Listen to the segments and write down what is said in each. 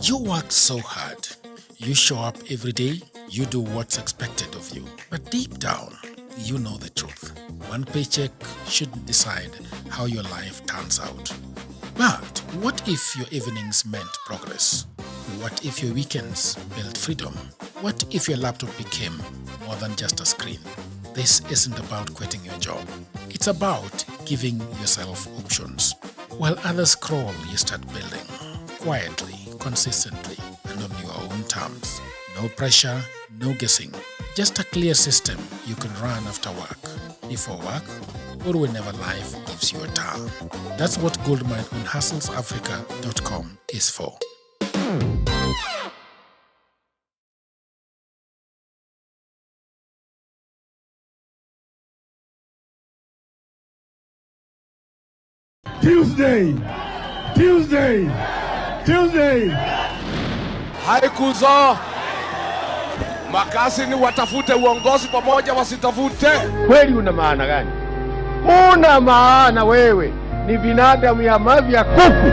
You work so hard. You show up every day. You do what's expected of you. But deep down, you know the truth. One paycheck shouldn't decide how your life turns out. But what if your evenings meant progress? What if your weekends built freedom? What if your laptop became more than just a screen? This isn't about quitting your job. It's about giving yourself options. While others crawl, you start building. Quietly, consistently, and on your own terms. No pressure, no guessing. Just a clear system you can run after work, before work, or whenever life gives you a turn. That's what Goldmine on hustlesafrica.com is for. Tuesday. Haikuzo. Makasi ni watafute uongozi pamoja wasitafute. Kweli una maana gani? Una maana wewe. Ni binadamu ya mavi ya kuku.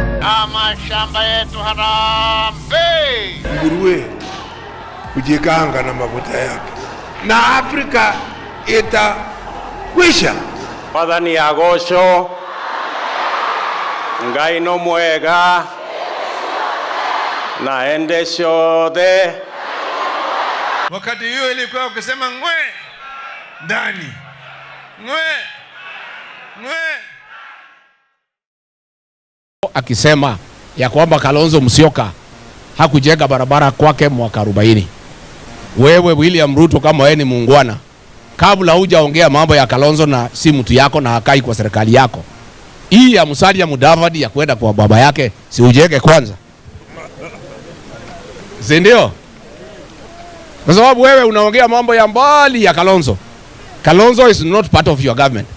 Mashamba yetu harambe. Nguruwe kujikanga na mafuta yake. Na Afrika itakwisha. Padani agosho. Ngai no mwega. Naende shode. Wakati hiyo ilikuwa ukisema ngwe ndani. Ngwe. Akisema ya kwamba Kalonzo Musyoka hakujenga barabara kwake mwaka 40. Wewe William Ruto kama wewe ni muungwana, kabla hujaongea mambo ya Kalonzo na si mtu yako na hakai kwa serikali yako, hii ya Musalia Mudavadi ya kwenda kwa baba yake si ujenge kwanza. Ndio? Kwa sababu wewe unaongea mambo ya mbali ya Kalonzo. Kalonzo is not part of your government.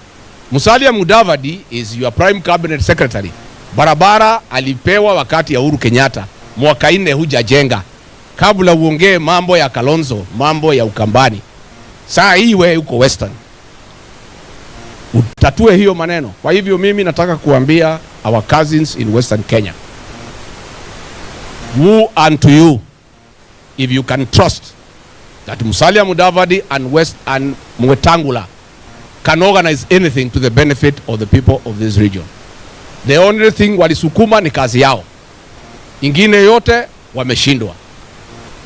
Musalia Mudavadi is your prime cabinet secretary. Barabara alipewa wakati ya Uhuru Kenyatta. Mwaka 4 hujajenga. Kabla uongee mambo ya Kalonzo, mambo ya Ukambani. Saa hii wewe uko Western. Utatue hiyo maneno. Kwa hivyo mimi nataka kuambia our cousins in Western Kenya. Woe unto you if you can trust that Musalia Mudavadi and Mwetangula can organize anything to the benefit of the people of this region. The only thing walisukuma ni kazi yao. Ingine yote wameshindwa.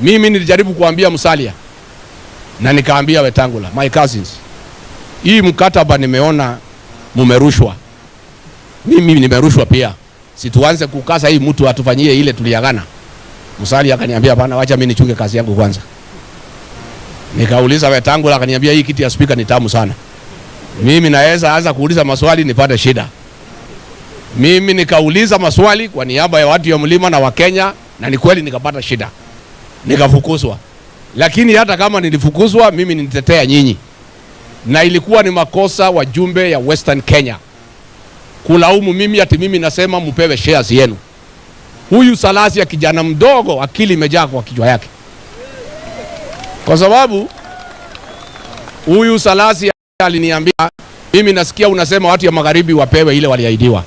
Mimi nilijaribu kuambia Musalia na nikaambia Wetangula, my cousins, hii mkataba nimeona mumerushwa. Mimi nimerushwa pia. Situanze kukasa hii mtu atufanyie ile tuliagana. Musalia akaniambia bana, wacha mimi nichunge kazi yangu kwanza. Nikauliza Wetangula akaniambia hii kiti ya speaker ni tamu sana. Mimi naweza anza kuuliza maswali nipate shida. Mimi nikauliza maswali kwa niaba ya watu ya mlima na wa Kenya na ni kweli nikapata shida. Nikafukuzwa. Lakini hata kama nilifukuzwa mimi nitetea nyinyi. Na ilikuwa ni makosa wajumbe ya Western Kenya kulaumu mimi ati mimi nasema mupewe shares yenu. Huyu Salasi ya kijana mdogo akili imejaa kwa kichwa yake. Kwa sababu huyu Salasi aliniambia mimi nasikia unasema watu ya magharibi wapewe ile waliahidiwa.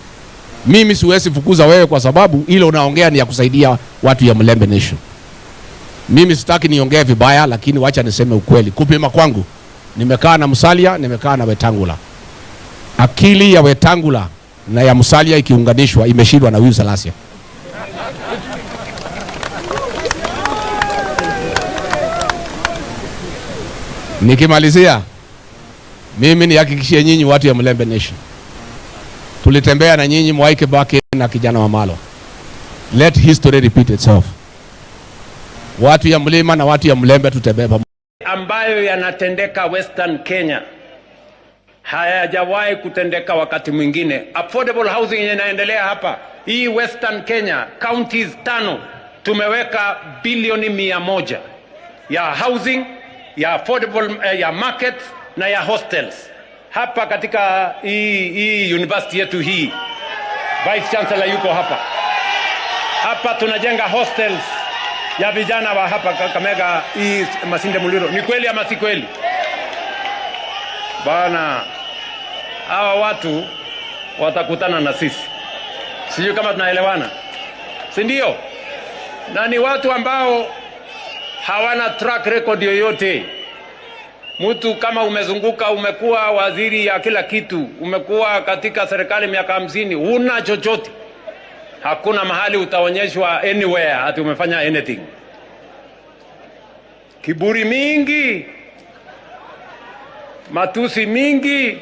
Mimi siwezi fukuza wewe kwa sababu ile unaongea ni ya kusaidia watu ya Mlembe Nation. Mimi sitaki niongee vibaya lakini wacha niseme ukweli. Kupima kwangu nimekaa na Musalia, nimekaa na Wetangula. Akili ya Wetangula na ya Musalia ikiunganishwa imeshindwa na huyu Salasi. Nikimalizia mimi nihakikishie nyinyi watu ya Mlembe Nation. Tulitembea na nyinyi Mwai Kibaki na kijana wa Malo. Let history repeat itself. Watu ya mlima na watu ya Mlembe tutembea pamoja. Ambayo yanatendeka Western Kenya hayajawahi kutendeka wakati mwingine. Affordable housing inaendelea hapa. Hii Western Kenya counties 5 tumeweka bilioni 100 ya housing, ya affordable, ya markets na ya hostels. Hapa katika hii university yetu hii. Vice Chancellor yuko hapa. Hapa tunajenga hostels ya vijana wa hapa Kakamega hii Masinde Muliro. Ni kweli ama si kweli? Bana, hawa watu watakutana na sisi. Sijui kama tunaelewana. Si ndio? na ni watu ambao hawana track record yoyote. Mtu kama umezunguka, umekuwa waziri ya kila kitu, umekuwa katika serikali miaka 50, huna chochote. Hakuna mahali utaonyeshwa anywhere ati umefanya anything. Kiburi mingi, matusi mingi,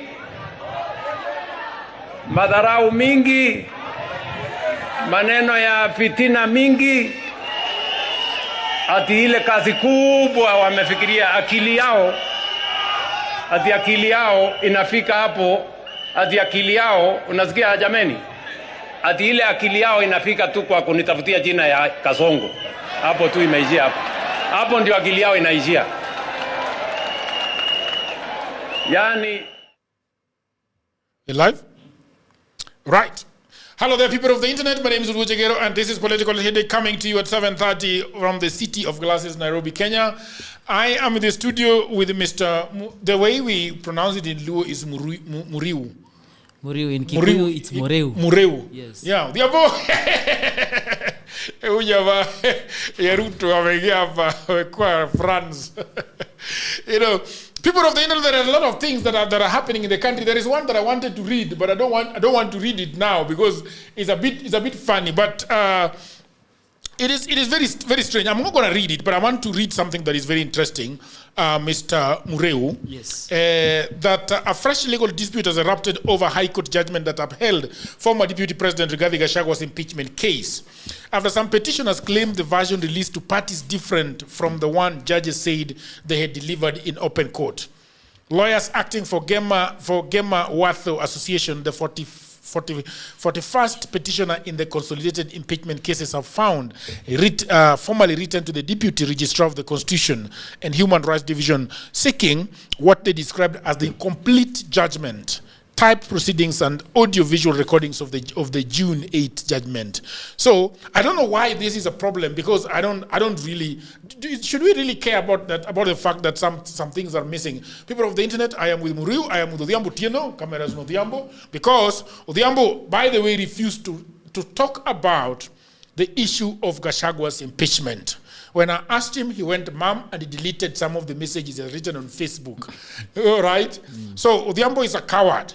madharau mingi, maneno ya fitina mingi. Ati ile kazi kubwa wamefikiria akili yao, ati akili yao inafika hapo, ati akili yao, unasikia jameni? Ati ile akili yao inafika tu kwa kunitafutia jina ya Kasongo. Hapo tu imeishia hapo. Hapo ndio akili yao inaishia. Yani live? Right. Hello there, people of the internet. My name is Urujo Jegero, and this is Political Headache coming to you at 7:30 from the city of glasses, Nairobi, Kenya. I am in the studio with Mr. The way we pronounce it in Luo is Muriu. Muriu. In Kikuyu, it's Mureu. Mureu. Yes. Yeah. The abo. Ujava. Yaruto ameingia hapa kwa France. You know, people of the internet, there are a lot of things that are happening in the country. There is one that I wanted to read, but I don't want to read it now because it's a bit funny. But it is very very strange. I'm not going to read it, but I want to read something that is very interesting, Mr. Mureu. Yes. That a fresh legal dispute has erupted over High Court judgment that upheld former Deputy President Rigathi Gachagua's impeachment case. After some petitioners claimed the version released to parties different from the one judges said they had delivered in open court. Lawyers acting for Gema Watho Association, the 41st petitioner in the consolidated impeachment cases, have found formally written to the Deputy Registrar of the Constitution and Human Rights Division seeking what they described as the complete judgment, typed proceedings and audio-visual recordings of the June 8 judgment. So I don't know why this is a problem, because I don't really. Should we really care about that? About the fact that some things are missing? People of the internet, I am with Muriu, I am with Odhiambo Tieno, cameras no Odhiambo, because Odhiambo, by the way, refused to talk about the issue of Gachagua's impeachment. When I asked him, he went mum and he deleted some of the messages he had written on Facebook. All right? So Odhiambo is a coward.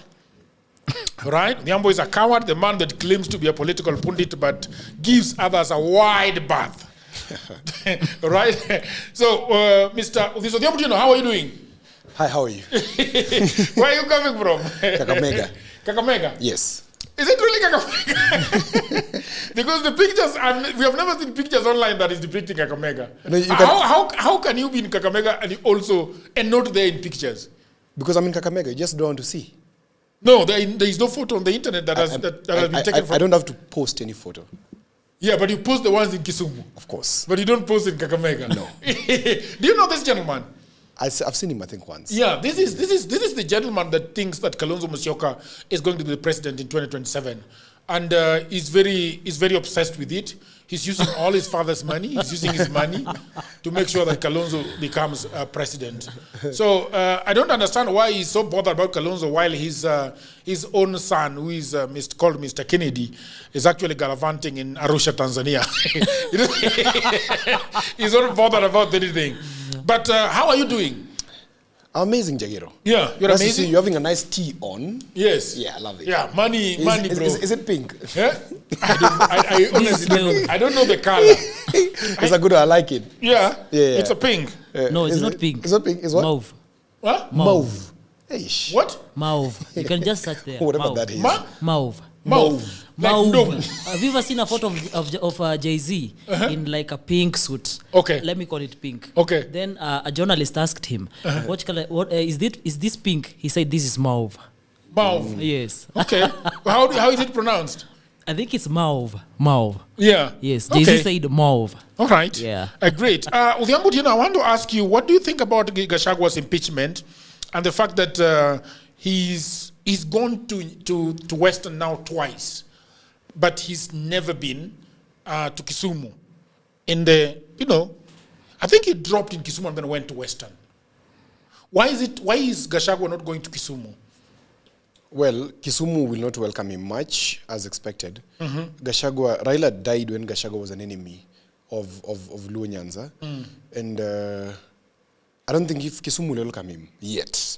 Right? Odhiambo is a coward, the man that claims to be a political pundit but gives others a wide berth. Right? So, Mr. Odhiambo, how are you doing? Hi, how are you? Where are you coming from? Kakamega. Kakamega? Yes. Is it really Kakamega? Because the pictures, we have never seen pictures online that is depicting Kakamega. No, how can you be in Kakamega and not there in pictures? Because I'm in Kakamega, you just don't want to see. No, there is no photo on the internet that has been taken from. I don't have to post any photo. Yeah, but you post the ones in Kisumu. Of course. But you don't post in Kakamega. No. Do you know this gentleman? I've seen him, I think, once. Yeah, this is the gentleman that thinks that Kalonzo Musyoka is going to be the president in 2027, and is very obsessed with it. He's using all his father's money. He's using his money to make sure that Kalonzo becomes president. So I don't understand why he's so bothered about Kalonzo while his own son, who is called Mr. Kennedy, is actually gallivanting in Arusha, Tanzania. He's not bothered about anything. But how are you doing? Amazing, Jagero. Yeah, you're nice amazing. To see you having a nice tea on. Yes. Yeah, I love it. Yeah, money, bro. Is it pink? Yeah? I honestly don't know. I don't know the color. It's a good one. I like it. Yeah. It's a pink. No, it's not pink. It's not pink. It's what? Mauve. What? Mauve. Eish. What? Mauve. You can just search there. Whatever that is. Mauve. Mauve. Mauve. Have you ever seen a photo of Jay-Z in like a pink suit? Okay. Let me call it pink. Okay. Then a journalist asked him, "What color? What is this pink?" He said, "This is mauve." Mauve. Yes. Okay. How is it pronounced? I think it's mauve. Mauve. Yeah. Yes. Jay-Z said mauve. All right. Yeah. Great. Odhiambo, I want to ask you, what do you think about Gachagua's impeachment and the fact that he's gone to Western now twice, but he's never been to Kisumu? I think he dropped in Kisumu and then went to Western. Why is Gachagua not going to Kisumu? Well, Kisumu will not welcome him much, as expected. Raila died when Gachagua was an enemy Luo Nyanza. And I don't think if Kisumu will welcome him yet,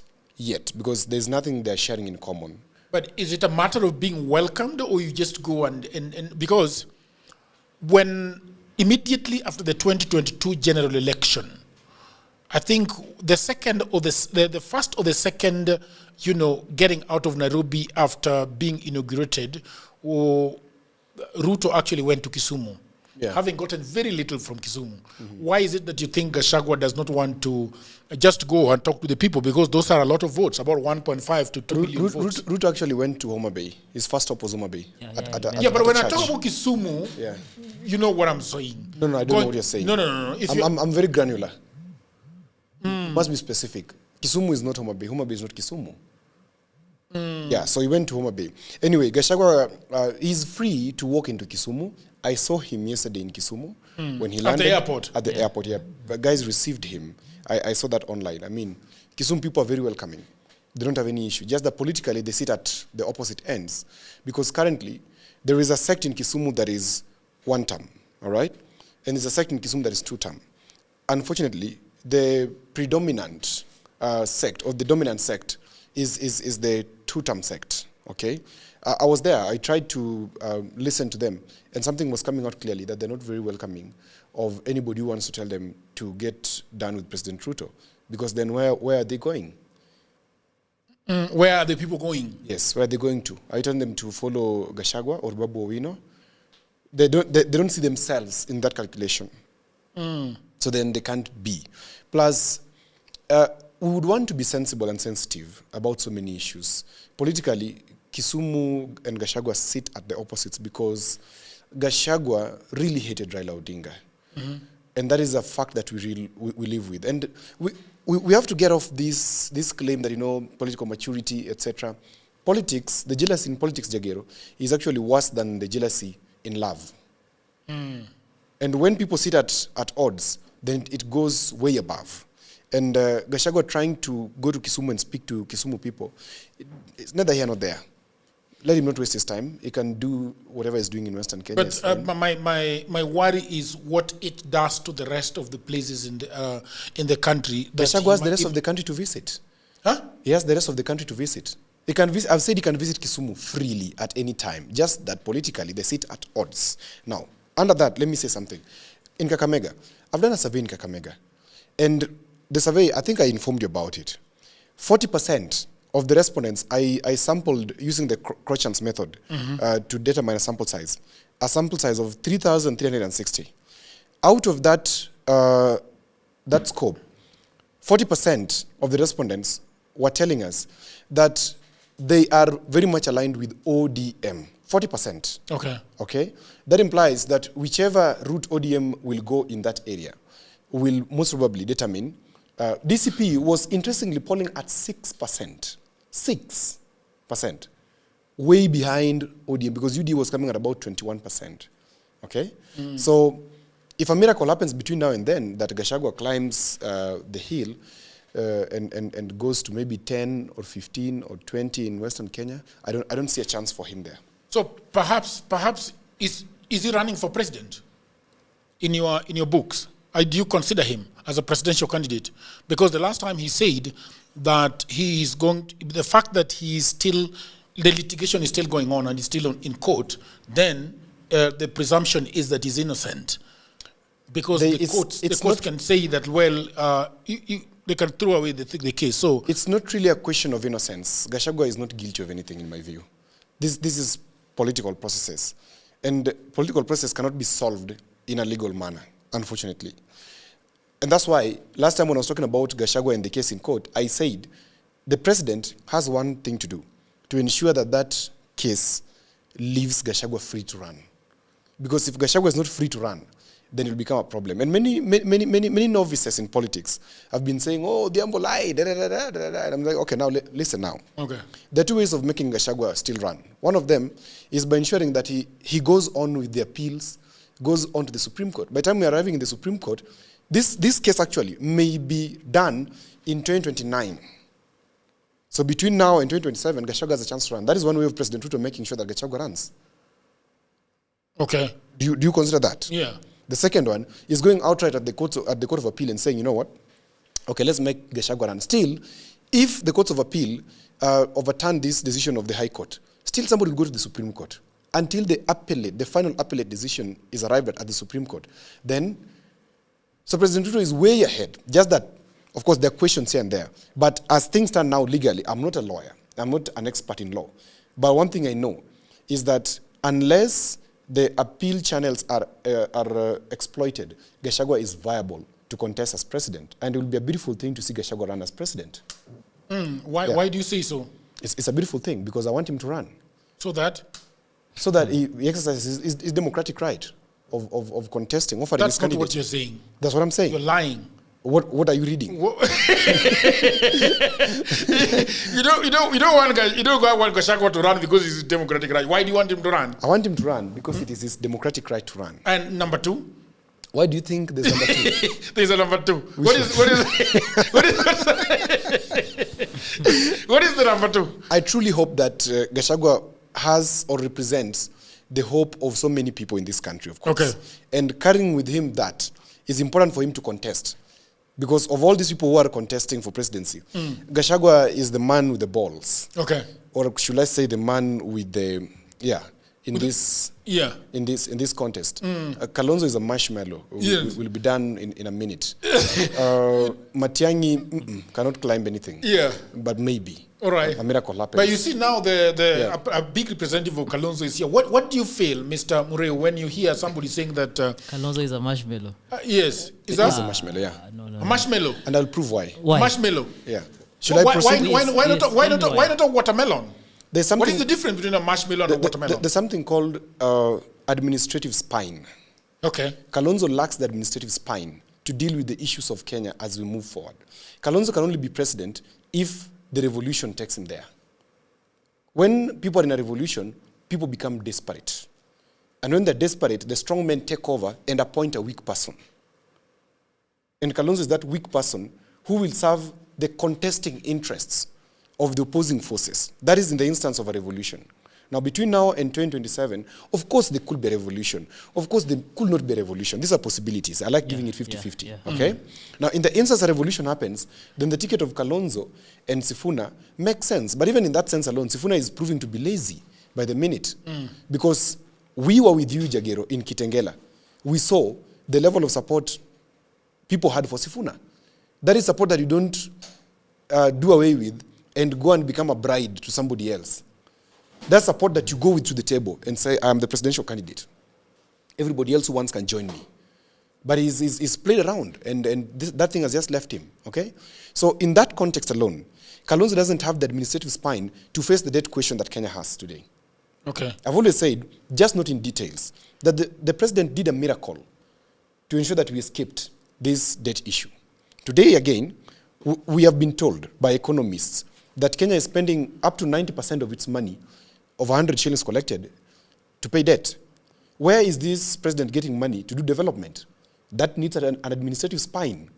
because there's nothing they're sharing in common. But is it a matter of being welcomed, or you just go and because when immediately after the 2022 general election, I think the second or the first or the second, getting out of Nairobi after being inaugurated, Ruto actually went to Kisumu, having gotten very little from Kisumu. Why is it that you think Gachagua does not want to just go and talk to the people? Because those are a lot of votes, about 1.5 to 2 million votes. Ruto actually went to Homa Bay. His first stop was Homa Bay. But when I talk about Kisumu, you know what I'm saying. No, I don't know what you're saying. No. I'm very granular. Must be specific. Kisumu is not Homa Bay. Homa Bay is not Kisumu. Yeah, so he went to Homa Bay. Anyway, Gachagua is free to walk into Kisumu. I saw him yesterday in Kisumu when he landed. At the airport? At the airport, yeah. But guys received him. I saw that online. I mean, Kisumu people are very welcoming. They don't have any issue. Just that politically, they sit at the opposite ends. Because currently, there is a sect in Kisumu that is one term, all right? And there's a sect in Kisumu that is two term. Unfortunately, the predominant sect, or the dominant sect, is the two-term sect, okay? I was there. I tried to listen to them, and something was coming out clearly that they're not very welcoming of anybody who wants to tell them to get done with President Ruto, because then where are they going? Where are the people going? Yes, where are they going to? Are you telling them to follow Gachagua or Babu Owino? They don't see themselves in that calculation. So then they can't be. Plus, we would want to be sensible and sensitive about so many issues. Politically, Kisumu and Gachagua sit at the opposites because Gachagua really hated Raila Odinga. And that is a fact that we live with. And we have to get off this claim that, political maturity, etc. Politics, the jealousy in politics, Jagero, is actually worse than the jealousy in love. And when people sit at odds, then it goes way above. And Gachagua trying to go to Kisumu and speak to Kisumu people, it's neither here nor there. Let him not waste his time. He can do whatever he's doing in Western Kenya. But my worry is what it does to the rest of the places in the country. Gachagua has the rest of the country to visit. Huh? He has the rest of the country to visit. He can visit. I've said he can visit Kisumu freely at any time. Just that politically they sit at odds. Now, under that, let me say something. In Kakamega, I've done a survey in Kakamega, and the survey, I think I informed you about it. 40% of the respondents, I sampled using the Crochan's method to determine a sample size of 3,360. Out of that scope, 40% of the respondents were telling us that they are very much aligned with ODM. 40%. Okay? That implies that whichever route ODM will go in that area will most probably determine. DCP was interestingly polling at 6%. 6%. Way behind ODM, because UD was coming at about 21%. Okay? So if a miracle happens between now and then, that Gachagua climbs the hill and goes to maybe 10 or 15 or 20 in Western Kenya, I don't see a chance for him there. So perhaps is he running for president in your books? Do you consider him as a presidential candidate? Because the last time he said that he is the fact that he is still, the litigation is still going on and he's still in court, then the presumption is that he's innocent. Because the court can say that, they can throw away the case. So it's not really a question of innocence. Gachagua is not guilty of anything, in my view. This is political processes. And political process cannot be solved in a legal manner, unfortunately. And that's why, last time when I was talking about Gachagua and the case in court, I said the president has one thing to do, to ensure that case leaves Gachagua free to run. Because if Gachagua is not free to run, then it will become a problem. And many novices in politics have been saying, oh, Diambo lied, And I'm like, okay, now listen now. Okay. There are two ways of making Gachagua still run. One of them is by ensuring that he goes on with the appeals, goes on to the Supreme Court. By the time we're arriving in the Supreme Court, this case actually may be done in 2029. So between now and 2027, Gachagua has a chance to run. That is one way of President Ruto making sure that Gachagua runs. Okay. Do you consider that? Yeah. The second one is going outright at the Court of Appeal and saying, you know what? Okay, let's make Gachagua run. Still, if the Courts of Appeal overturn this decision of the High Court, still somebody will go to the Supreme Court. Until the final appellate decision is arrived at the Supreme Court, then, so President Ruto is way ahead. Just that, of course, there are questions here and there. But as things stand now legally, I'm not a lawyer. I'm not an expert in law. But one thing I know is that unless the appeal channels are exploited, Gachagua is viable to contest as president. And it will be a beautiful thing to see Gachagua run as president. Why do you say so? It's a beautiful thing because I want him to run. So that? So that he exercises his democratic right of contesting. That's not what you're saying. That's what I'm saying. You're lying. What are you reading? You don't want Gachagua to run because it's his democratic right. Why do you want him to run? I want him to run because it is his democratic right to run. And number two? Why do you think there's number two? There's a number two. What is the number two? I truly hope that Gachagua has or represents the hope of so many people in this country, of course. Okay. And carrying with him that is important for him to contest. Because of all these people who are contesting for presidency, Gachagua is the man with the balls. Okay. Or should I say the man with the, in this contest. Kalonzo is a marshmallow. Will be done in a minute. Matiang'i cannot climb anything. Yeah. But maybe. All right. A miracle happens. But you see now a big representative of Kalonzo is here. What do you feel, Mr. Mureo, when you hear somebody saying that... Kalonzo is a marshmallow. Yes. Is that a marshmallow, yeah. No. A marshmallow? And I'll prove why. Why? Marshmallow? Yeah. Should I proceed? Why not a watermelon? There's something, what is the difference between a marshmallow and a watermelon? There's something called administrative spine. Okay. Kalonzo lacks the administrative spine to deal with the issues of Kenya as we move forward. Kalonzo can only be president if the revolution takes him there. When people are in a revolution, people become desperate. And when they're desperate, the strong men take over and appoint a weak person. And Kalonzo is that weak person who will serve the contesting interests of the opposing forces. That is in the instance of a revolution. Now, between now and 2027, of course there could be a revolution. Of course there could not be a revolution. These are possibilities. I like giving it 50-50. Okay? Now, in the instance a revolution happens, then the ticket of Kalonzo and Sifuna makes sense. But even in that sense alone, Sifuna is proving to be lazy by the minute. Because we were with you, Jagero, in Kitengela. We saw the level of support people had for Sifuna. That is support that you don't do away with and go and become a bride to somebody else. That's support that you go with to the table and say, I'm the presidential candidate. Everybody else who wants can join me. But he's played around, and that thing has just left him, okay? So in that context alone, Kalonzo doesn't have the administrative spine to face the debt question that Kenya has today. Okay. I've always said, just not in details, that the president did a miracle to ensure that we escaped this debt issue. Today, again, we have been told by economists that Kenya is spending up to 90% of its money, of 100 shillings collected, to pay debt. Where is this president getting money to do development? That needs an administrative spine.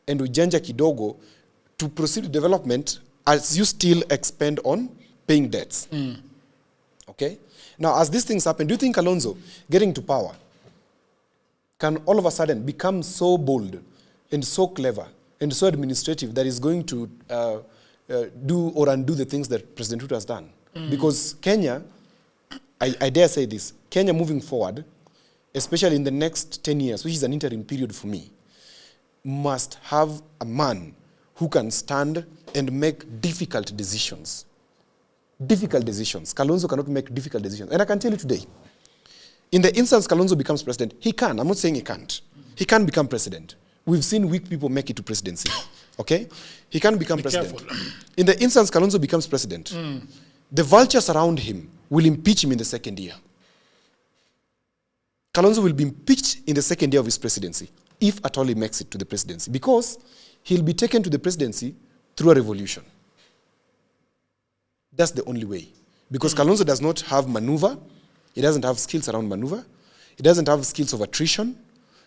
And ujanja kidogo to proceed with development as you still expend on paying debts. Okay? Now, as these things happen, do you think Kalonzo getting to power can all of a sudden become so bold and so clever and so administrative that is going to do or undo the things that President Ruto has done? Because Kenya, I dare say this, Kenya moving forward, especially in the next 10 years, which is an interim period for me, must have a man who can stand and make difficult decisions. Difficult decisions. Kalonzo cannot make difficult decisions. And I can tell you today, in the instance Kalonzo becomes president, he can. I'm not saying he can't. He can become president. We've seen weak people make it to presidency. Okay? He can become president. Careful. In the instance Kalonzo becomes president, the vultures around him will impeach him in the second year. Kalonzo will be impeached in the second year of his presidency, if at all he makes it to the presidency, because he'll be taken to the presidency through a revolution. That's the only way. Because Kalonzo does not have maneuver. He doesn't have skills around maneuver. He doesn't have skills of attrition.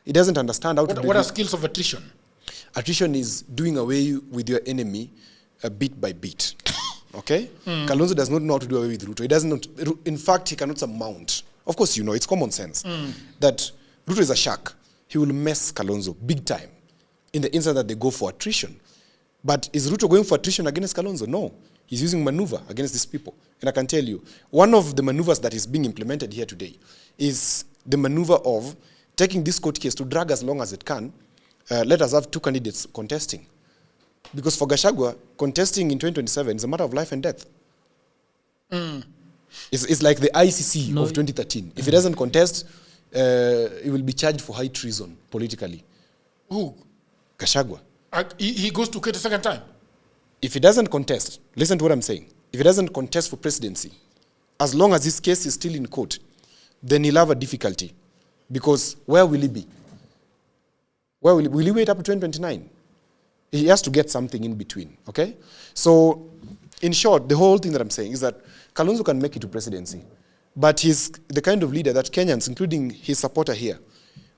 He doesn't understand how to do What are skills of attrition? Attrition is doing away with your enemy bit by bit. Okay? Kalonzo does not know how to do away with Ruto. He doesn't. In fact, he cannot surmount. Of course, you know, it's common sense that Ruto is a shark. he will mess Kalonzo big time in the instant that they go for attrition. But is Ruto going for attrition against Kalonzo? No. He's using maneuver against these people. And I can tell you, one of the maneuvers that is being implemented here today is the maneuver of taking this court case to drag as long as it can. Let us have two candidates contesting. Because for Gachagua, contesting in 2027 is a matter of life and death. It's like the ICC of 2013. If he doesn't contest, he will be charged for high treason politically. Who? Gachagua. He goes to court a second time? If he doesn't contest, listen to what I'm saying. If he doesn't contest for presidency, as long as his case is still in court, then he'll have a difficulty. Because where will he be? Will he wait up to 2029? He has to get something in between, okay? So, in short, the whole thing that I'm saying is that Kalonzo can make it to presidency, but he's the kind of leader that Kenyans, including his supporter here,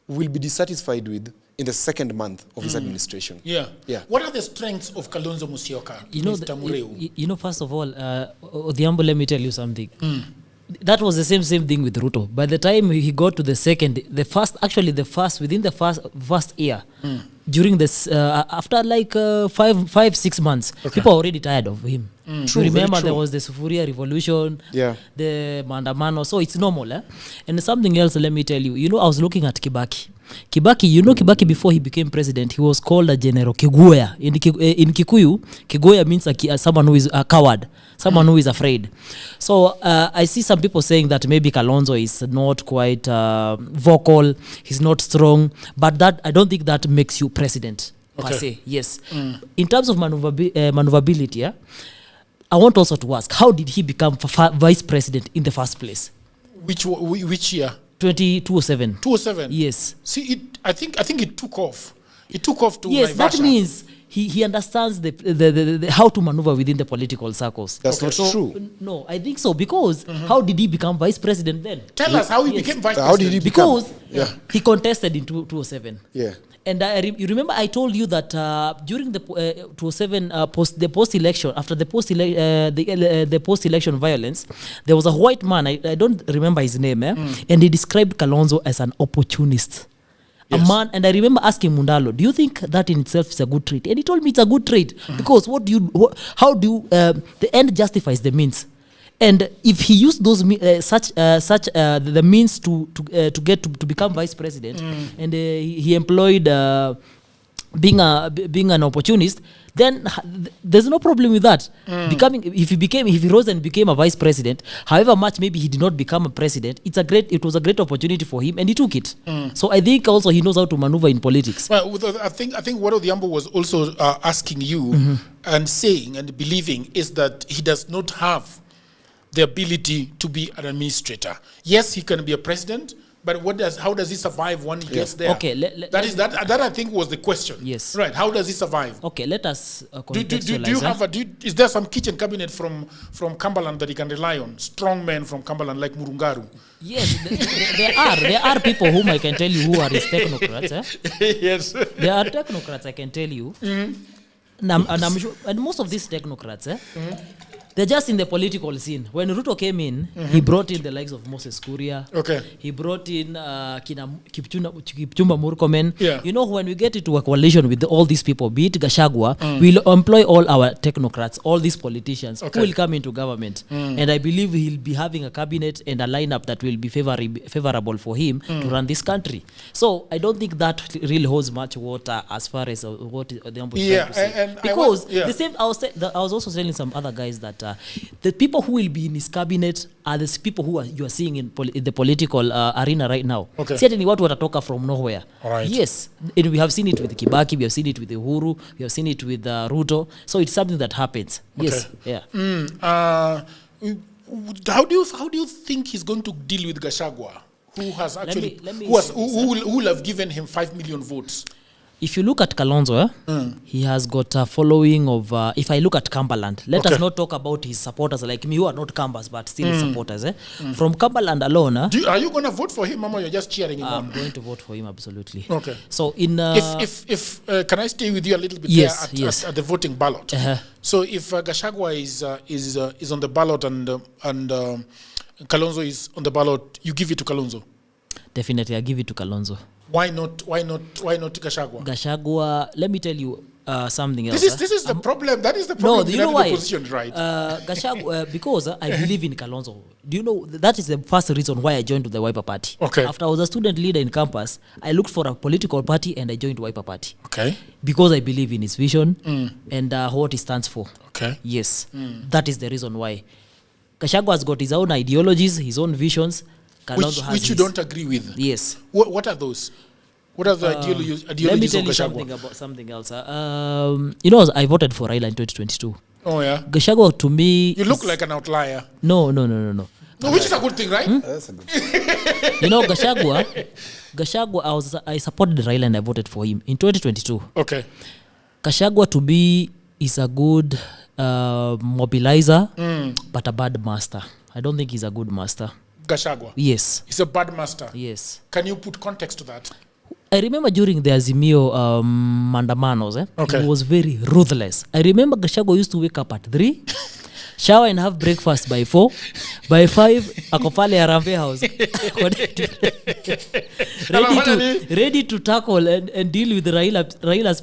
will be dissatisfied with in the second month of his administration. Yeah. Yeah. What are the strengths of Kalonzo Musyoka, Mr. Mureu? First of all, Odhiambo, let me tell you something. That was the same thing with Ruto. By the time he got to within the first year, during this, after like 5-6 months, people are already tired of him. True, Remember, there was the Sifuna revolution, the Mandamano, so it's normal. And something else, let me tell you. I was looking at Kibaki. Kibaki, before he became president, he was called a General Kiguya. In Kikuyu, Kiguya means someone who is a coward, someone who is afraid. So I see some people saying that maybe Kalonzo is not quite vocal, he's not strong, but that I don't think that makes you president, per se. Yes. In terms of maneuverability, I want also to ask, how did he become vice president in the first place? Which year? 2007. 2007. Yes. See, I think it took off. It took off to yes, Naivasha. That means he understands the how to maneuver within the political circles. That's not true. No, I think so, because how did he become vice president then? Tell us how he became vice president. How did he become? Because he contested in 2007. Yeah. And you remember I told you that during the 2007 post-election, after the post-election violence, there was a white man, I don't remember his name, and he described Kalonzo as an opportunist. Yes. A man, and I remember asking Mundalo, do you think that in itself is a good trait? And he told me it's a good trait, because the end justifies the means. And if he used those the means to get to become vice president, and he employed being an opportunist, then there's no problem with that. If he rose and became a vice president, however much maybe he did not become a president, it was a great opportunity for him, and he took it. So I think also he knows how to maneuver in politics. Well, I think what Odhiambo was also asking you and saying and believing is that he does not have the ability to be an administrator. Yes, he can be a president, but how does he survive when he gets there? Okay, that I think was the question. Yes. Right. How does he survive? Okay, let us contextualize. Do you have is there some kitchen cabinet from Cumberland that he can rely on? Strong men from Cumberland like Murungaru. Yes, there are people whom I can tell you who are his technocrats. Yes. There are technocrats, I can tell you. And I'm sure, and most of these technocrats, they're just in the political scene. When Ruto came in, he brought in the likes of Moses Kuria. Okay. He brought in Kipchumba Murkomen. Yeah. When we get into a coalition with all these people, be it Gachagua, we'll employ all our technocrats, all these politicians who will come into government. And I believe he'll be having a cabinet and a lineup that will be favorable for him to run this country. So I don't think that really holds much water as far as what the Ambo is trying to say. Because the same, I was also telling some other guys that the people who will be in his cabinet are the people who you are seeing in the political arena right now. Okay. Certainly what watatoka from nowhere. All right. Yes. And we have seen it with Kibaki, we have seen it with Uhuru, we have seen it with Ruto. So it's something that happens. Okay. Yes. Yeah. How do you think he's going to deal with Gachagua, who has actually who will have given him 5 million votes? If you look at Kalonzo, he has got a following of, if I look at Cumberland, let us not talk about his supporters like me who are not Cambers but still his supporters. From Cumberland alone. Are you going to vote for him, or you're just cheering him on? I'm going to vote for him, absolutely. Okay. So in... if can I stay with you a little bit at the voting ballot? So if Gachagua is on the ballot and Kalonzo is on the ballot, you give it to Kalonzo? Definitely, I give it to Kalonzo. Why not Gachagua? Gachagua, let me tell you something else. This is the problem. That is the problem. No, you know why? Position, right? Gachagua, because I believe in Kalonzo. Do you know that is the first reason why I joined the Wiper Party? Okay. After I was a student leader in campus, I looked for a political party and I joined Wiper Party. Okay. Because I believe in his vision and what he stands for. Okay. Yes. That is the reason why. Gachagua has got his own ideologies, his own visions. Kalonzo has which you don't agree with? Yes. What are those? What are the ideologies let me tell you something else. You know, I voted for Raila in 2022. Oh, yeah? Gachagua, to me... You look like an outlier. No, which is a good thing, right? That's a good You know, Gachagua, I supported Raila and I voted for him in 2022. Okay. Gachagua, to me, is a good mobilizer, but a bad master. I don't think he's a good master. Gachagua? Yes. He's a bad master? Yes. Can you put context to that? I remember during the Azimio mandamanos, okay. He was very ruthless. I remember Gachagua used to wake up at 3, shower and have breakfast by 4. By 5, ako pale Harambee House. ready to tackle and deal with Raila's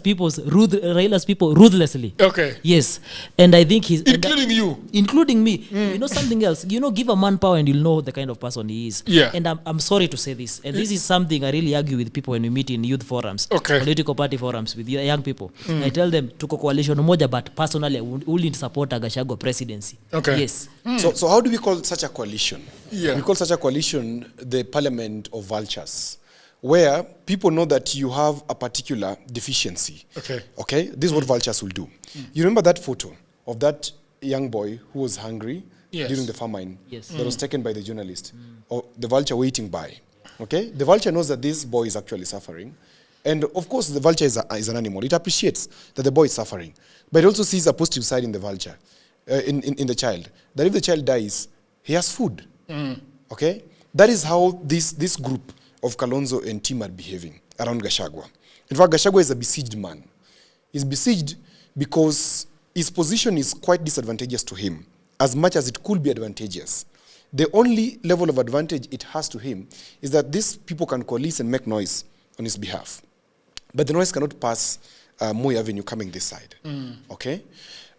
people ruthlessly. Okay. Yes. And I think he's... Including you? Including me. You know something else? You know, give a man power and you'll know the kind of person he is. Yeah. And I'm sorry to say this. And this is something I really argue with people when we meet in youth forums. Okay. Political party forums with young people. I tell them, tuko coalition moja, but personally I wouldn't support a Gachagua presidency. Okay. Yes. So how do we call such a coalition? Yeah. We call such a coalition the parliament of vultures, where people know that you have a particular deficiency. Okay? This is what vultures will do. You remember that photo of that young boy who was hungry during the famine that was taken by the journalist, or the vulture waiting by. Okay? The vulture knows that this boy is actually suffering. And of course, the vulture is an animal. It appreciates that the boy is suffering. But it also sees a positive side in the vulture, in the child. That if the child dies, he has food. Okay? That is how this group of Kalonzo and team are behaving around Gachagua. In fact, Gachagua is a besieged man. He's besieged because his position is quite disadvantageous to him, as much as it could be advantageous. The only level of advantage it has to him is that these people can coalesce and make noise on his behalf. But the noise cannot pass Moi Avenue coming this side. Okay?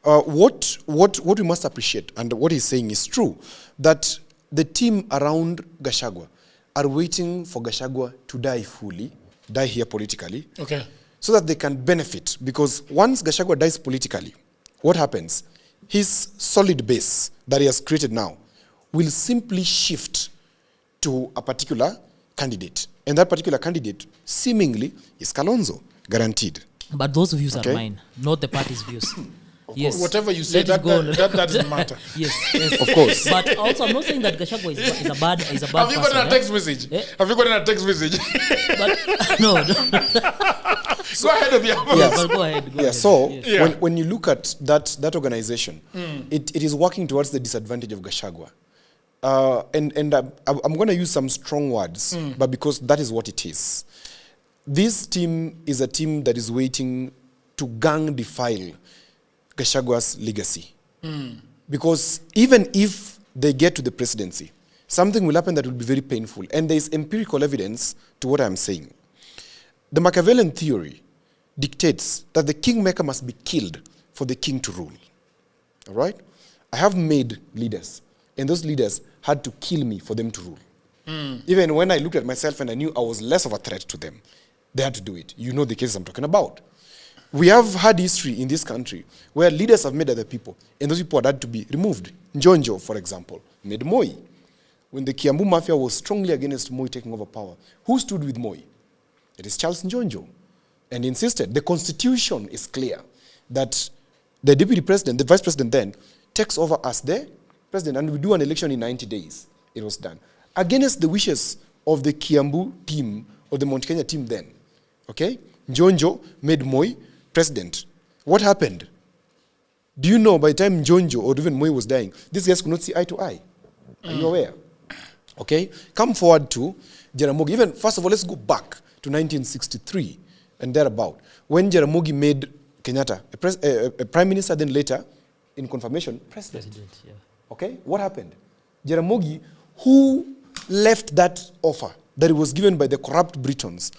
What we must appreciate, and what he's saying is true, that the team around Gachagua are waiting for Gachagua to die fully, die here politically, so that they can benefit. Because once Gachagua dies politically, what happens? His solid base that he has created now will simply shift to a particular candidate. And that particular candidate, seemingly, is Kalonzo, guaranteed. But those views are mine, not the party's views. Yes. Whatever you say, that doesn't matter. Yes. Of course. But also, I'm not saying that Gachagua is a bad Have you gotten a text message? Have you gotten a text message? But, no. Go ahead with the Go ahead. So when you look at that organization, it is working towards the disadvantage of Gachagua. And I'm going to use some strong words, but because that is what it is. This team is a team that is waiting to gang defile Gachagua's legacy. Because even if they get to the presidency, something will happen that will be very painful. And there is empirical evidence to what I'm saying. The Machiavellian theory dictates that the kingmaker must be killed for the king to rule. All right? I have made leaders, and those leaders had to kill me for them to rule. Even when I looked at myself and I knew I was less of a threat to them, they had to do it. You know the cases I'm talking about. We have had history in this country where leaders have made other people, and those people had to be removed. Njonjo, for example, made Moi. When the Kiambu Mafia was strongly against Moi taking over power, who stood with Moi? It is Charles Njonjo, and insisted. The constitution is clear that the deputy president, the vice president then, takes over as the president, and we do an election in 90 days. It was done. Against the wishes of the Kiambu team, or the Mount Kenya team then. Okay? Njonjo made Moi president. What happened? Do you know by the time Njonjo or even Moi was dying, these guys could not see eye to eye? Are you aware? Okay? Come forward to Jaramogi. Even, first of all, let's go back to 1963 and thereabout, when Jaramogi made Kenyatta a prime minister, then later, in confirmation, president. Okay? What happened? Jaramogi, who left that offer that it was given by the corrupt Britons,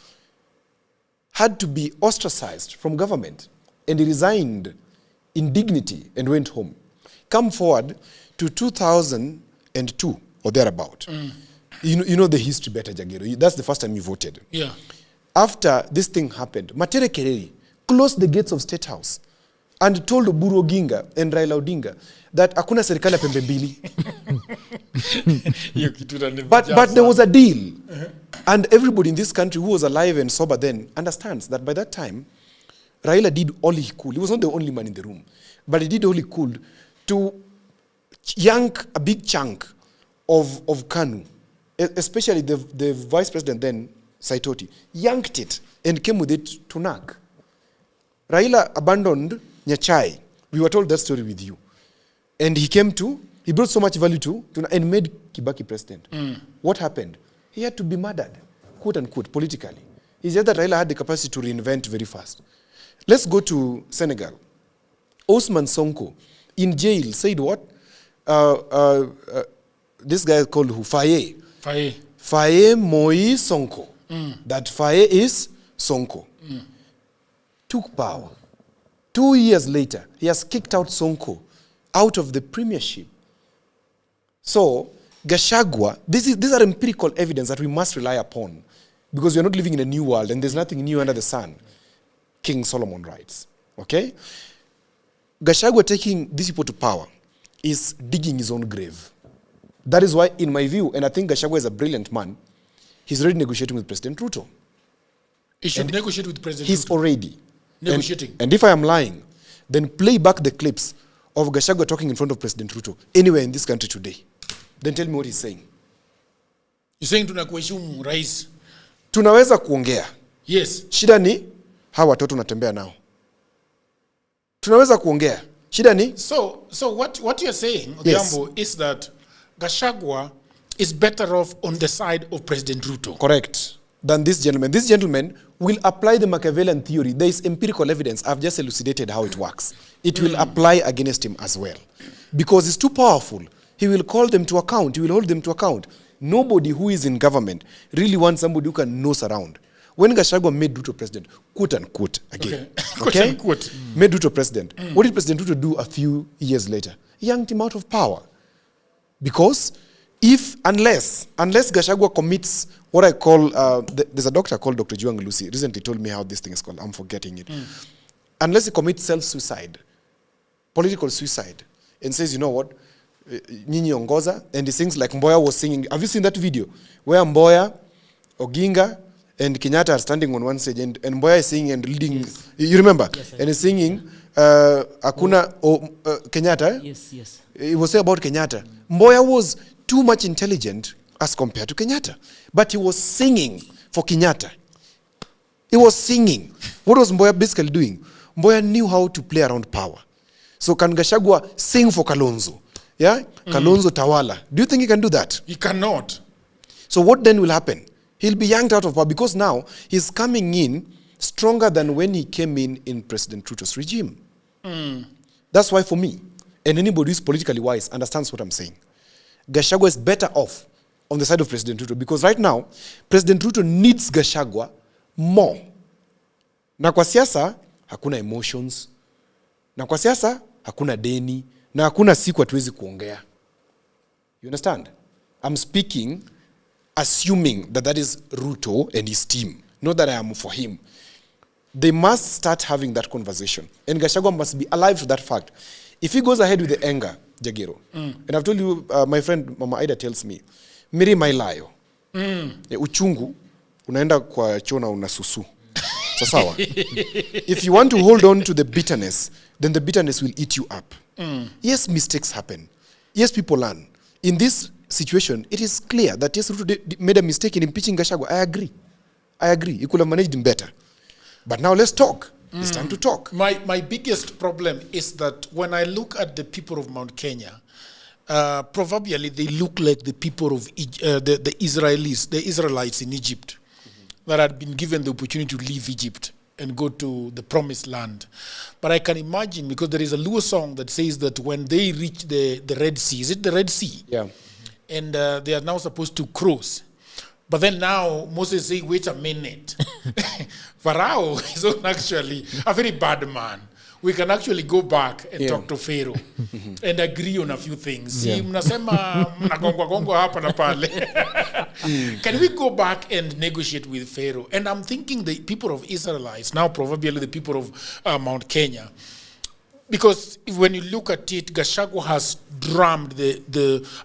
had to be ostracized from government, and he resigned in dignity and went home. Come forward to 2002 or thereabout. You know the history better, Jagero. That's the first time you voted. Yeah. After this thing happened, Matere Kereri closed the gates of State House and told Oburu Oginga and Raila Odinga that hakuna serikali ya pembe mbili. But there was a deal. And everybody in this country who was alive and sober then understands that by that time, Raila did all he could. He was not the only man in the room, but he did all he could to yank a big chunk of KANU, especially the vice president then, Saitoti, yanked it and came with it to NAC. Raila abandoned Nyachai. We were told that story with you. And he brought so much value to and made Kibaki president. What happened? He had to be murdered, quote unquote, politically. He said that Raila had the capacity to reinvent very fast. Let's go to Senegal. Ousmane Sonko, in jail, said what? This guy called who? Faye. Faye Moi Sonko. That Faye is Sonko. Took power. 2 years later, he has kicked out Sonko out of the premiership. So, Gachagua, these are empirical evidence that we must rely upon because we are not living in a new world and there's nothing new under the sun. King Solomon writes. Okay? Gachagua taking these people to power is digging his own grave. That is why, in my view, and I think Gachagua is a brilliant man, he's already negotiating with President Ruto. He should negotiate with President He's Ruto. already Negotiating. And if I am lying, then play back the clips of Gachagua talking in front of President Ruto anywhere in this country today. Then tell me what he's saying. You're saying tunakuheshimu rais. Tunaweza kuongea. Yes. Shida ni hawa watoto natembea nao. Tunaweza kuongea. Shida ni So what you're saying, Yes. Odhiambo, is that Gachagua is better off on the side of President Ruto. correct than this gentleman. This gentleman will apply the Machiavellian theory. There is empirical evidence. I've just elucidated how it works. It will apply against him as well. Because he's too powerful. He will call them to account. He will hold them to account. Nobody who is in government really wants somebody who can nose around. When Gachagua made Ruto president, quote unquote, again, Quote unquote. made Ruto president, what did President Ruto do a few years later? He yanked him out of power. Because unless Gachagua commits what I call, there's a doctor called Dr. Juang Lucy, recently told me how this thing is called, I'm forgetting it. Unless he commits self-suicide, political suicide, and says, you know what, Nyinyi ongoza, and he sings like Mboya was singing. Have you seen that video? Where Mboya, Oginga, and Kenyatta are standing on one stage, and Mboya is singing and leading. Yes. You remember? Yes, and he's singing, Akuna Kenyatta. Yes. It was about Kenyatta. Mboya was too much intelligent as compared to Kenyatta. But he was singing for Kenyatta. He was singing. What was Mboya basically doing? Mboya knew how to play around power. So can Gachagua sing for Kalonzo? Yeah? Kalonzo Tawala. Do you think he can do that? He cannot. So what then will happen? He'll be yanked out of power because now he's coming in stronger than when he came in President Ruto's regime. That's why for me, and anybody who's politically wise understands what I'm saying, Gachagua is better off on the side of President Ruto because right now, President Ruto needs Gachagua more. Na kwa siasa, hakuna emotions. Na kwa siasa, hakuna deni. Na hakuna siku hatuwezi kuongea. You understand? I'm speaking assuming that is Ruto and his team. Not that I am for him. They must start having that conversation. And Gachagua must be alive to that fact. If he goes ahead with the anger, Jagero, and I've told you, my friend Mama Aida tells me, Miri mailayo. Uchungu, unaenda kwa chona unasusu. Sasawa. If you want to hold on to the bitterness, then the bitterness will eat you up. Yes, mistakes happen. Yes, people learn. In this situation, it is clear that yes, Ruto made a mistake in impeaching Gachagua. I agree. You could have managed him better. But now let's talk. It's time to talk. My biggest problem is that when I look at the people of Mount Kenya, proverbially they look like the people of the Israelites in Egypt that had been given the opportunity to leave Egypt and go to the promised land. But I can imagine, because there is a Luo song that says that when they reach the Red Sea, is it the Red Sea? Yeah. And they are now supposed to cross. But then now Moses say, wait a minute. Pharaoh is not actually a very bad man. We can actually go back and talk to Pharaoh and agree on a few things. Si mnasema mnagongwa hapa na pale. Can we go back and negotiate with Pharaoh? And I'm thinking the people of Israelites, now proverbially the people of Mount Kenya, because when you look at it, Gachagua has drummed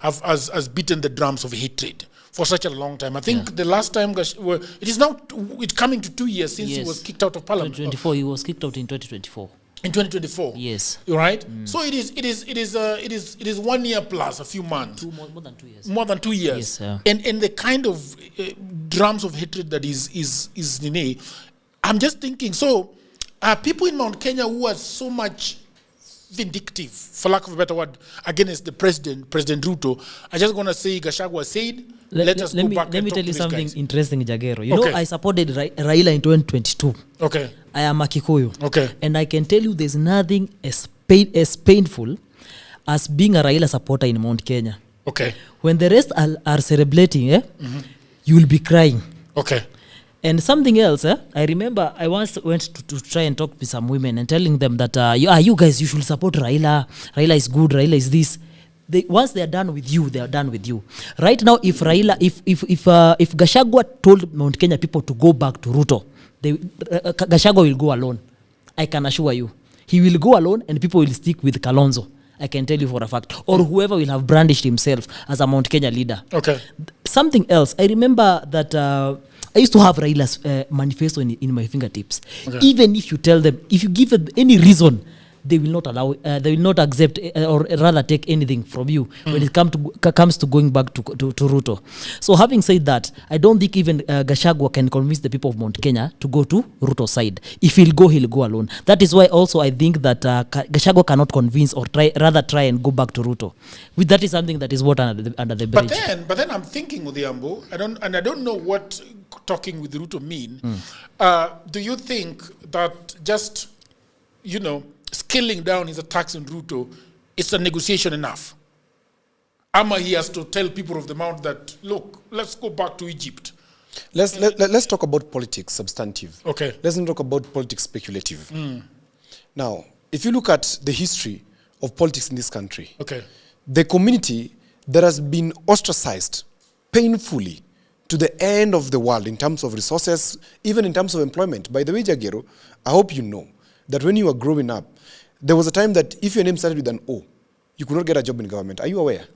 has beaten the drums of hatred for such a long time. I think the last time it's coming to 2 years since he was kicked out of parliament. 2024, he was kicked out in 2024. In 2024, yes, you're right. So it is 1 year plus a few months. More than 2 years. More than 2 years. Yes, and the kind of drums of hatred that is Nene. I'm just thinking. So people in Mount Kenya who are so much vindictive, for lack of a better word, against the President Ruto, I just gonna say Gachagua said. Let us go back. Let me tell you something interesting, Jagero. You know, I supported Raila in 2022. Okay. I am a Kikuyu. Okay. And I can tell you there's nothing as painful as being a Raila supporter in Mount Kenya. Okay. When the rest are celebrating, you will be crying. Okay. And something else, I remember I once went to try and talk with some women and telling them that, you guys, you should support Raila. Raila is good. Raila is this. Once they are done with you, they are done with you. Right now, if Gachagua told Mount Kenya people to go back to Ruto, Gachagua will go alone. I can assure you. He will go alone and people will stick with Kalonzo. I can tell you for a fact. Or whoever will have brandished himself as a Mount Kenya leader. Okay. Something else. I remember that I used to have Raila's manifesto in my fingertips. Okay. Even if you tell them, if you give them any reason, they will not allow, they will not accept or rather take anything from you when it comes to going back to Ruto. So having said that, I don't think even Gachagua can convince the people of Mount Kenya to go to Ruto's side. If he'll go alone. That is why also I think that Gachagua cannot convince or try and go back to Ruto. That is something that is what under the bridge. But then I'm thinking, Odhiambo, I don't know what talking with Ruto mean. Do you think that just, scaling down his attacks on Ruto is a negotiation enough? Ama he has to tell people of the Mount that, look, let's go back to Egypt. Let's talk about politics, substantive. Okay. Let's not talk about politics, speculative. Now, if you look at the history of politics in this country, the community that has been ostracized painfully to the end of the world in terms of resources, even in terms of employment. By the way, Jagero, I hope you know that when you were growing up, there was a time that if your name started with an O, you could not get a job in government. Are you aware?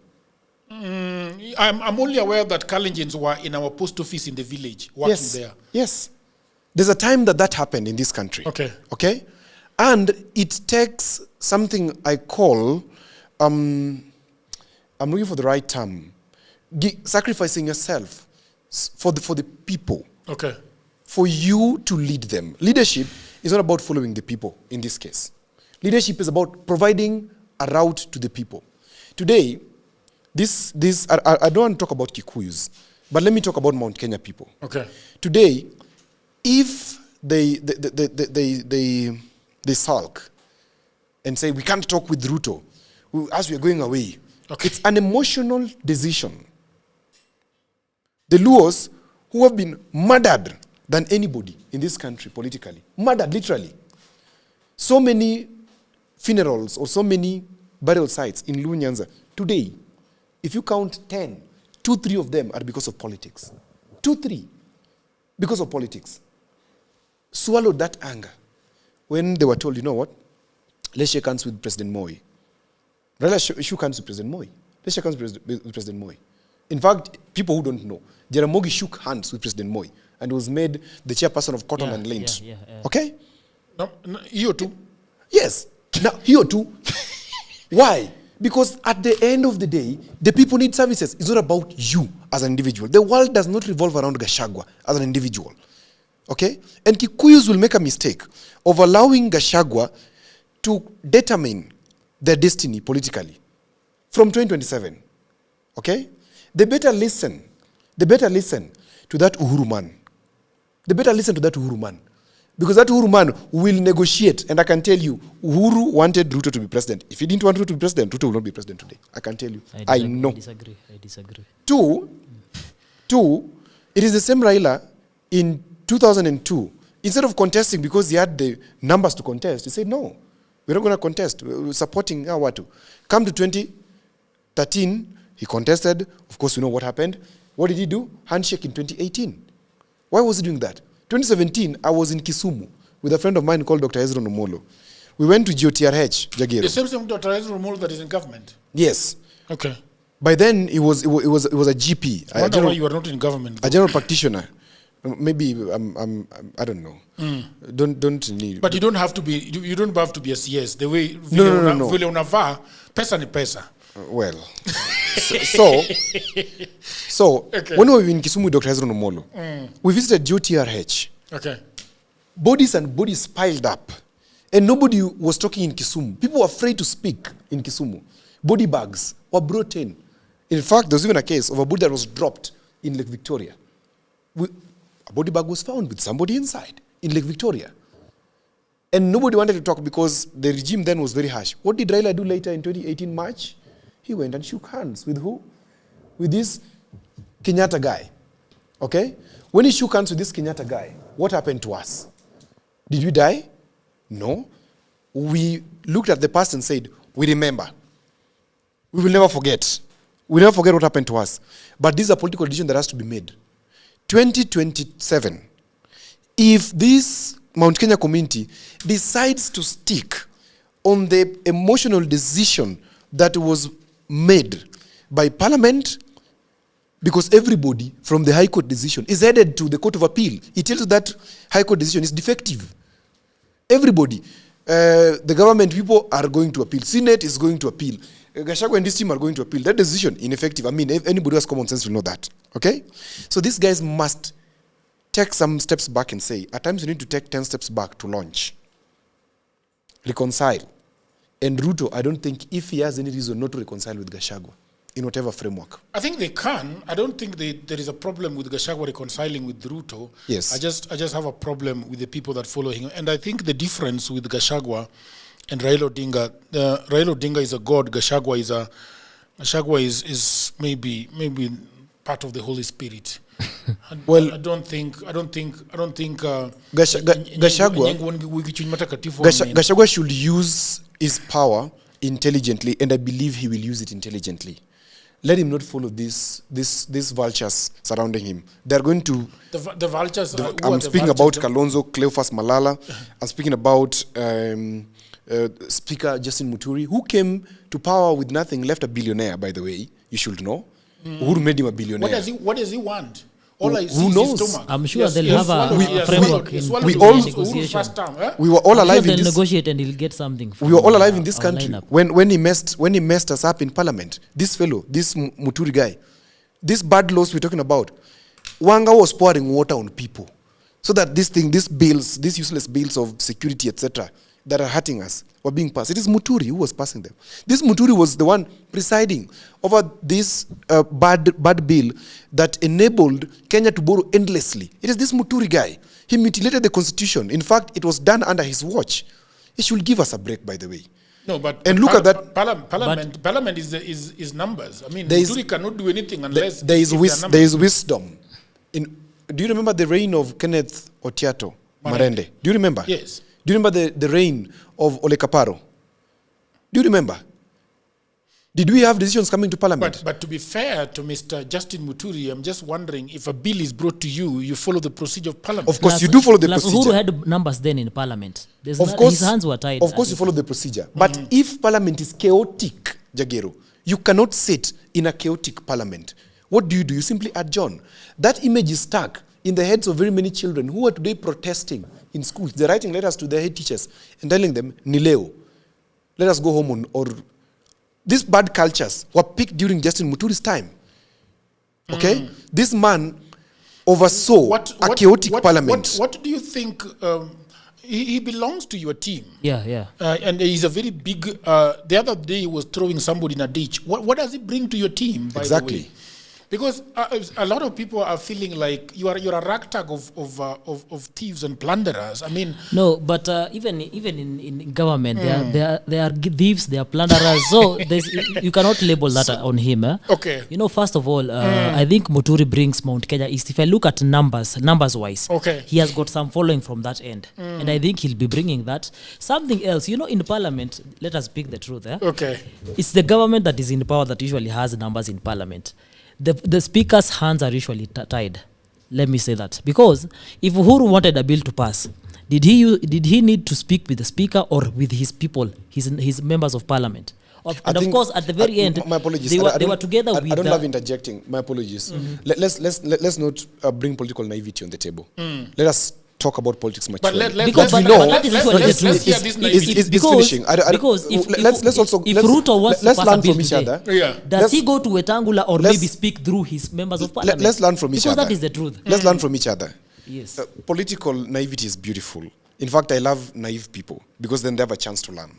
I'm only aware that Kalenjins were in our post office in the village, working there. Yes. There's a time that happened in this country. Okay? And it takes something I call, I'm looking for the right term, sacrificing yourself for the people. Okay. For you to lead them. Leadership is not about following the people in this case. Leadership is about providing a route to the people. Today, I don't want to talk about Kikuyus, but let me talk about Mount Kenya people. Okay. Today, if they sulk and say we can't talk with Ruto as we are going away, it's an emotional decision. The Luos, who have been murdered than anybody in this country politically, murdered literally. So many funerals or so many burial sites in Luo Nyanza today, if you count 10, 2-3 of them are because of politics. 2-3 because of politics. Swallowed that anger when they were told, you know what, let's shake hands with President Moi. Raila shook hands with President Moi. Let's shake hands with President Moi. In fact, people who don't know, Jaramogi shook hands with President Moi and was made the chairperson of Cotton and Lint. Okay? No, you too. Yes. Now, here too. Why? Because at the end of the day, the people need services. It's not about you as an individual. The world does not revolve around Gachagua as an individual. Okay? And Kikuyus will make a mistake of allowing Gachagua to determine their destiny politically from 2027. Okay? They better listen. They better listen to that Uhuru man. They better listen to that Uhuru man. Because that Uhuru man will negotiate. And I can tell you, Uhuru wanted Ruto to be president. If he didn't want Ruto to be president, Ruto will not be president today. I can tell you. I know. I disagree. Two, it is the same Raila in 2002 Instead of contesting because he had the numbers to contest, he said, no, we're not going to contest. We're supporting Awatu. Come to 2013, he contested. Of course, you know what happened. What did he do? Handshake in 2018. Why was he doing that? 2017, I was in Kisumu with a friend of mine called Dr. Ezra Nomolo. We went to GOTRH, Jagero. The same Dr. Ezra Nomolo that is in government? Yes. Okay. By then, it was a GP. I wonder why you were not in government. A general practitioner. Maybe I don't know. Don't need. But you don't have to be. You don't have to be a CS. The way no. vile unavaa pesa ni pesa. Well, so okay. When we were in Kisumu with Dr. Ezra Nomolo, we visited GOTRH. Okay. Bodies and bodies piled up, and nobody was talking in Kisumu. People were afraid to speak in Kisumu. Body bags were brought in. In fact, there was even a case of a body that was dropped in Lake Victoria. A body bag was found with somebody inside in Lake Victoria. And nobody wanted to talk because the regime then was very harsh. What did Raila do later in 2018 March? He went and shook hands with who? With this Kenyatta guy. Okay? When he shook hands with this Kenyatta guy, what happened to us? Did we die? No. We looked at the past and said, we remember. We will never forget. We never forget what happened to us. But this is a political decision that has to be made. 2027, if this Mount Kenya community decides to stick on the emotional decision that was made by Parliament, because everybody from the High Court decision is headed to the Court of Appeal. It tells you that High Court decision is defective. Everybody, the government people are going to appeal. Senate is going to appeal. Gachagua and this team are going to appeal. That decision, ineffective. I mean, anybody who has common sense will know that. Okay? So these guys must take some steps back and say, at times you need to take 10 steps back to launch. Reconcile. And Ruto, I don't think if he has any reason not to reconcile with Gachagua, in whatever framework. I think they can. I don't think there is a problem with Gachagua reconciling with Ruto. Yes. I just have a problem with the people that follow him. And I think the difference with Gachagua and Raila Odinga, Raila Odinga is a god. Gachagua is maybe part of the Holy Spirit. Well, I don't think. Gachagua should use his power intelligently, and I believe he will use it intelligently. Let him not follow these vultures surrounding him. They're going to. The vultures. I'm speaking about Kalonzo, Cleophas Malala. I'm speaking about. Speaker Justin Muturi, who came to power with nothing, left a billionaire, by the way, you should know. Who made him a billionaire? What does he want? All I see who is knows? his stomach. I'm sure they'll have a framework in negotiation. We were all alive in this. Negotiate and he'll get something. We were all alive in this country when he messed us up in Parliament. This fellow, this Muturi guy, these bad laws we're talking about, Wanga was pouring water on people, so that these useless bills of security, etc., that are hurting us were being passed. It is Muturi who was passing them. This Muturi was the one presiding over this bad bill that enabled Kenya to borrow endlessly. It is this Muturi guy. He mutilated the constitution. In fact, it was done under his watch. He should give us a break, by the way. No, but look at that. Parliament is numbers. I mean, Muturi cannot do anything unless there is wisdom. Do you remember the reign of Kenneth Otiato Marende? Do you remember? Yes. Do you remember the reign of Ole Kaparo? Do you remember? Did we have decisions coming to Parliament? But to be fair to Mr. Justin Muturi, I'm just wondering, if a bill is brought to you, you follow the procedure of Parliament. Of course, you do follow the procedure. Uhuru had numbers then in Parliament. His hands were tied. Of course, you follow the procedure. But if Parliament is chaotic, Jagero, you cannot sit in a chaotic Parliament. What do? You simply adjourn. That image is stuck in the heads of very many children who are today protesting in schools. They're writing letters to their head teachers and telling them, Nileo, let us go home or these bad cultures were picked during Justin Muturi's time. Okay? This man oversaw a chaotic Parliament. What do you think? He belongs to your team. Yeah. And he's a very big. The other day he was throwing somebody in a ditch. What does he bring to your team? By exactly. The way? Because a lot of people are feeling like you're a ragtag of thieves and plunderers. I mean, no, but even in government, there are thieves, there are plunderers. So you cannot label that on him. Okay. You know, first of all, I think Muturi brings Mount Kenya East. If I look at numbers wise, okay, he has got some following from that end, and I think he'll be bringing that. Something else, you know, in Parliament, let us speak the truth. Okay. It's the government that is in power that usually has numbers in Parliament. The speaker's hands are usually tied. Let me say that. Because if Uhuru wanted a bill to pass, did he need to speak with the speaker or with his people, his members of parliament? And of course, at the very end, my apologies. they were together with I don't love interjecting. My apologies. Let's not bring political naivety on the table. Let us talk about politics maturely. But let's hear this naivety. It's finishing. Because if Ruto wants to pass a bill today, does he go to Wetangula or maybe speak through his members of parliament? Let's learn from each other. Because that is the truth. Let's learn from each other. Yes. Political naivety is beautiful. In fact, I love naive people because then they have a chance to learn.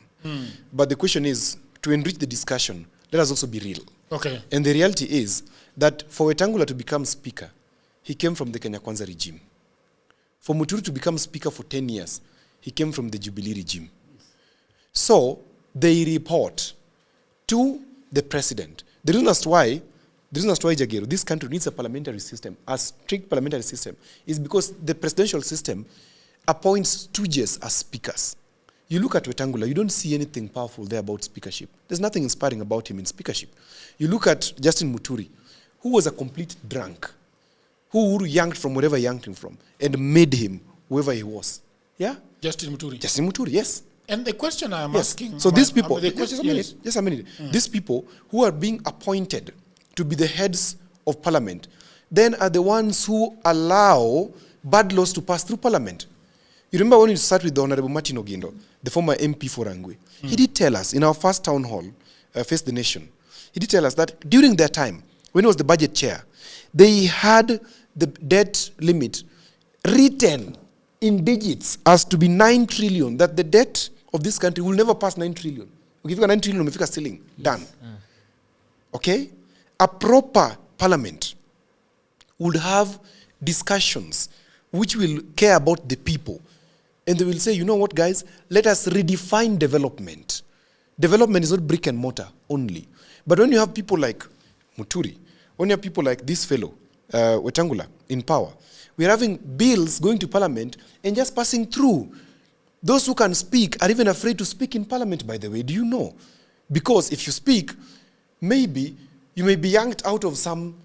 But the question is, to enrich the discussion, let us also be real. Okay. And the reality is that for Wetangula to become speaker, he came from the Kenya Kwanza regime. For Muturi to become speaker for 10 years, he came from the Jubilee regime. So they report to the president. The reason as to why Jagero, this country needs a parliamentary system, a strict parliamentary system, is because the presidential system appoints stooges as speakers. You look at Wetangula, you don't see anything powerful there about speakership. There's nothing inspiring about him in speakership. You look at Justin Muturi, who was a complete drunk, who yanked from wherever he yanked him from and made him whoever he was. Yeah? Justin Muturi. Justin Muturi, yes. And the question I am asking... So these people... Yes. Just a minute. These people who are being appointed to be the heads of parliament then are the ones who allow bad laws to pass through parliament. You remember when you start with the Honorable Martin Ogindo, the former MP for Rangwe, he did tell us in our first town hall, Face the Nation, he did tell us that during their time, when he was the budget chair, they had the debt limit written in digits as to be 9 trillion, that the debt of this country will never pass 9 trillion. If you got 9 trillion, if you got ceiling, done. Okay? A proper parliament would have discussions which will care about the people. And they will say, you know what, guys, let us redefine development. Development is not brick and mortar only. But when you have people like Muturi, when you have people like this fellow, Wetangula, in power, we are having bills going to parliament and just passing through. Those who can speak are even afraid to speak in parliament, by the way. Do you know? Because if you speak, maybe you may be yanked out of some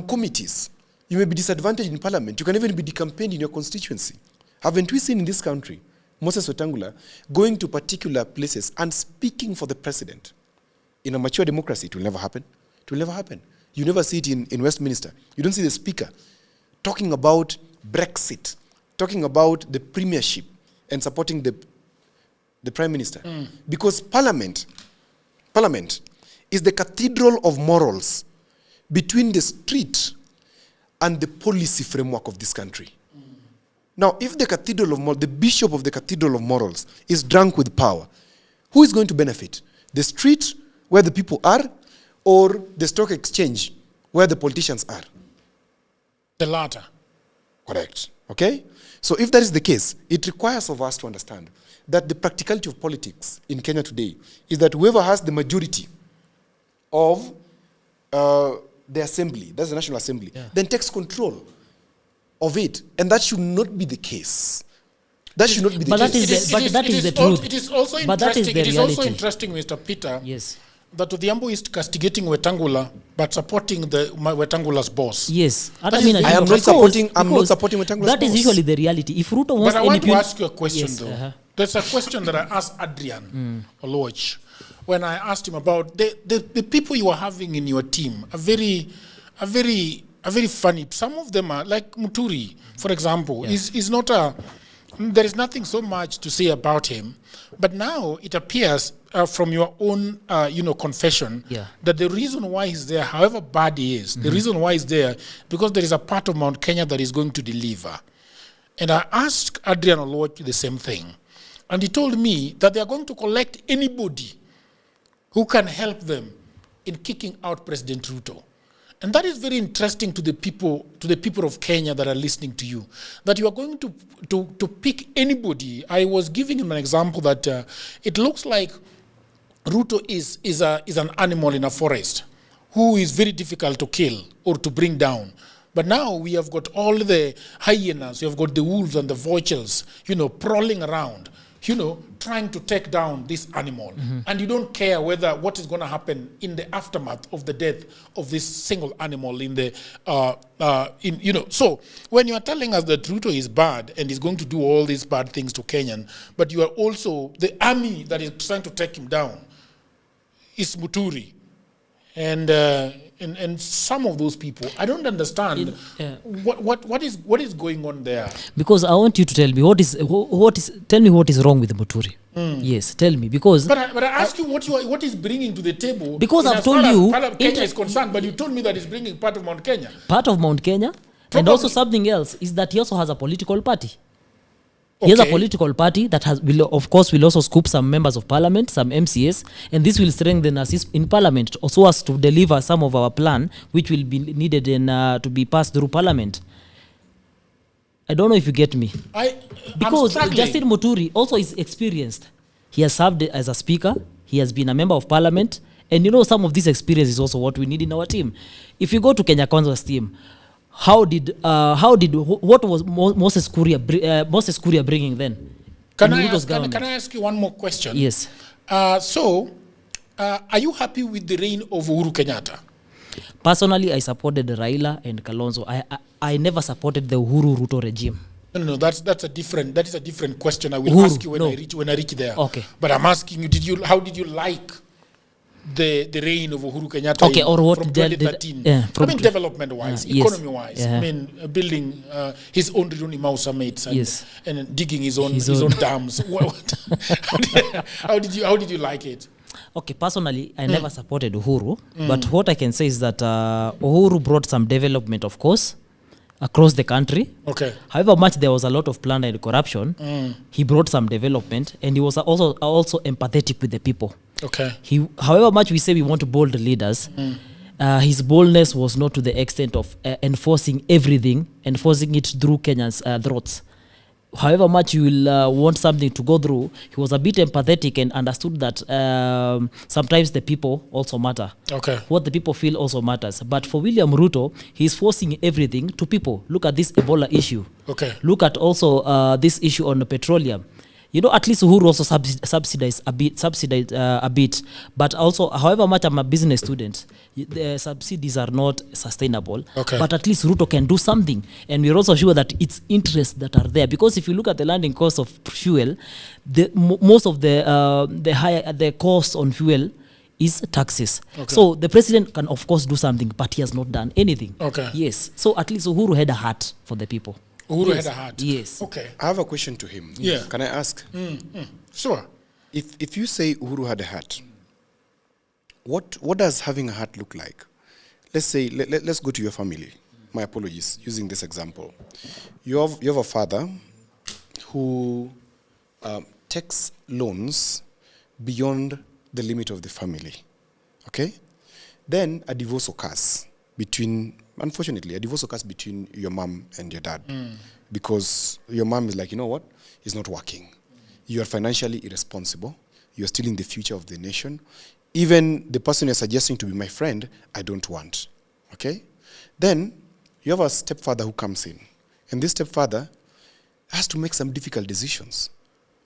committees. You may be disadvantaged in parliament. You can even be decampaigned in your constituency. Haven't we seen in this country Moses Wetangula going to particular places and speaking for the president? In a mature democracy, it will never happen. It will never happen. You never see it in Westminster. You don't see the speaker talking about Brexit, talking about the premiership and supporting the prime minister. Because parliament is the cathedral of morals between the street and the policy framework of this country. Now, if the cathedral of morals, the bishop of the cathedral of morals is drunk with power, who is going to benefit? The street where the people are, or the stock exchange where the politicians are? The latter. Correct. Okay? So if that is the case, it requires of us to understand that the practicality of politics in Kenya today is that whoever has the majority of the assembly, that's the National Assembly, then takes control of it. And that should not be the case. That should not be the case. But that is the truth. It is also interesting, Mr. Peter, that Odhiambo is castigating Wetangula but supporting Wetangula's boss. Yes. I'm not supporting Wetangula's boss. That is usually the reality. If Ruto wants but I want to ask you a question, though. There's a question that I asked Adrian Oloch when I asked him about the people you are having in your team are very funny. Some of them are like Muturi, for example. Is not a... There is nothing so much to say about him, but now it appears from your own, confession that the reason why he's there, however bad he is, the reason why he's there, because there is a part of Mount Kenya that is going to deliver. And I asked Adrian Oloch the same thing, and he told me that they are going to collect anybody who can help them in kicking out President Ruto. And that is very interesting to the people of Kenya that are listening to you, that you are going to pick anybody. I was giving him an example that it looks like Ruto is an animal in a forest who is very difficult to kill or to bring down. But now we have got all the hyenas, we have got the wolves and the vultures, prowling around, trying to take down this animal. And you don't care what is going to happen in the aftermath of the death of this single animal in the, So when you are telling us that Ruto is bad and is going to do all these bad things to Kenyan, but you are also the army that is trying to take him down is Muturi. And some of those people, I don't understand what is going on there. Because I want you to tell me what is wrong with Muturi. Yes, tell me, because. But I ask you what is bringing to the table. Because I've told you, Kenya is concerned, but you told me that it's bringing part of Mount Kenya. Part of Mount Kenya, and also something else is that he also has a political party. He has a political party that will also scoop some members of parliament, some MCAs, and this will strengthen us in parliament, also as to deliver some of our plan, which will be needed to be passed through parliament. I don't know if you get me. Because Justin Muturi also is experienced. He has served as a speaker. He has been a member of parliament. And some of this experience is also what we need in our team. If you go to Kenya Kwanza's team, what was Moses Kuria bringing then? Can I ask you one more question? Yes. Are you happy with the reign of Uhuru Kenyatta? Personally, I supported Raila and Kalonzo. I never supported the Uhuru Ruto regime. No, that is a different question. I will ask you when I reach there. Okay. But I'm asking you, how did you like the reign of Uhuru Kenyatta from 2013? Development-wise, economy-wise. Yes. Building his own Riruni Mausa mates and digging his own dams. How did you like it? Okay, personally, I never supported Uhuru, but what I can say is that Uhuru brought some development, of course, across the country. Okay. However much there was a lot of plunder and corruption, he brought some development, and he was also empathetic with the people. Okay. However much we say we want bold leaders, his boldness was not to the extent of enforcing everything, enforcing it through Kenya's throats. However much you will want something to go through, he was a bit empathetic and understood that sometimes the people also matter. Okay. What the people feel also matters. But for William Ruto, he's forcing everything to people. Look at this Ebola issue. Okay. Look at also this issue on the petroleum. At least Uhuru also subsidized a bit. But also, however much I'm a business student, the subsidies are not sustainable. Okay. But at least Ruto can do something. And we're also sure that it's interests that are there. Because if you look at the landing cost of fuel, most of the cost on fuel is taxes. Okay. So the president can, of course, do something, but he has not done anything. Okay. Yes. So at least Uhuru had a heart for the people. Uhuru had a heart. Yes. Okay. I have a question to him. Yeah. Can I ask? Sure. If you say Uhuru had a heart, what does having a heart look like? Let's say, let's go to your family. My apologies, using this example. You have a father who takes loans beyond the limit of the family. Okay? Then a divorce occurs unfortunately, a divorce occurs between your mom and your dad. Because your mom is like, you know what? He's not working. You are financially irresponsible. You are stealing the future of the nation. Even the person you're suggesting to be my friend, I don't want. Okay? Then you have a stepfather who comes in. And this stepfather has to make some difficult decisions.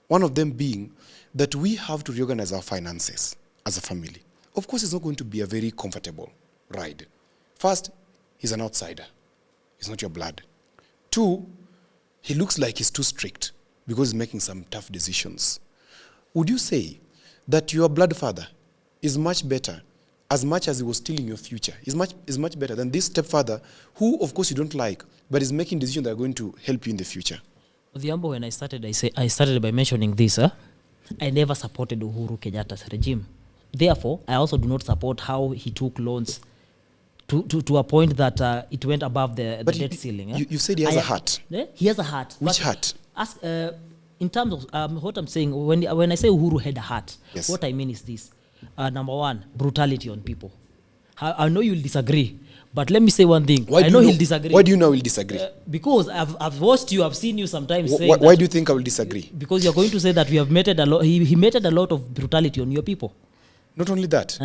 One of them being that we have to reorganize our finances as a family. Of course, it's not going to be a very comfortable ride. First, he's an outsider. He's not your blood. Two, he looks like he's too strict because he's making some tough decisions. Would you say that your blood father is much better, as much as he was stealing your future, is much better than this stepfather who, of course, you don't like, but is making decisions that are going to help you in the future? Odhiambo, when I started by mentioning this, I never supported Uhuru Kenyatta's regime. Therefore, I also do not support how he took loans to a point that it went above the debt ceiling. You said he has a heart. He has a heart. Which heart? In terms of what I'm saying, when I say Uhuru had a heart, yes. What I mean is this. Number one, brutality on people. I know you'll disagree, But let me say one thing. Why I know he'll disagree. Why do you know he'll disagree? Because I've watched you, I've seen you sometimes saying why do you think I will disagree? Because you're going to say that we have meted a lot. He meted a lot of brutality on your people. Not only that.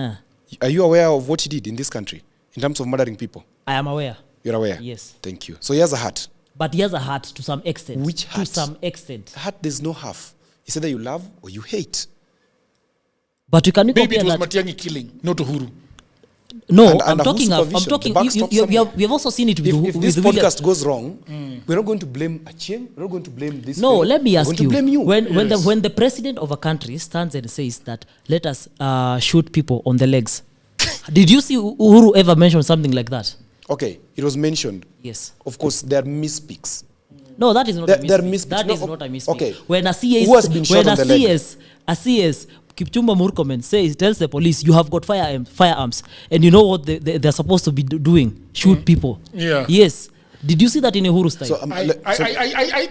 Are you aware of what he did in this country in terms of murdering people? I am aware. You're aware? Yes. Thank you. So he has a heart. But he has a heart to some extent. Which heart? To some extent. A heart, there's no half. It's either you love or you hate. But you can maybe it was Matiang'i killing, not Uhuru. No, I'm talking. We have also seen it with if this podcast goes wrong, we're not going to blame Achieng. We're not going to blame this. No, let me ask you. Blame you. When the president of a country stands and says that let us shoot people on the legs, did you see Uhuru ever mention something like that? Okay, it was mentioned. Yes. Of course, there are misspeaks. No, that is not a misspeak. That is not a misspeak. Okay. When a CS Kipchumba Murkomen tells the police, you have got firearms, and you know what they're supposed to be doing? Shoot people. Yeah. Yes. Did you see that in Uhuru's time? So, I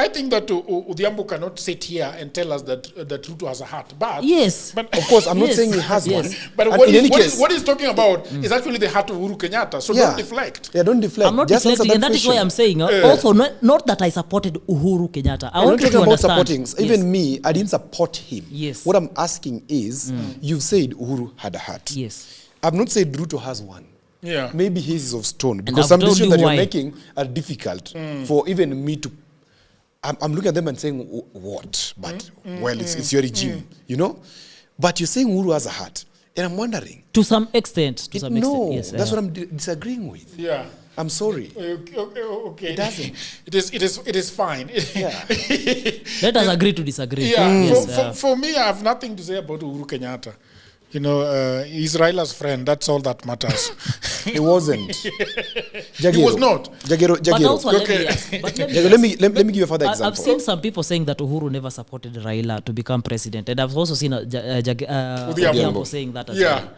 think that Odhiambo cannot sit here and tell us that Ruto has a heart. But yes, but of course, I'm not saying he has one. But what he's talking about is actually the heart of Uhuru Kenyatta. So don't deflect. Yeah, don't deflect. I'm not deflecting, and that is why I'm saying also not that I supported Uhuru Kenyatta. I want you to understand. Supporting. Even me, I didn't support him. Yes. What I'm asking is, you've said Uhuru had a heart. Yes. I've not said Ruto has one. Yeah. Maybe his is of stone, because some decisions that you're making are difficult for even me to. I'm looking at them and saying, what? But well, it's your regime, you know. But you're saying Uhuru has a heart, and I'm wondering. To some extent. No, yes, that's what I'm disagreeing with. Yeah. I'm sorry. Okay. It doesn't. It is fine. Yeah. Let us agree to disagree. Yeah. Yes. For me, I have nothing to say about Uhuru Kenyatta. You know, he's Raila's friend. That's all that matters. He wasn't. He was not. Jagero. But also, okay. let me give you a further example. I've seen some people saying that Uhuru never supported Raila to become president, and I've also seen Odhiambo saying that as well.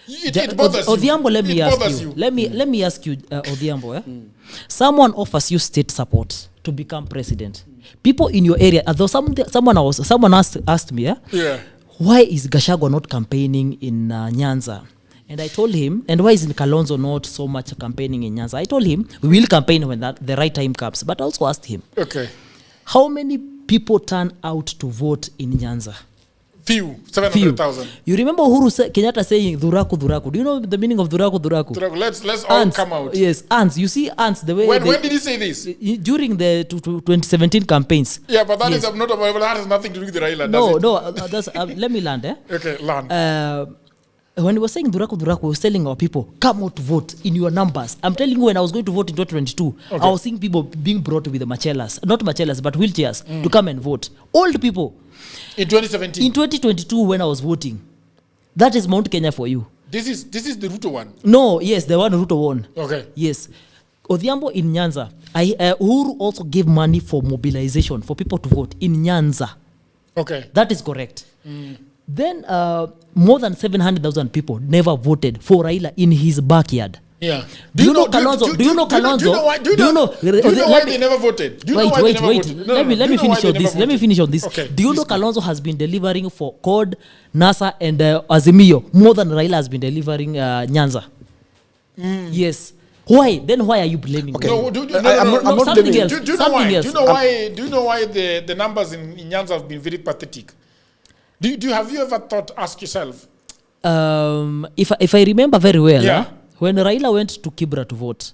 It bothers you. Odhiambo, let me ask you. Let me ask you, Odhiambo. Someone offers you state support to become president. People in your area, although someone asked me, why is Gachagua not campaigning in Nyanza? And I told him, and why is Kalonzo not so much campaigning in Nyanza? I told him, we will campaign when the right time comes. But I also asked him, how many people turn out to vote in Nyanza? Few, 700,000. You remember Uhuru Kenyatta saying Dhuraku, Dhuraku? Do you know the meaning of Dhuraku, Dhuraku? Let's all come out. Yes, ants. You see ants the way. When did he say this? During the 2017 campaigns. Yeah, but that is not about. That has nothing to do with the Raila. No. That's, let me land. Okay, land. When he was saying Dhuraku, Dhuraku, he was telling our people, come out to vote in your numbers. I'm telling you, when I was going to vote in 2022, I was seeing people being brought with the machelas, not machelas, but wheelchairs to come and vote. Old people. In 2017. In 2022, when I was voting, that is Mount Kenya for you. This is the Ruto one. No, yes, the one Ruto won. Okay. Yes, Odhiambo in Nyanza. Uhuru also gave money for mobilization for people to vote in Nyanza. Okay. That is correct. Then more than 700,000 people never voted for Raila in his backyard. Yeah. Do you know Kalonzo? Do you know Kalonzo? Do you know why they never voted? Wait. Let me finish on this. Let me finish on this. Okay. Do you know Kalonzo has been delivering for CORD, NASA, and Azimio more than Raila has been delivering Nyanza? Yes. Why? Then why are you blaming me? No, I'm not something else. Do you know why the numbers in Nyanza have been very pathetic? Have you ever ask yourself? If I remember very well, when Raila went to Kibra to vote,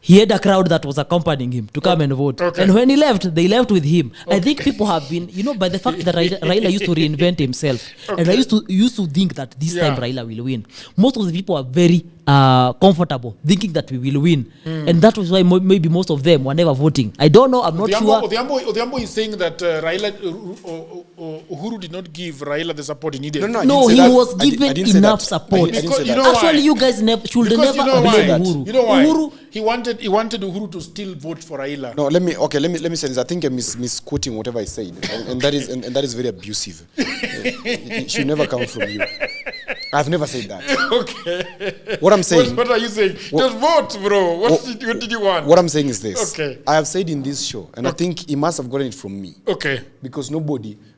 he had a crowd that was accompanying him to come and vote. Okay. And when he left, they left with him. Okay. I think people have been, by the fact that Raila used to reinvent himself. Okay. And I used to think that this time Raila will win. Most of the people are very comfortable thinking that we will win. And that was why maybe most of them were never voting. I don't know, I'm not sure. Odhiambo is saying that Uhuru did not give Raila the support he needed. No, he was given enough support. Actually, you guys should never blame Uhuru. You know why? Uhuru, he wanted Uhuru to still vote for Raila. No, let me say this. I think I'm misquoting whatever I said, and that is very abusive. It should never come from you. I've never said that. Okay. What I'm saying... What are you saying? Just vote, bro. What did you want? What I'm saying is this. Okay. I have said in this show, and I think he must have gotten it from me. Okay. Because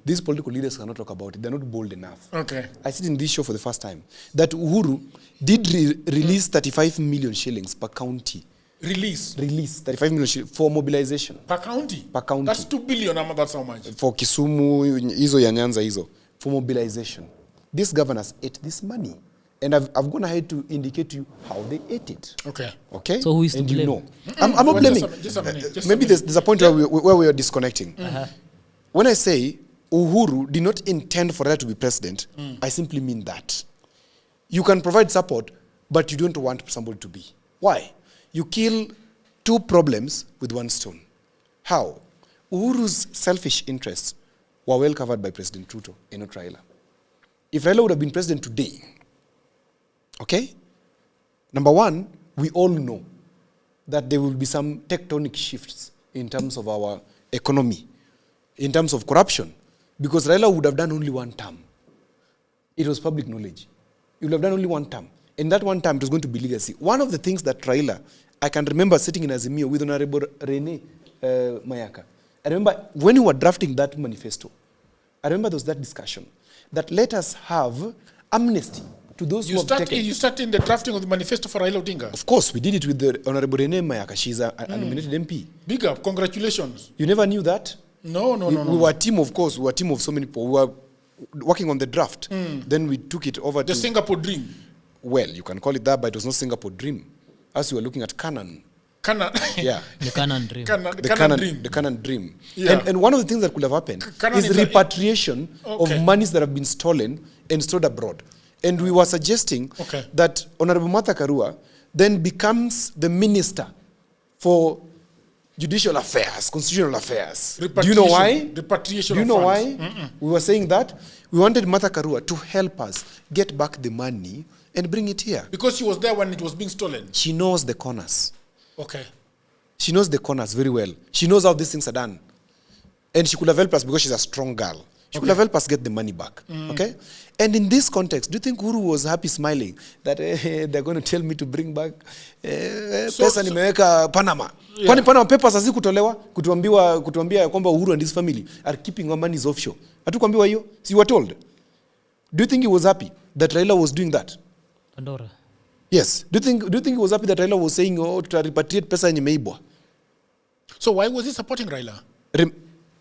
these political leaders cannot talk about it. They're not bold enough. Okay. I said in this show for the first time that Uhuru did release 35 million shillings per county. Release 35 million shillings for mobilization. Per county? Per county. That's 2 billion, that's how much? For Kisumu, hizo ya Nyanza hizo. For mobilization. These governors ate this money. And I've gone ahead to indicate to you how they ate it. Okay. Okay? So who is to blame? You know. I'm not blaming. Maybe there's a point where we are disconnecting. When I say Uhuru did not intend for Raila to be president, I simply mean that. You can provide support, but you don't want somebody to be. Why? You kill two problems with one stone. How? Uhuru's selfish interests were well covered by President Ruto and not Raila. If Raila would have been president today, okay? Number one, we all know that there will be some tectonic shifts in terms of our economy, in terms of corruption, because Raila would have done only one term. It was public knowledge. He would have done only one term. And that one term, it was going to be legacy. One of the things that Raila, I can remember sitting in Azimio with Honorable Rene Mayaka. I remember when we were drafting that manifesto, I remember there was that discussion that let us have amnesty to those who have taken. You started in the drafting of the manifesto for Raila Odinga? Of course, we did it with the Honorable Rene Mayaka. She's a nominated MP. Big up, congratulations. You never knew that? No. We were a team, of course. We were a team of so many people. We were working on the draft. Then we took it over to... The Singapore Dream. Well, you can call it that, but it was not Singapore Dream. As we were looking at Canaan. Yeah. The Canaan Dream. The Canaan Dream. Yeah. And one of the things that could have happened is repatriation of monies that have been stolen and stored abroad. And we were suggesting that Honorable Martha Karua then becomes the minister for judicial affairs, constitutional affairs. Do you know why? Repatriation. Do you know why? We were saying that we wanted Martha Karua to help us get back the money and bring it here. Because she was there when it was being stolen. She knows the corners. Okay. She knows the corners very well. She knows how these things are done. And she could have helped us because she's a strong girl. She could have helped us get the money back. Okay? And in this context, do you think Uhuru was happy smiling that they're going to tell me to bring back pesa nimeweka Panama? Kwani Panama papers hazikutolewa kutuambia kwamba Uhuru and his family are keeping our monies offshore? Hatukuambiwa hiyo? So you were told. Do you think he was happy that Raila was doing that? Pandora. Yes. Do you think he was happy that Raila was saying, oh, to repatriate pesa yenye imeibwa? So why was he supporting Raila?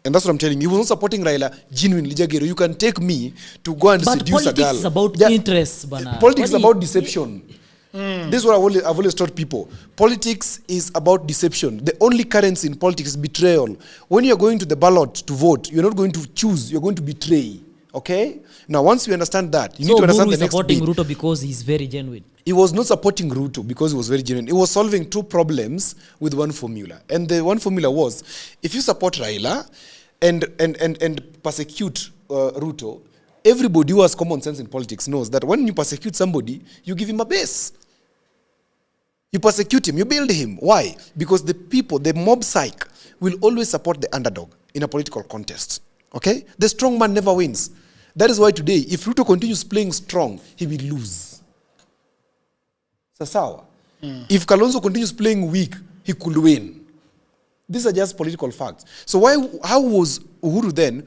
And that's what I'm telling you. He was not supporting Raila genuinely. Jagero, you can take me to go and seduce a girl. But politics is about interests, bana. Politics is about deception. This is what I've always taught people. Politics is about deception. The only currency in politics is betrayal. When you're going to the ballot to vote, you're not going to choose, you're going to betray. Okay? Now, once you understand that, you need to understand the next bit. So, supporting Ruto because he's very genuine. He was not supporting Ruto because he was very genuine. He was solving two problems with one formula. And the one formula was, if you support Raila and persecute Ruto, everybody who has common sense in politics knows that when you persecute somebody, you give him a base. You persecute him, you build him. Why? Because the people, the mob psyche, will always support the underdog in a political contest. Okay? The strong man never wins. That is why today, if Ruto continues playing strong, he will lose. Sasawa. If Kalonzo continues playing weak, he could win. These are just political facts. So how was Uhuru then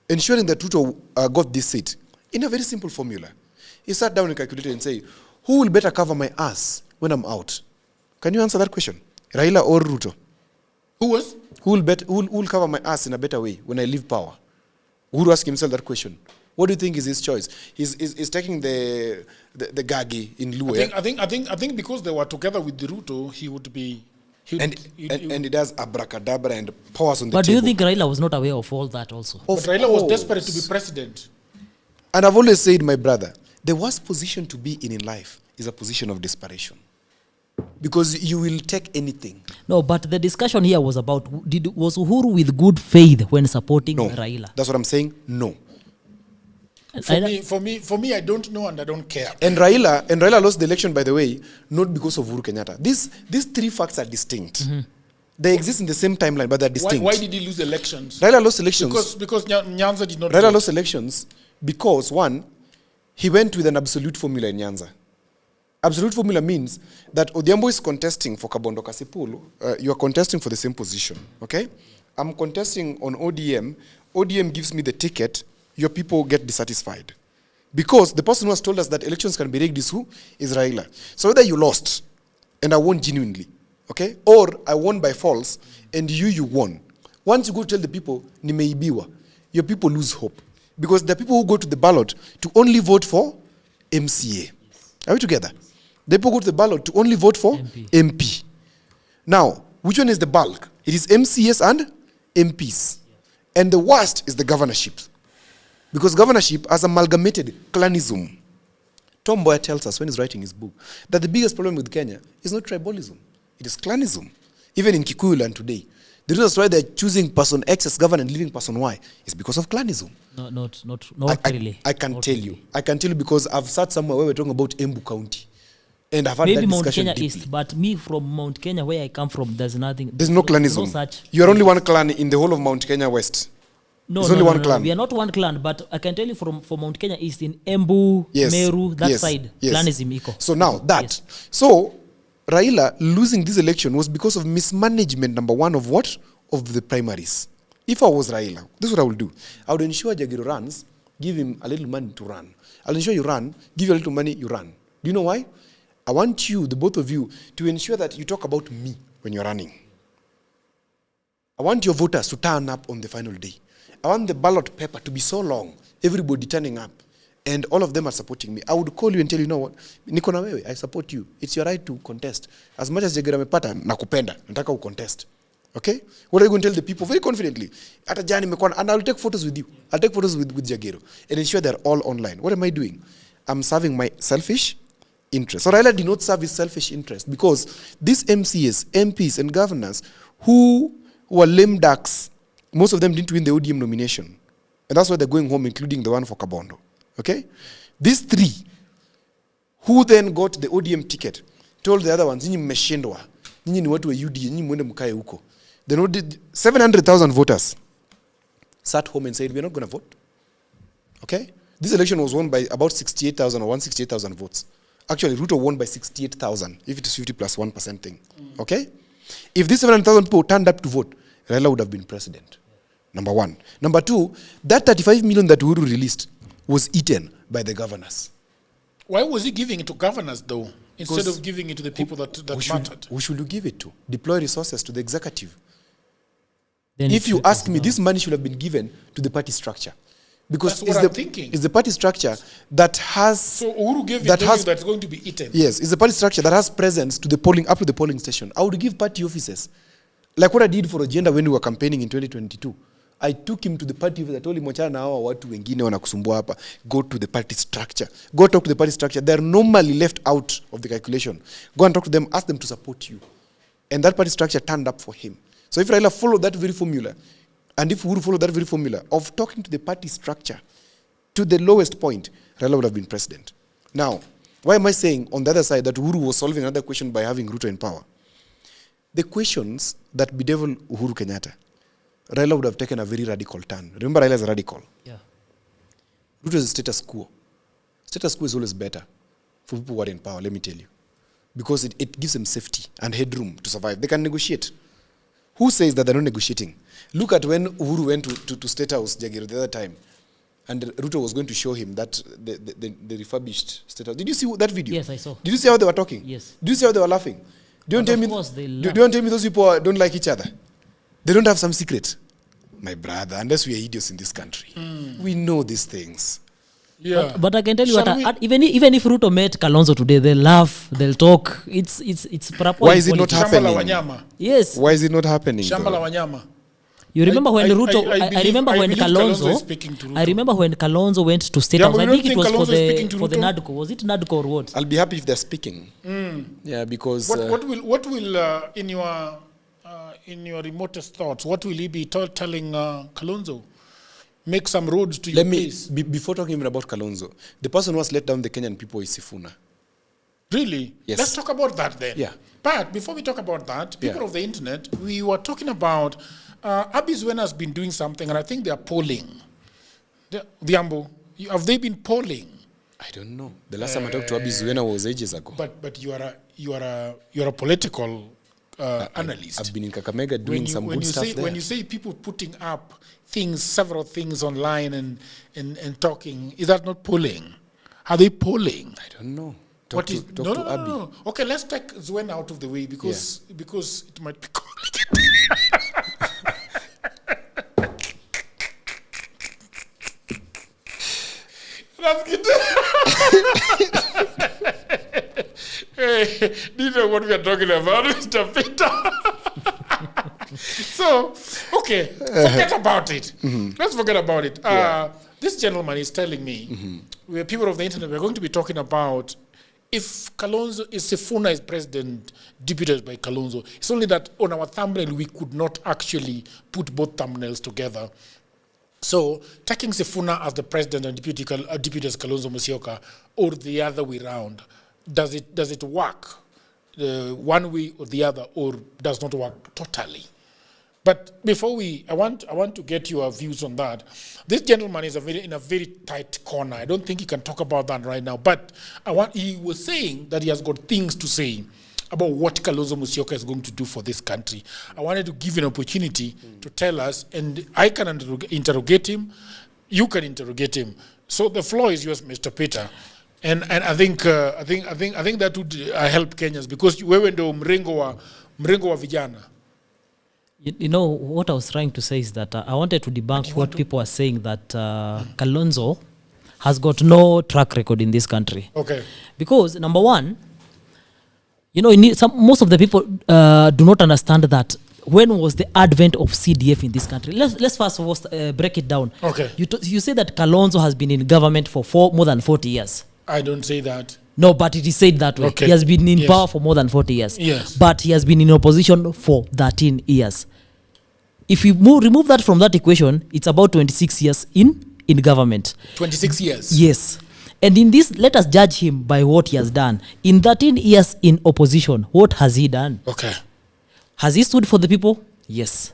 ensuring that Ruto got this seat? In a very simple formula. He sat down and calculated and said, who will better cover my ass when I'm out? Can you answer that question? Raila or Ruto? Who will cover my ass in a better way when I leave power? Uhuru asked himself that question. What do you think is his choice? He's taking the Gagi in Luwe. I think because they were together with the Ruto, he would be... And he does abracadabra and powers on the table. But do you think Raila was not aware of all that also? But Raila was desperate to be president. And I've always said, my brother, the worst position to be in life is a position of desperation. Because you will take anything. No, but the discussion here was about, was Uhuru with good faith when supporting Raila? That's what I'm saying, no. For me, I don't know and I don't care. And Raila lost the election, by the way, not because of Uhuru Kenyatta. These three facts are distinct. They exist in the same timeline, but they're distinct. Why did he lose elections? Raila lost elections. Because Nyanza did not Raila lost elections because, one, he went with an absolute formula in Nyanza. Absolute formula means that Odhiambo is contesting for Kabondo Kasipul. You are contesting for the same position, okay? I'm contesting on ODM. ODM gives me the ticket. Your people get dissatisfied. Because the person who has told us that elections can be rigged is who? Is Raila. So whether you lost, and I won genuinely, okay? Or I won by false, and you won. Once you go tell the people, nimeibiwa, your people lose hope. Because the people who go to the ballot to only vote for MCA. Are we together? The people go to the ballot to only vote for MP. Now, which one is the bulk? It is MCAs and MPs. And the worst is the governorship. Because governorship has amalgamated clanism. Tom Mboya tells us when he's writing his book that the biggest problem with Kenya is not tribalism. It is clanism. Even in Kikuyu land today, the reason why they're choosing person X as governor and leaving person Y is because of clanism. No, not really. I can tell you. I can tell you because I've sat somewhere where we're talking about Embu County. And I've had maybe that Mount discussion Kenya deeply. East, but me from Mount Kenya, where I come from, there's nothing. There's no clanism. No such. You are only one clan in the whole of Mount Kenya West. No, There's only one clan. We are not one clan, but I can tell you from Mount Kenya East in Embu, Meru, that side, clanism equal. So now that. So Raila losing this election was because of mismanagement, number one, of what? Of the primaries. If I was Raila, this is what I will do. I would ensure Jagiro runs, give him a little money to run. I'll ensure you run, give you a little money, you run. Do you know why? I want you, the both of you, to ensure that you talk about me when you're running. I want your voters to turn up on the final day. I want the ballot paper to be so long, everybody turning up, and all of them are supporting me. I would call you and tell you, know what, niko na wewe, I support you. It's your right to contest. As much as Jagiro amepata, nakupenda, nataka contest. Okay? What are you going to tell the people very confidently? Ata jani mekwana, and I'll take photos with you. I'll take photos with Jagiro and ensure they're all online. What am I doing? I'm serving my selfish interest. So Raila did not serve his selfish interest because these MCAs, MPs, and governors who were lame ducks, most of them didn't win the ODM nomination. And that's why they're going home, including the one for Kabondo. Okay? These three, who then got the ODM ticket, told the other ones, nyinyi mmeshindwa. Nyinyi ni watu wa UDA, nyinyi mwende mkae huko. Then 700,000 voters sat home and said, we're not going to vote. Okay? This election was won by about 68,000 or 168,000 votes. Actually, Ruto won by 68,000, if it is 50 plus 1% thing. Okay? If these 700,000 people turned up to vote, Raila would have been president. Number one. Number two, that 35 million that Uhuru released was eaten by the governors. Why was he giving it to governors, though, instead of giving it to the people that mattered? Who should you give it to? Deploy resources to the executive. Then if you ask me, this money should have been given to the party structure. Because that's what I'm thinking. It's the party structure that has... So Uhuru gave it that's going to be eaten. Yes, it's the party structure that has presence to the polling, up to the polling station. I would give party offices. Like what I did for Agenda when we were campaigning in 2022. I took him to the party office. I told him, wachana na hawa watu wengine wanakusumbua hapa. Go to the party structure. Go talk to the party structure. They're normally left out of the calculation. Go and talk to them. Ask them to support you. And that party structure turned up for him. So if Raila followed that very formula, and if Uhuru followed that very formula of talking to the party structure to the lowest point, Raila would have been president. Now, why am I saying on the other side that Uhuru was solving another question by having Ruto in power? The questions that bedevil Uhuru Kenyatta, Raila would have taken a very radical turn. Remember, Raila is a radical. Yeah. Ruto is a status quo. Status quo is always better for people who are in power, let me tell you. Because it gives them safety and headroom to survive. They can negotiate. Who says that they're not negotiating? Look at when Uhuru went to State House, Jagiro, the other time, and Ruto was going to show him that the refurbished State House. Did you see that video? Yes, I saw. Did you see how they were talking? Yes. Did you see how they were laughing? Do you want to tell me those people don't like each other? They don't have some secret? My brother, unless we are idiots in this country. We know these things. Yeah. But I can tell you even if Ruto met Kalonzo today, they'll laugh, they'll talk. It's proper. Why is it not happening? Wanyama. Yes. Why is it not happening? Shamba la wanyama. You remember when Ruto? I remember when Kalonzo is speaking to Ruto. I remember when Kalonzo went to State House. I think it was for the NADCO. Was it NADCO or what? I'll be happy if they're speaking. Yeah, because what will in your remotest thoughts, what will he be telling Kalonzo? Make some roads to your place. Before talking even about Kalonzo, the person who has let down the Kenyan people is Sifuna. Really? Yes. Let's talk about that then. Yeah. But before we talk about that, people of the internet, we were talking about Abizwen has been doing something, and I think they are polling. Have they been polling? I don't know. The last time I talked to Abi Zuena was ages ago. But you are a political analyst. I've been in Kakamega doing some good stuff there. When you say people putting up several things online and talking, is that not polling? Are they polling? I don't know. Talk to Abi. No. Okay, let's take Zuena out of the way because it might be complicated. That's good. Hey, do you know what we are talking about, Mr. Peter? So, okay, forget about it. Let's forget about it. This gentleman is telling me, we're people of the internet, we're going to be talking about if Sifuna is president, deputed by Kalonzo. It's only that on our thumbnail, we could not actually put both thumbnails together. So, taking Sifuna as the president and deputy as Kalonzo Musyoka, or the other way around, does it work one way or the other, or does not work totally? But before I want to get your views on that. This gentleman is in a very tight corner. I don't think he can talk about that right now. But he was saying that he has got things to say about what Kalonzo Musyoka is going to do for this country. I wanted to give an opportunity to tell us, and I can interrogate him. You can interrogate him. So the floor is yours, Mr. Peter. And I think that would help Kenyans because wewe ndo mrengo wa vijana. You know, what I was trying to say is that I wanted to debunk what people are saying that Kalonzo has got no track record in this country. Okay. Because, number one, you know, most of the people do not understand that when was the advent of CDF in this country. Let's first of all break it down. Okay. You say that Kalonzo has been in government for more than 40 years. I don't say that. No, but it is said that way. Okay. He has been in power for more than 40 years. Yes. But he has been in opposition for 13 years. If you remove that from that equation, it's about 26 years in government. 26 years? Yes. And in this, let us judge him by what he has done. In 13 years in opposition, what has he done? Okay. Has he stood for the people? Yes.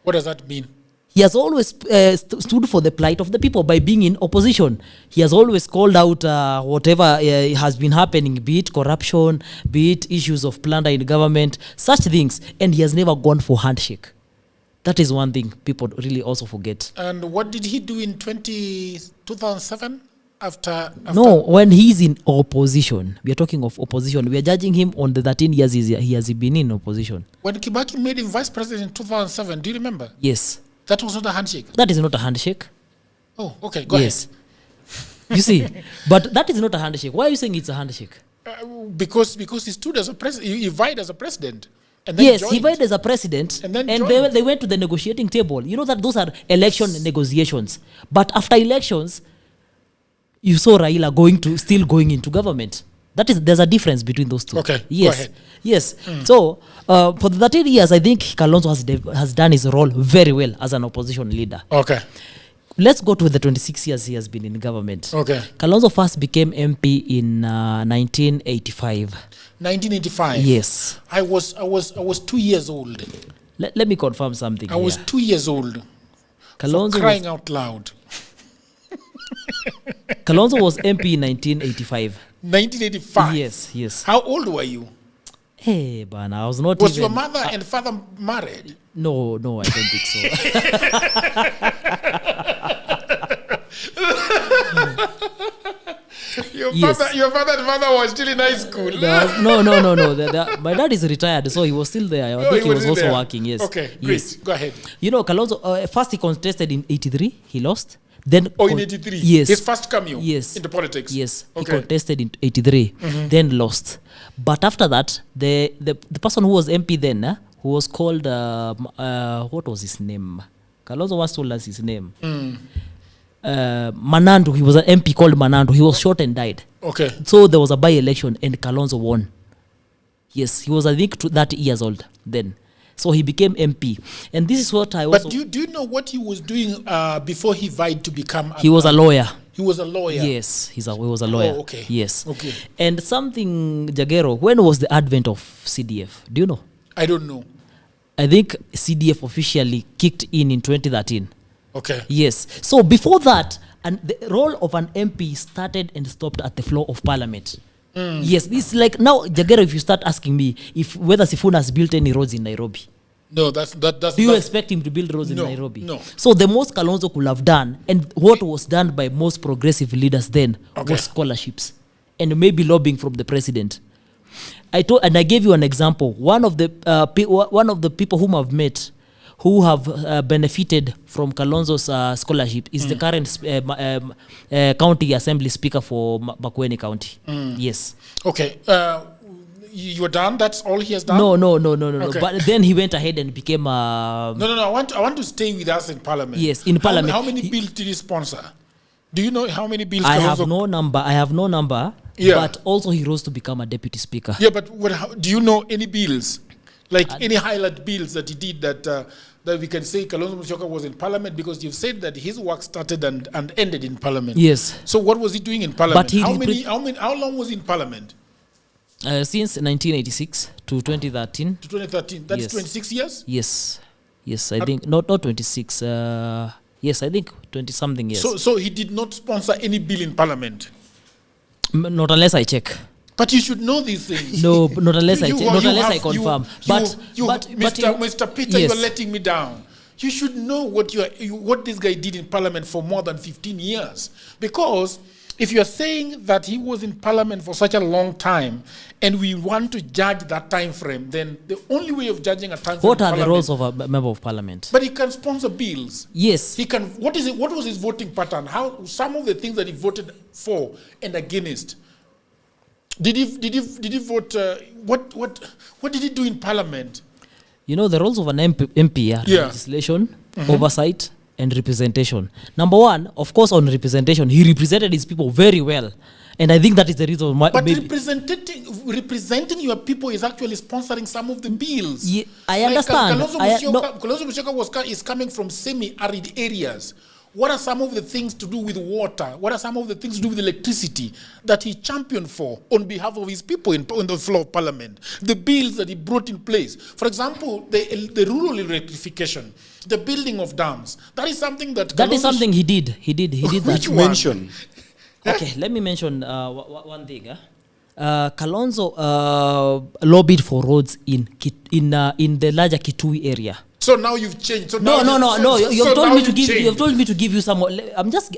What does that mean? He has always stood for the plight of the people by being in opposition. He has always called out whatever has been happening, be it corruption, be it issues of plunder in government, such things. And he has never gone for handshake. That is one thing people really also forget. And what did he do in 2007? After No, when he's in opposition. We are talking of opposition. We are judging him on the 13 years he has been in opposition. When Kibaki made him vice president in 2007, do you remember? Yes. That was not a handshake? That is not a handshake. Oh, okay, go ahead. You see, but that is not a handshake. Why are you saying it's a handshake? Because he stood as a president, he vied as a president. And then yes, joined. he vied as a president, and they went to the negotiating table. You know that those are election negotiations. But after elections, you saw Raila still going into government. There's a difference between those two. Okay, yes. Go ahead. Yes. So, for the 13 years, I think Kalonzo has done his role very well as an opposition leader. Okay. Let's go to the 26 years he has been in government. Okay. Kalonzo first became MP in 1985. 1985? Yes. I was 2 years old. Let me confirm something. I was 2 years old. Kalonzo for crying out loud. Kalonzo was MP in 1985. 1985? Yes. How old were you? Hey, Bana, I was not Was your mother and father married? No, I don't think so. Your father and mother was still in high school? No. My dad is retired, so he was still there. I think he was also there. Working, yes. Okay, yes. Great. Go ahead. You know, Kalonzo, first he contested in 83, he lost. Then in 83? Yes. His first cameo into politics? Yes. Okay. He contested in 83, then lost. But after that, the person who was MP then, who was called, what was his name? Kalonzo once told us his name. Manandu, he was an MP called Manandu. He was shot and died. Okay. So there was a by-election and Kalonzo won. Yes, he was I think 30 years old then. So he became MP. And this is what I also... But do you know what he was doing before he vied to become... He was a lawyer. He was a lawyer? Yes, he was a lawyer. Oh, okay. Yes. Okay. And something, Jagero, when was the advent of CDF? Do you know? I don't know. I think CDF officially kicked in 2013. Okay. Yes. So before that, And the role of an MP started and stopped at the floor of parliament. Yes, it's like now, Jagero, if you start asking me whether Sifuna has built any roads in Nairobi. No, that's. Do you expect him to build roads in Nairobi? No. So the most Kalonzo could have done, and what was done by most progressive leaders then, was scholarships and maybe lobbying from the president. I gave you an example. One of the people whom I've met who have benefited from Kalonzo's scholarship is the current county assembly speaker for Makueni County. Yes. Okay. You were done? That's all he has done? No. Okay. But then he went ahead and became No. I want to stay with us in parliament. Yes, in parliament. How many bills did he sponsor? Do you know how many bills? I have no number. Yeah. But also he rose to become a deputy speaker. Yeah, but do you know any bills? Like any highlight bills that he did that we can say Kalonzo Musyoka was in parliament, because you've said that his work started and ended in parliament. Yes. So what was he doing in parliament? But how long was he in parliament? Since 1986 to 2013. To 2013. That's Yes. 26 years? Yes, I think not 26. Yes, I think 20 something years. So he did not sponsor any bill in parliament. Not unless I check. But you should know these things. No, not unless I check. Not unless I confirm. But Mr. Peter, yes. you're letting me down. You should know what this guy did in parliament for more than 15 years. Because if you're saying that he was in parliament for such a long time and we want to judge that time frame, then the only way of judging a time frame. What are the roles of a member of parliament? But he can sponsor bills. Yes. He can. What was his voting pattern? How some of the things that he voted for and against. Did he vote? What did he do in parliament? You know, the roles of an MP are legislation, oversight, and representation. Number one, of course, on representation, he represented his people very well. And I think that is the reason why. But representing your people is actually sponsoring some of the bills. Yeah, I understand. Kalonzo Musyoka is coming from semi-arid areas. What are some of the things to do with water? What are some of the things to do with electricity that he championed for on behalf of his people on the floor of parliament? The bills that he brought in place. For example, the rural electrification, the building of dams. That is something that is something he did. He did that. Which one? Mention. Okay, let me mention one thing. Kalonzo lobbied for roads in the larger Kitui area. So now you've changed. So no. You've told me to give you some. I'm just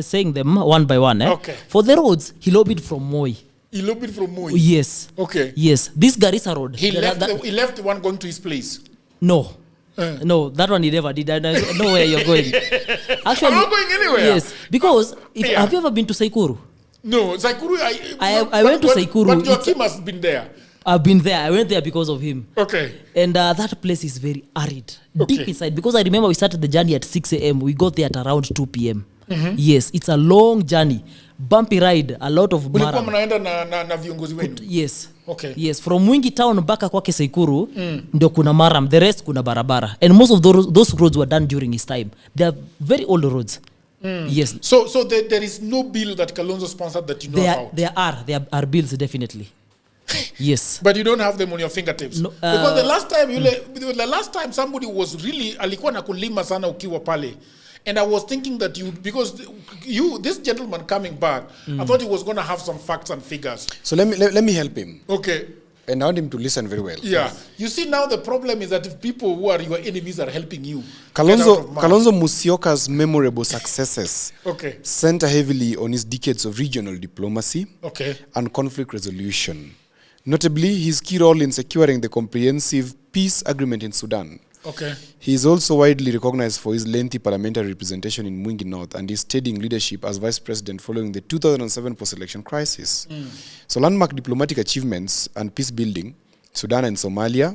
saying them one by one. Okay. For the roads, he lobbied from Moi. He lobbied from Moi. Yes. Okay. Yes. This Garissa road. He left the one going to his place. No. No, that one he never did. I know where you're going. Actually, I'm not going anywhere. Yes, because have you ever been to Saikuru? No, Saikuru. I went to Saikuru. But your team has been there. I've been there. I went there because of him. Okay. And that place is very arid, deep inside. Because I remember we started the journey at 6 a.m. We got there at around 2 p.m. Yes, it's a long journey. Bumpy ride, a lot of mara. Ulikuwa mnaenda na viongozi wenu? Yes. Okay. Yes, from Mwingi town mpaka kwake Saikuru, ndio kuna maram. The rest kuna barabara. And most of those roads were done during his time. They are very old roads. Yes. So there is no bill that Kalonzo sponsored that you know about? There are bills, definitely. Yes. But you don't have them on your fingertips. No, because the last time somebody was really alikuwa na kulima sana ukiwa pale. And I was thinking that this gentleman coming back, I thought he was going to have some facts and figures. So let me help him. Okay. And I want him to listen very well. Yeah. You see, now the problem is that if people who are your enemies are helping you. Kalonzo Musyoka's memorable successes center heavily on his decades of regional diplomacy and conflict resolution. Notably, his key role in securing the comprehensive peace agreement in Sudan. Okay. He is also widely recognized for his lengthy parliamentary representation in Mwingi North and his steadying leadership as vice president following the 2007 post-election crisis. So landmark diplomatic achievements and peace building, Sudan and Somalia,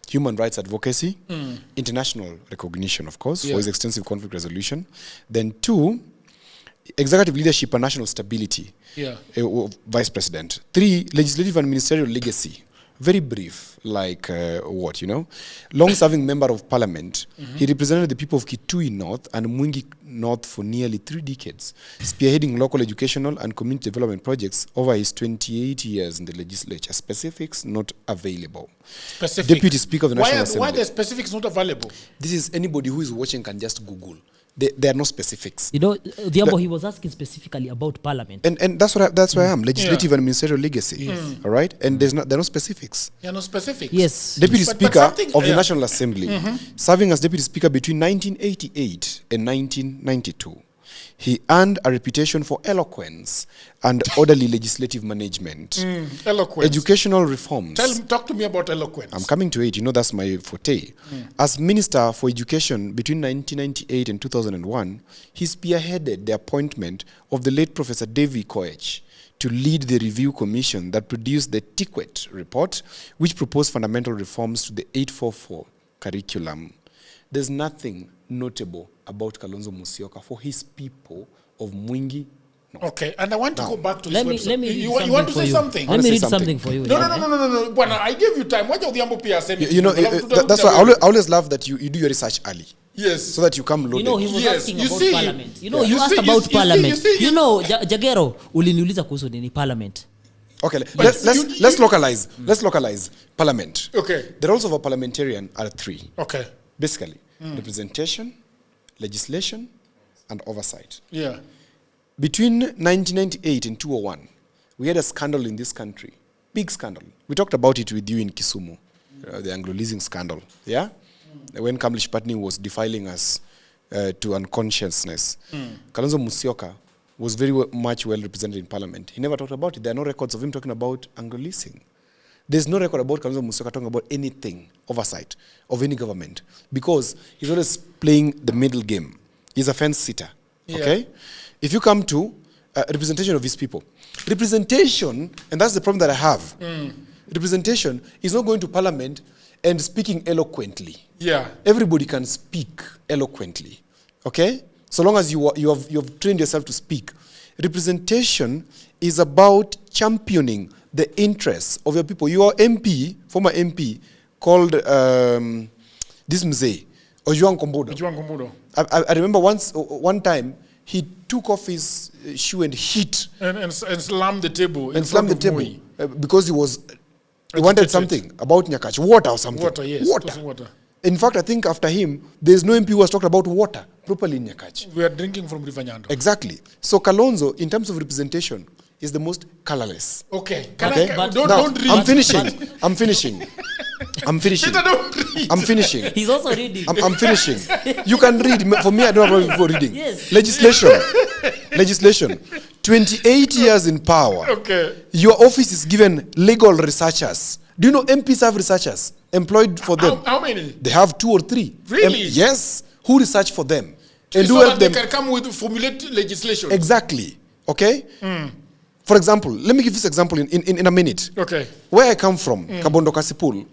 human rights advocacy, international recognition, of course, for his extensive conflict resolution. Then 2, executive leadership and national stability, vice president. 3, legislative and ministerial legacy. Very brief, like long-serving member of parliament. He represented the people of Kitui North and Mwingi North for nearly 3 decades, spearheading local educational and community development projects over his 28 years in the legislature. Specifics not available. Specific. Deputy Speaker of the National Assembly. Why the specifics not available? This is anybody who is watching can just Google. there are no specifics. You know, Odhiambo, he was asking specifically about parliament. And that's where I am. Legislative and ministerial legacy. All right? And there are no specifics. There are no specifics. Yes. Deputy Speaker of the National Assembly, serving as Deputy Speaker between 1988 and 1992. He earned a reputation for eloquence and orderly legislative management. Eloquence. Educational reforms. Talk to me about eloquence. I'm coming to it. You know that's my forte. As Minister for Education between 1998 and 2001, he spearheaded the appointment of the late Professor Davy Koech to lead the review commission that produced the TIQUET report, which proposed fundamental reforms to the 844 curriculum. There's nothing notable about Kalonzo Musyoka for his people of Mwingi. Okay, and I want to go back to his website. Let me you want to say something? Let me read something for you. No. Bwana, I gave you time. What Odhiambo pia said. You know, that's why I always love that you do your research early. Yes. So that you come loaded. You know, he was asking about parliament. You know, you asked about parliament. You know, Jagero, uliniuliza kuhusu nini parliament. Okay, let's localize. Let's localize parliament. Okay. The roles of a parliamentarian are 3. Okay. Basically, representation, legislation, and oversight. Yeah. Between 1998 and 2001, we had a scandal in this country. Big scandal. We talked about it with you in Kisumu, the Anglo-leasing scandal. Yeah? When Kamlesh Patni was defiling us to unconsciousness. Kalonzo Musyoka was very much well represented in parliament. He never talked about it. There are no records of him talking about Anglo-leasing. There's no record about Kalonzo Musyoka talking about anything, oversight of any government, because he's always playing the middle game. He's a fence sitter, okay? If you come to representation of his people, representation, and that's the problem that I have, representation is not going to parliament and speaking eloquently. Yeah. Everybody can speak eloquently, okay? So long as you have trained yourself to speak. Representation is about championing the interests of your people. Your MP, former MP, called this Mzee, Ojwang Kombodo. I remember one time, he took off his shoe and hit. And slammed the table. And slammed the table. Because he wanted something about Nyakach. Water or something. Water, yes. Water. In fact, I think after him, there's no MP who has talked about water properly in Nyakach. We are drinking from River Nyando. Exactly. So Kalonzo, in terms of representation, is the most colorless. Okay. Don't read. I'm finishing. Peter, don't read. I'm finishing. He's also reading. I'm finishing. You can read. For me, I don't have a problem for reading. Yes. Legislation. 28 years in power. Okay. Your office is given legal researchers. Do you know MPs have researchers employed for them? How many? They have 2 or 3. Really? Yes. Who research for them? And so who help them? They can come with formulate legislation. Exactly. Okay? For example, let me give this example in a minute. Okay. Where I come from, Kabondo Kasipul,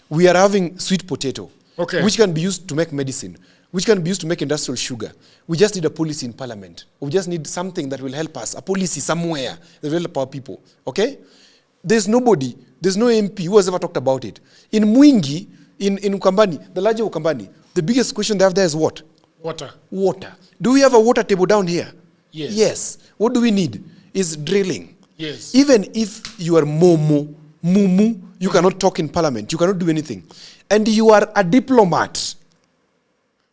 we are having sweet potato, which can be used to make medicine, which can be used to make industrial sugar. We just need a policy in parliament. We just need something that will help us, a policy somewhere that will help our people. Okay? There's no MP who has ever talked about it. In Mwingi, in Ukambani, the larger Ukambani, the biggest question they have there is what? Water. Do we have a water table down here? Yes. What do we need? Is drilling. Yes. Even if you are mumu, you cannot talk in parliament. You cannot do anything. And you are a diplomat.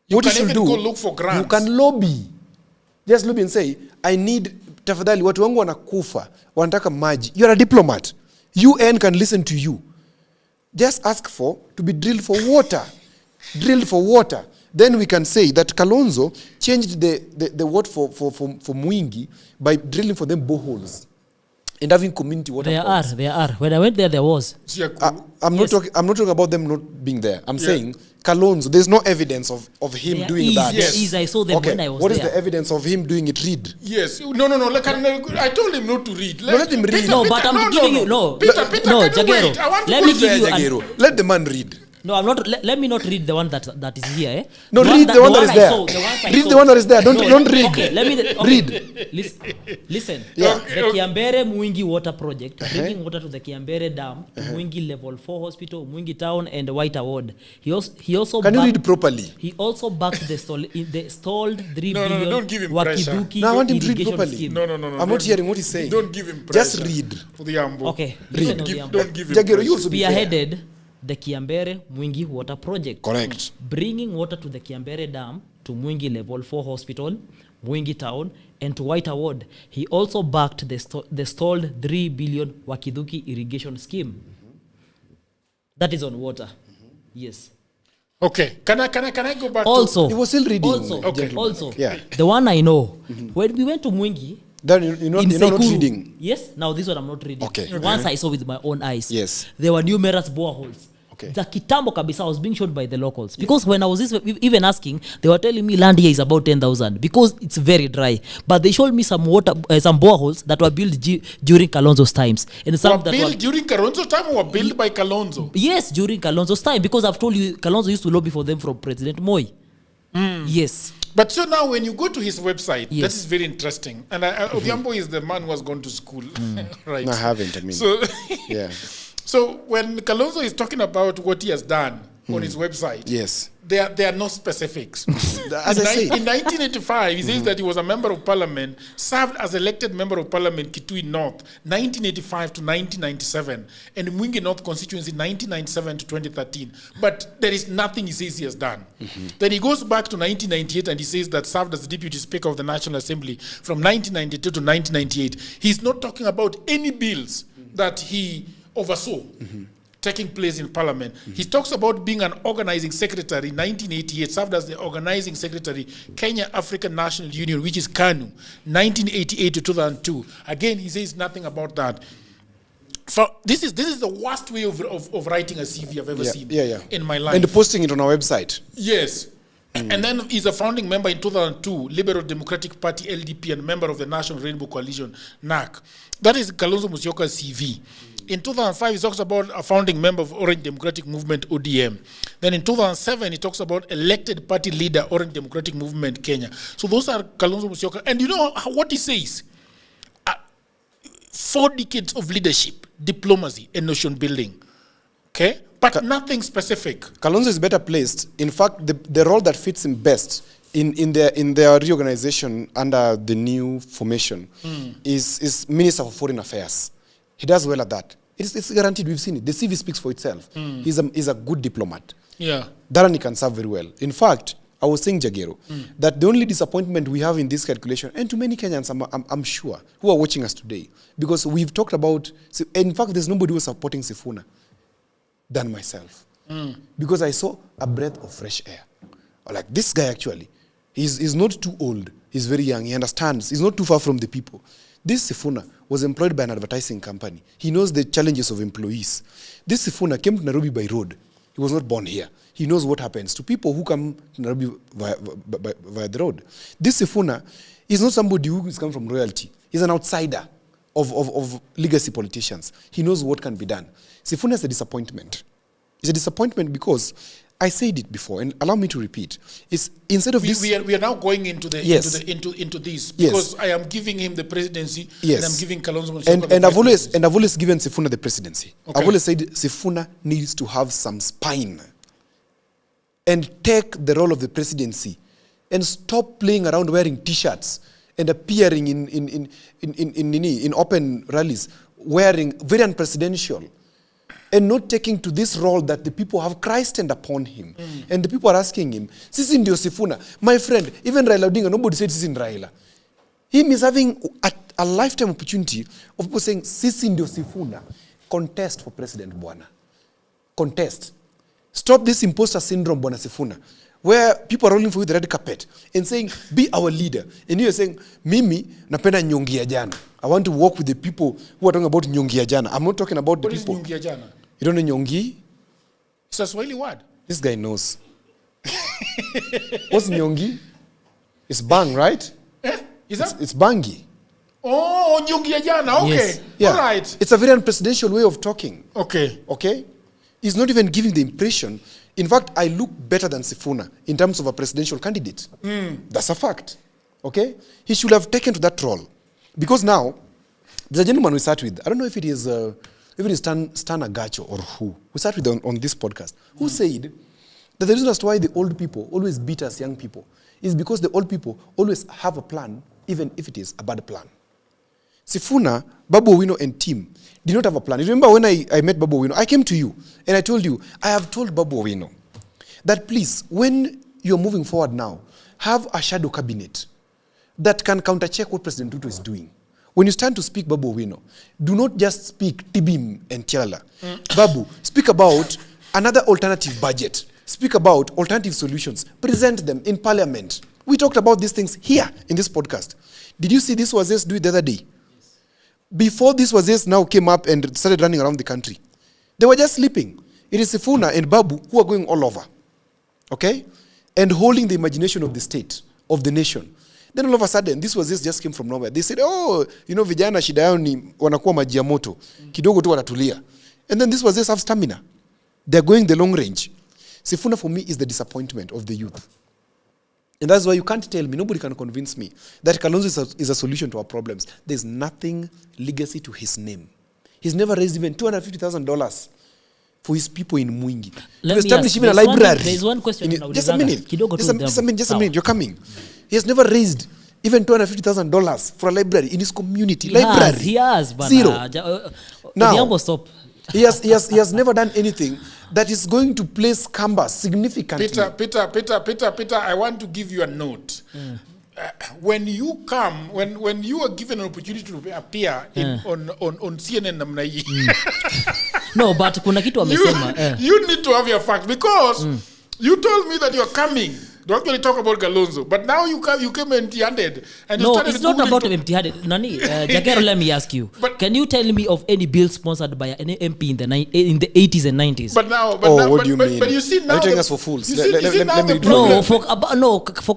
You can even go look for grants. You can lobby. Just lobby and say, I need, tafadhali, watu wangu wanakufa, wanataka maji. You are a diplomat. UN can listen to you. Just ask to be drilled for water. Drilled for water. Then we can say that Kalonzo changed the word for Mwingi by drilling for them boreholes and having community water. There are. When I went there was. I'm not talking about them not being there. I'm saying Kalonzo. There's no evidence of him doing that. Yes. I saw them when I was there. What is the evidence of him doing it? Read. Yes. No. I told him not to read. Let him read. But I'm giving you Peter, Jagero. Let me give you. Let the man read. No, I'm not. Let me not read the one that is here. Eh? No, read the one that is there. Read the one that is there. Don't read. Okay, let me read. Listen. Yeah. The Kiambere Mwingi Water Project, bringing water to the Kiambere Dam, Mwingi Level 4 Hospital, Mwingi Town, and White Award. He also. Can you read properly? He also backed the stalled 3 billion. No, don't give him pressure. No, I want him to read properly. Scheme. No. I'm not hearing what he's saying. Don't give him pressure. Just read. For the Ambo. Okay. Don't give him Jagero, you also spearheaded the Kiambere Mwingi water project. Correct. Bringing water to the Kiambere Dam, to Mwingi Level 4 Hospital, Mwingi Town, and to White Award. He also backed the stalled 3 billion Wakiduki irrigation scheme. That is on water. Yes. Okay. Can I go back also, He was still reading. Also, Yeah. the one I know, when we went to Mwingi, Then you're not reading. Yes, now this one I'm not reading. Okay. Once I saw with my own eyes. Yes. There were numerous boreholes. Okay. The kitambo kabisa was being shown by the locals. Because when I was even asking, they were telling me land here is about 10,000 because it's very dry. But they showed me some some boreholes that were built during Kalonzo's times. And some were built during Kalonzo's time or were built by Kalonzo? Yes, during Kalonzo's time. Because I've told you, Kalonzo used to lobby for them from President Moi. Yes. But so now when you go to his website, Yes. that is very interesting. And Odhiambo is the man who has gone to school. Right. No, I haven't. I mean, So, yeah. so when Kalonzo is talking about what he has done on his website, Yes. there are no specifics. As I said. In 1985, he says that he was a member of parliament, served as elected member of parliament Kitui North, 1985 to 1997, and Mwingi North constituency 1997 to 2013. But there is nothing he says he has done. Then he goes back to 1998 and he says that served as the deputy speaker of the National Assembly from 1992 to 1998. He's not talking about any bills that he oversaw. Taking place in parliament. He talks about being an organizing secretary in 1988, served as the organizing secretary, Kenya African National Union, which is KANU, 1988 to 2002. Again, he says nothing about that. This is the worst way of writing a CV I've ever seen in my life. And posting it on our website. Yes. And then he's a founding member in 2002, Liberal Democratic Party, LDP, and member of the National Rainbow Coalition, NAC. That is Kalonzo Musyoka's CV. In 2005, he talks about a founding member of Orange Democratic Movement, ODM. Then in 2007, he talks about elected party leader, Orange Democratic Movement, Kenya. So those are Kalonzo Musyoka. And you know what he says? 4 decades of leadership, diplomacy, and nation building. Okay? But nothing specific. Kalonzo is better placed. In fact, the role that fits him best in their reorganization under the new formation is Minister for Foreign Affairs. He does well at that. It's guaranteed. We've seen it. The CV speaks for itself. He's a good diplomat. Yeah. That he can serve very well. In fact, I was saying, Jagero, that the only disappointment we have in this calculation, and to many Kenyans, I'm sure, who are watching us today, because we've talked about, in fact, there's nobody who is supporting Sifuna than myself. Because I saw a breath of fresh air. Like this guy actually, he's not too old. He's very young. He understands. He's not too far from the people. This Sifuna was employed by an advertising company. He knows the challenges of employees. This Sifuna came to Nairobi by road. He was not born here. He knows what happens to people who come to Nairobi via the road. This Sifuna is not somebody who is come from royalty. He's an outsider of legacy politicians. He knows what can be done. Sifuna is a disappointment. It's a disappointment because I said it before, and allow me to repeat. It's instead of this. We are now going into the into this because I am giving him the presidency and I'm giving Kalonzo Musyoka and I've always given Sifuna the presidency. Okay. I've always said Sifuna needs to have some spine and take the role of the presidency and stop playing around wearing t-shirts and appearing in open rallies wearing very unpresidential. And not taking to this role that the people have christened upon him. And the people are asking him, Sisi ndio Sifuna. My friend, even Raila Odinga, nobody said Sisi Raila. Him is having a lifetime opportunity of people saying, Sisi ndio Sifuna. Contest for President Bwana. Contest. Stop this imposter syndrome, Bwana Sifuna, where people are rolling for you the red carpet and saying, be our leader. And you are saying, Mimi, napenda nyongi ya jana. I want to work with the people who are talking about nyongi ya jana. I'm not talking about the people. What is nyongi ya jana? You don't know nyongi? It's a Swahili word. This guy knows. What's nyongi? It's bang, right? Is that? It's bangi. Oh, nyongi ya jana. Okay. Yes. Yeah. All right. It's a very unpresidential way of talking. Okay. Okay? He's not even giving the impression. In fact, I look better than Sifuna in terms of a presidential candidate. That's a fact. Okay? He should have taken to that role. Because now, there's a gentleman we start with. I don't know if it is Stan Agacho or who. We start with on this podcast. Who said that the reason as to why the old people always beat us young people is because the old people always have a plan, even if it is a bad plan. Sifuna, Babu Owino and team did not have a plan. You remember when I met Babu Owino, I came to you and I told you, I have told Babu Owino that please, when you're moving forward now, have a shadow cabinet that can countercheck what President Ruto is doing. When you stand to speak Babu Owino, do not just speak Tibim and Tiala. Babu, speak about another alternative budget. Speak about alternative solutions. Present them in parliament. We talked about these things here in this podcast. Did you see this was just do it the other day? Yes. Before this was just now came up and started running around the country. They were just sleeping. It is Sifuna and Babu who are going all over. Okay? And holding the imagination of the state, of the nation. Then all of a sudden, this was just came from nowhere. They said, oh, you know, vijana shida yao ni wanakuwa maji ya moto. Kidogo tu watatulia. And then this was just have stamina. They're going the long range. Sifuna for me is the disappointment of the youth. And that's why you can't tell me, nobody can convince me, that Kalonzo is a solution to our problems. There's nothing legacy to his name. He's never raised even $250,000 for his people in Mwingi. To establish even a library. There's one question. Just a minute. Just a minute. You're coming. He has never raised even $250,000 for a library in his community. He has, but zero. Now, stop. He has never done anything that is going to place Kamba significantly. Peter, I want to give you a note. When you come, when you are given an opportunity to appear on CNN namna hii. No, but kuna kitu amesema. You need to have your facts because you told me that you're coming. Don't really talk about Kalonzo, but now you came empty-handed. And no, it's not about empty-handed. Nani, Jagero, let me ask you. But can you tell me of any bill sponsored by an MP in the 80s and 90s? But now, what do you mean? But you see now, are you taking us for fools? For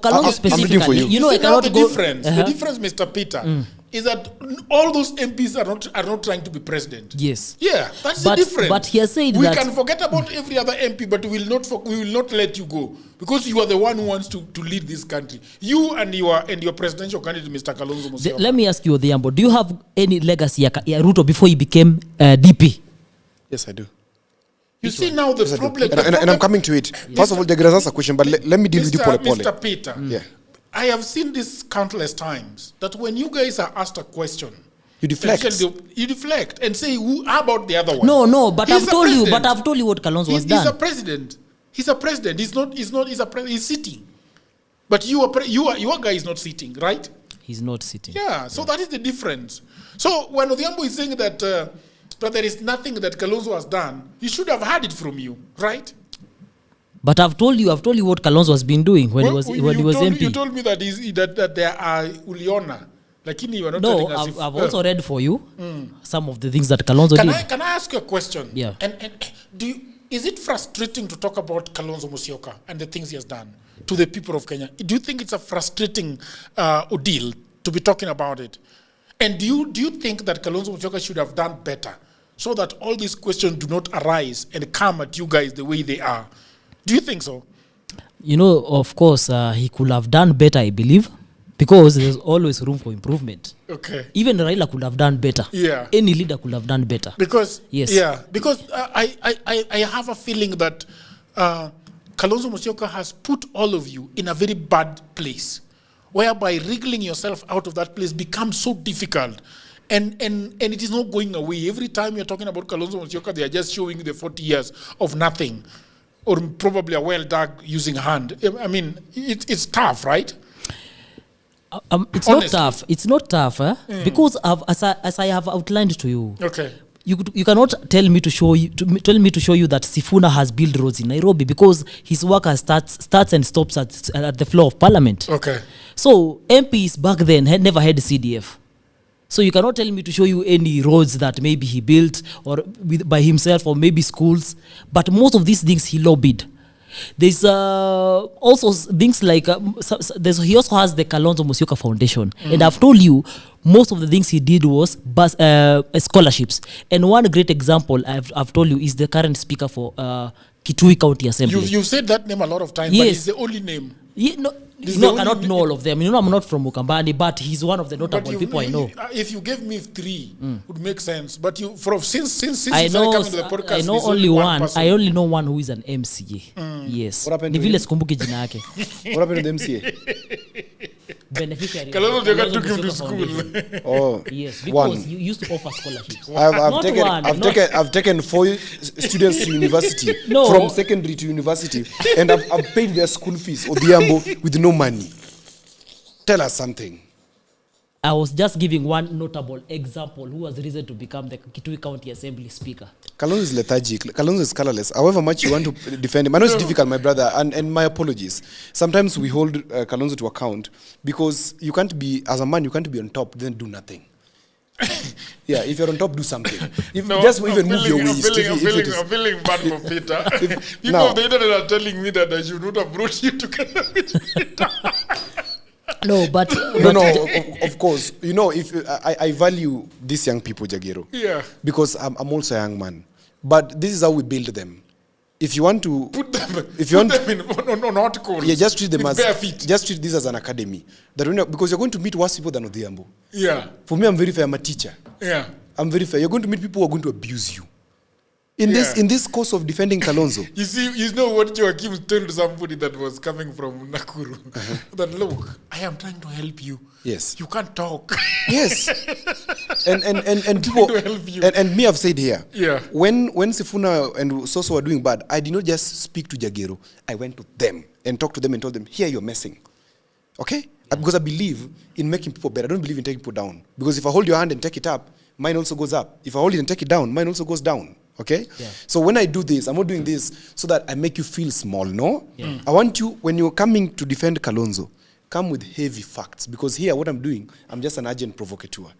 Kalonzo specifically. You know, I cannot go. The difference, Mr. Peter, is that all those MPs are not trying to be president. Yes. Yeah, that's the difference. But he has said we that can forget about every other MP, but we will not let you go because you are the one who wants to lead this country. You and your presidential candidate, Mr. Kalonzo Musyoka. Let me ask you, Odhiambo, do you have any legacy ya Ruto before he became DP? Yes, I do. You see now the problem. And I'm coming to it. First of all, Jagger has a question, but let me deal with you, Paul. Mr. Peter. Yeah. I have seen this countless times that when you guys are asked a question, you deflect. You deflect and say, how about the other one? No, but I've told you what Kalonzo has done. He's a president. He's a president. He's sitting. But your guy is not sitting, right? He's not sitting. Yeah, so that is the difference. So when Odhiambo is saying that there is nothing that Kalonzo has done, he should have heard it from you, right? But I've told you what Kalonzo has been doing when he was MP. You told me that there are Uliona. Lakini you are not telling us. I've also read for you some of the things that Kalonzo did. Can I ask you a question? Yeah. And is it frustrating to talk about Kalonzo Musyoka and the things he has done to the people of Kenya? Do you think it's a frustrating ordeal to be talking about it? And do you think that Kalonzo Musyoka should have done better so that all these questions do not arise and come at you guys the way they are? Do you think so? You know, of course, he could have done better, I believe, because there's always room for improvement. Okay. Even Raila could have done better. Yeah. Any leader could have done better. Because yes. Yeah. Because I have a feeling that Kalonzo Musyoka has put all of you in a very bad place, whereby wriggling yourself out of that place becomes so difficult. And it is not going away. Every time you're talking about Kalonzo Musyoka, they are just showing the 40 years of nothing. Or probably a well-dug using hand. I mean, it's tough, right? It's honestly not tough. It's not tough, because as I have outlined to you. Okay. You cannot tell me to show you that Sifuna has built roads in Nairobi because his work starts and stops at the floor of Parliament. Okay. So MPs back then had never had CDF. So you cannot tell me to show you any roads that maybe he built or by himself or maybe schools. But most of these things he lobbied. There's also things like, he also has the Kalonzo Musyoka Foundation. And I've told you, most of the things he did was scholarships. And one great example I've told you is the current speaker for Kitui County Assembly. You've said that name a lot of times, yes. But it's the only name. I cannot know all of them. You know, I'm not from Mukambani, but he's one of the notable people I know. If you gave me three, it would make sense. But since I know, coming to the podcast, I know only one. I only know one who is an MCA. Yes. What happened to him? What happened to the MCA? beneficiary. Kalonzo Jega took him to Musyoka school. Foundation. Oh, Yes, because one. you used to offer scholarships. I've taken 4 students to university, No. from secondary to university, and I've paid their school fees, Odhiambo, with no money. Tell us something. I was just giving one notable example who was reason to become the Kitui County Assembly Speaker. Kalonzo is lethargic. Kalonzo is colorless. However much you want to defend him, I know it's difficult, my brother, and my apologies. Sometimes we hold Kalonzo to account because you can't be, as a man, you can't be on top, then do nothing. Yeah, if you're on top, do something. If just even move your waist. I'm feeling bad for Peter. People Now- of the internet are telling me that I should not have brought you together with Peter. No, but No, of course. You know, if I value these young people, Jagero. Yeah. Because I'm also a young man. But this is how we build them. If you want to Put them, if you want them on articles. yeah, just treat them with as bare feet. just treat this as an academy. That because you're going to meet worse people than Odhiambo. Yeah. For me, I'm very fair. I'm a teacher. Yeah. I'm very fair. You're going to meet people who are going to abuse you. In this course of defending Kalonzo. You see, you know what Joachim told somebody that was coming from Nakuru? That look, I am trying to help you. Yes. You can't talk. Yes. and people to help you. And me, I've said here. Yeah. When Sifuna and Soso were doing bad, I did not just speak to Jagero. I went to them and talked to them and told them, here you're messing. Okay? Because I believe in making people better. I don't believe in taking people down. Because if I hold your hand and take it up, mine also goes up. If I hold it and take it down, mine also goes down. Okay? Yeah. So when I do this, I'm not doing this so that I make you feel small, no? Yeah. I want you, when you're coming to defend Kalonzo, come with heavy facts. Because here, what I'm doing, I'm just an agent provocateur.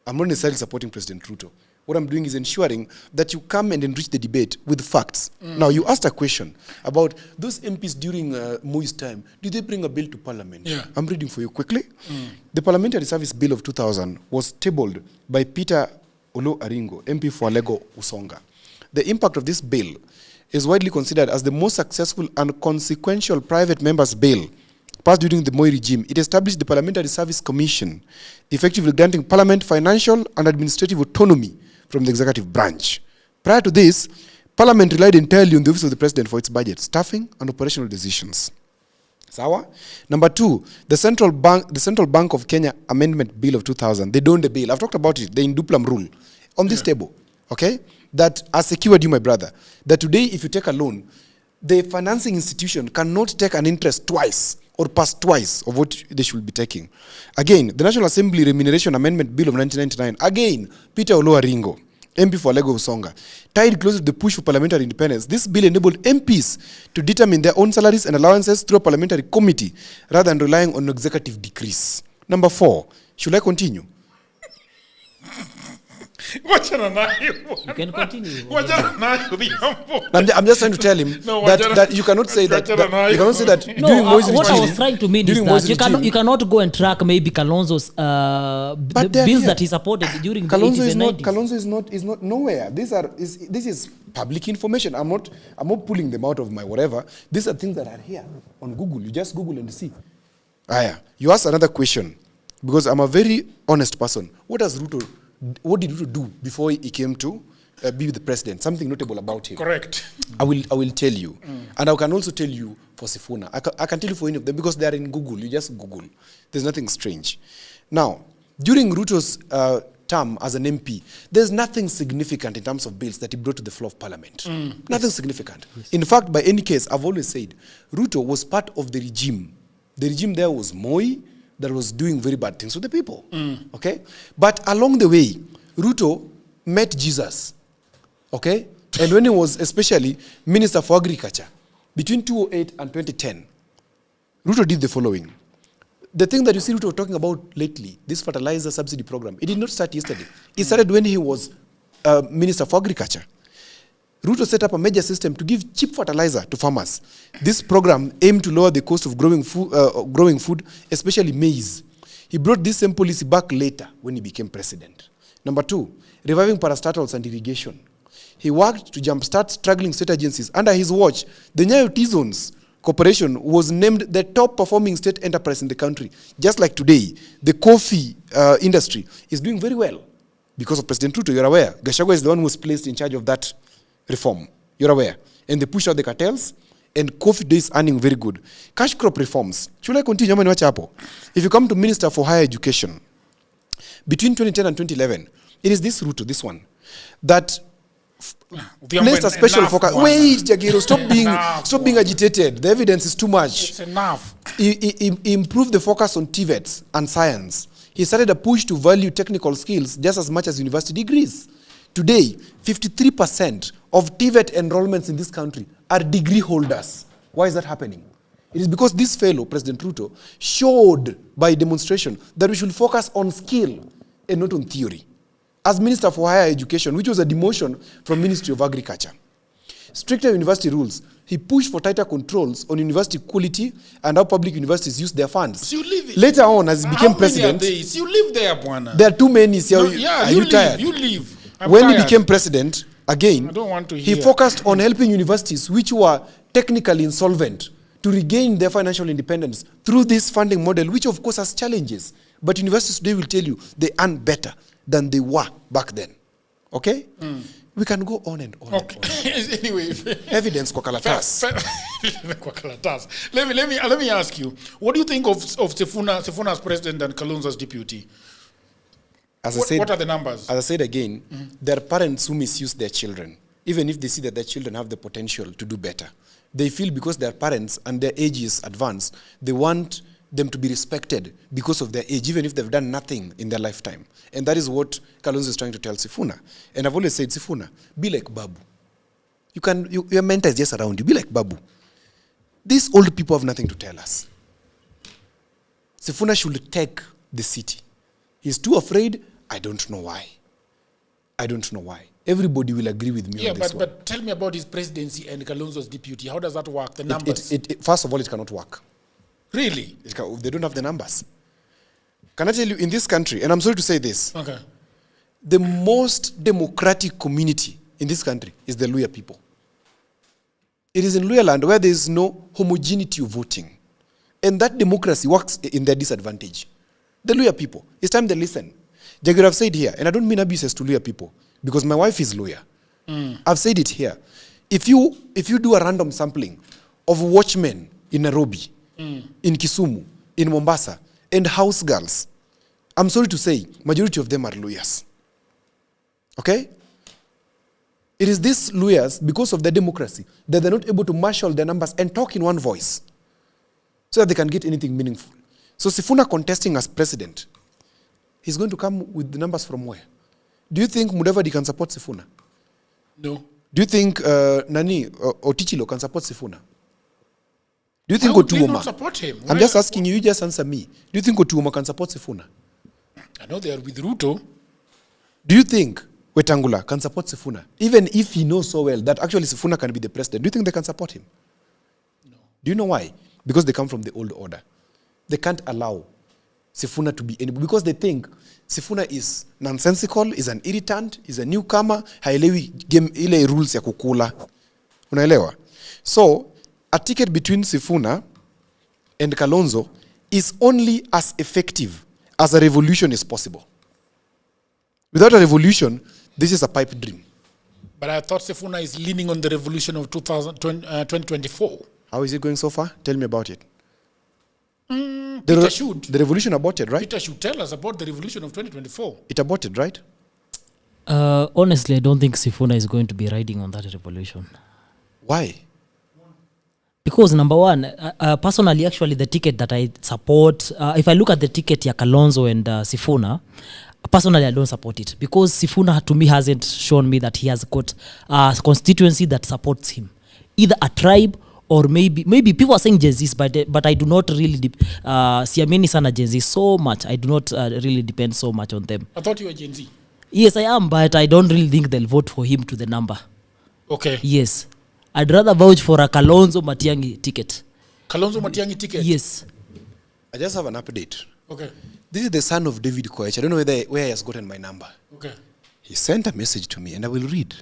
I'm not necessarily supporting President Ruto. What I'm doing is ensuring that you come and enrich the debate with facts. Now, you asked a question about those MPs during Moi's time. Did they bring a bill to Parliament? Yeah. I'm reading for you quickly. The Parliamentary Service Bill of 2000 was tabled by Peter Olo Aringo, MP for Lego Usonga. The impact of this bill is widely considered as the most successful and consequential private members' bill passed during the Moi regime. It established the Parliamentary Service Commission, effectively granting Parliament financial and administrative autonomy from the executive branch. Prior to this, Parliament relied entirely on the Office of the President for its budget, staffing, and operational decisions. Sawa? Number 2, the Central Bank of Kenya Amendment Bill of 2000. They don't the bill. I've talked about it, the induplam rule, on this table. Okay? That has secured you, my brother. That today, if you take a loan, the financing institution cannot take an interest twice or pass twice of what they should be taking. Again, the National Assembly Remuneration Amendment Bill of 1999. Again, Peter Olo Aringo, MP for Lego Usonga, tied close to the push for parliamentary independence. This bill enabled MPs to determine their own salaries and allowances through a parliamentary committee rather than relying on executive decrees. Number 4, should I continue? you can continue. I'm just trying to tell him that you cannot say that you cannot say that No, during Moi's what I regime- was trying to mean is during that Moi's you regime- cannot go and track maybe Kalonzo's the they're bills here. that he supported during the Kalonzo 80s is and not 90s. Kalonzo is not nowhere. This is public information. I'm not pulling them out of my whatever. These are things that are here on Google. You just Google and see. You asked another question because I'm a very honest person. What did Ruto do before he came to be with the president? Something notable about him. Correct. I will tell you. And I can also tell you for Sifuna. I can tell you for any of them because they are in Google. You just Google. There's nothing strange. Now, during Ruto's term as an MP, there's nothing significant in terms of bills that he brought to the floor of Parliament. Nothing significant. Yes. In fact, by any case, I've always said, Ruto was part of the regime. The regime there was Moi that was doing very bad things to the people. Okay? But along the way, Ruto met Jesus. Okay? And when he was especially Minister for Agriculture, between 2008 and 2010, Ruto did the following. The thing that you see Ruto talking about lately, this fertilizer subsidy program, it did not start yesterday. It started when he was Minister for Agriculture. Ruto set up a major system to give cheap fertilizer to farmers. This program aimed to lower the cost of growing food, especially maize. He brought this same policy back later when he became president. Number 2, reviving parastatals and irrigation. He worked to jumpstart struggling state agencies. Under his watch, the Nyayo T-Zones Corporation was named the top performing state enterprise in the country. Just like today, the coffee industry is doing very well because of President Ruto. You're aware. Gachagua is the one who was placed in charge of that reform. You're aware. And they push out the cartels, and Kofi is earning very good. Cash crop reforms. Should I continue? If you come to Minister for Higher Education, between 2010 and 2011, it is this route, this one, that placed a special focus. Wait, Jagiro, stop being agitated. The evidence is too much. It's enough. He improved the focus on TVETs and science. He started a push to value technical skills just as much as university degrees. Today, 53% of TVET enrollments in this country are degree holders. Why is that happening? It is because this fellow, President Ruto, showed by demonstration that we should focus on skill and not on theory. As Minister for Higher Education, which was a demotion from Ministry of Agriculture, stricter university rules, he pushed for tighter controls on university quality and how public universities use their funds. So later on, as he became president, you live there, Bwana. There are too many. Are you tired? You leave. When he became president, again, I don't want to he hear. focused on helping universities which were technically insolvent to regain their financial independence through this funding model, which of course has challenges. But universities today will tell you they earn better than they were back then. Okay? We can go on and on. Okay. And on. Anyway, Evidence kwa kalatas. Let me ask you, what do you think of Sifuna as president and Kalonzo as deputy? What are the numbers? As I said again, there are parents who misuse their children, even if they see that their children have the potential to do better. They feel because they are parents and their age is advanced, they want them to be respected because of their age, even if they've done nothing in their lifetime. And that is what Kalonzo is trying to tell Sifuna. And I've always said, Sifuna, be like Babu. Your mentor is just around you. Be like Babu. These old people have nothing to tell us. Sifuna should take the city. He's too afraid. I don't know why. I don't know why. Everybody will agree with me on this one. But tell me about his presidency and Kalonzo's deputy. How does that work? The numbers? First of all, it cannot work. Really? They don't have the numbers. Can I tell you, in this country, and I'm sorry to say this, okay, the most democratic community in this country is the Luya people. It is in Luya land where there is no homogeneity of voting. And that democracy works in their disadvantage. The Luya people, it's time they listen. Jagir, I've said here, and I don't mean abuses to Luya people, because my wife is Luya. I've said it here. If you do a random sampling of watchmen in Nairobi, in Kisumu, in Mombasa, and house girls, I'm sorry to say, majority of them are Luyas. Okay? It is these Luyas, because of the democracy, that they're not able to marshal their numbers and talk in one voice so that they can get anything meaningful. So Sifuna contesting as president, he's going to come with the numbers from where? Do you think Mudavadi can support Sifuna? No. Do you think Otichilo can support Sifuna? Do you think Otuoma? Not support him? I'm just asking you, you just answer me. Do you think Otuoma can support Sifuna? I know they are with Ruto. Do you think Wetangula can support Sifuna? Even if he knows so well that actually Sifuna can be the president, do you think they can support him? No. Do you know why? Because they come from the old order. They can't allow Sifuna to be anybody because they think Sifuna is nonsensical, is an irritant, is a newcomer, haelewi game ile rules ya kukula. Unaelewa? So, a ticket between Sifuna and Kalonzo is only as effective as a revolution is possible. Without a revolution, this is a pipe dream. But I thought Sifuna is leaning on the revolution of 2024. How is it going so far? Tell me about it. Peter should. The revolution aborted, right? Peter should tell us about the revolution of 2024. It aborted, right? Honestly, I don't think Sifuna is going to be riding on that revolution. Why? Because number one, personally, actually, the ticket that I support, if I look at the ticket ya Kalonzo and Sifuna, personally, I don't support it. Because Sifuna, to me, hasn't shown me that he has got a constituency that supports him. Either a tribe or maybe people are saying Gen Zs, but I do not really siamini sana Gen Z so much. I do not really depend so much on them. I thought you were Gen Z. Yes, I am, but I don't really think they'll vote for him to the number. Okay. Yes. I'd rather vouch for a Kalonzo Matiang'i ticket. Kalonzo Matiang'i ticket? Yes. I just have an update. Okay. This is the son of David Koech. I don't know where he has gotten my number. Okay. He sent a message to me, and I will read.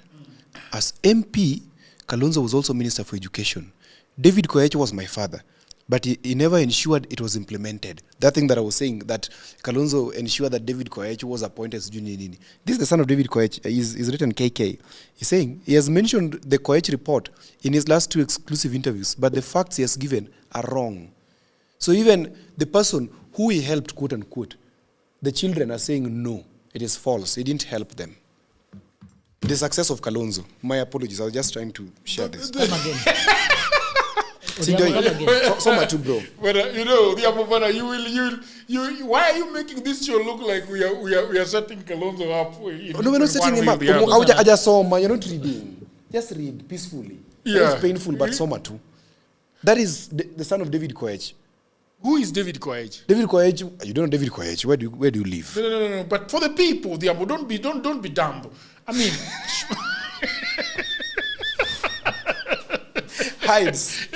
As MP, Kalonzo was also Minister for Education. David Koech was my father. but he never ensured it was implemented. That thing that I was saying, that Kalonzo ensured that David Koech was appointed as junior. This is the son of David Koech. He's written KK. He's saying he has mentioned the Koech report in his last 2 exclusive interviews, but the facts he has given are wrong. So even the person who he helped, quote unquote, the children are saying no, it is false. He didn't help them. The success of Kalonzo. My apologies. I was just trying to share this. Come again. So much too, bro. But why are you making this show look like we are setting Kalonzo up? No, we're not setting him up. I just saw him. You're not reading. Just read peacefully. Yeah. It's painful, but so much too. That is the son of David Koech. Who is David Koech? David Koech. You don't know David Koech. Where do you live? No. But for the people, don't be dumb. I mean. Hides.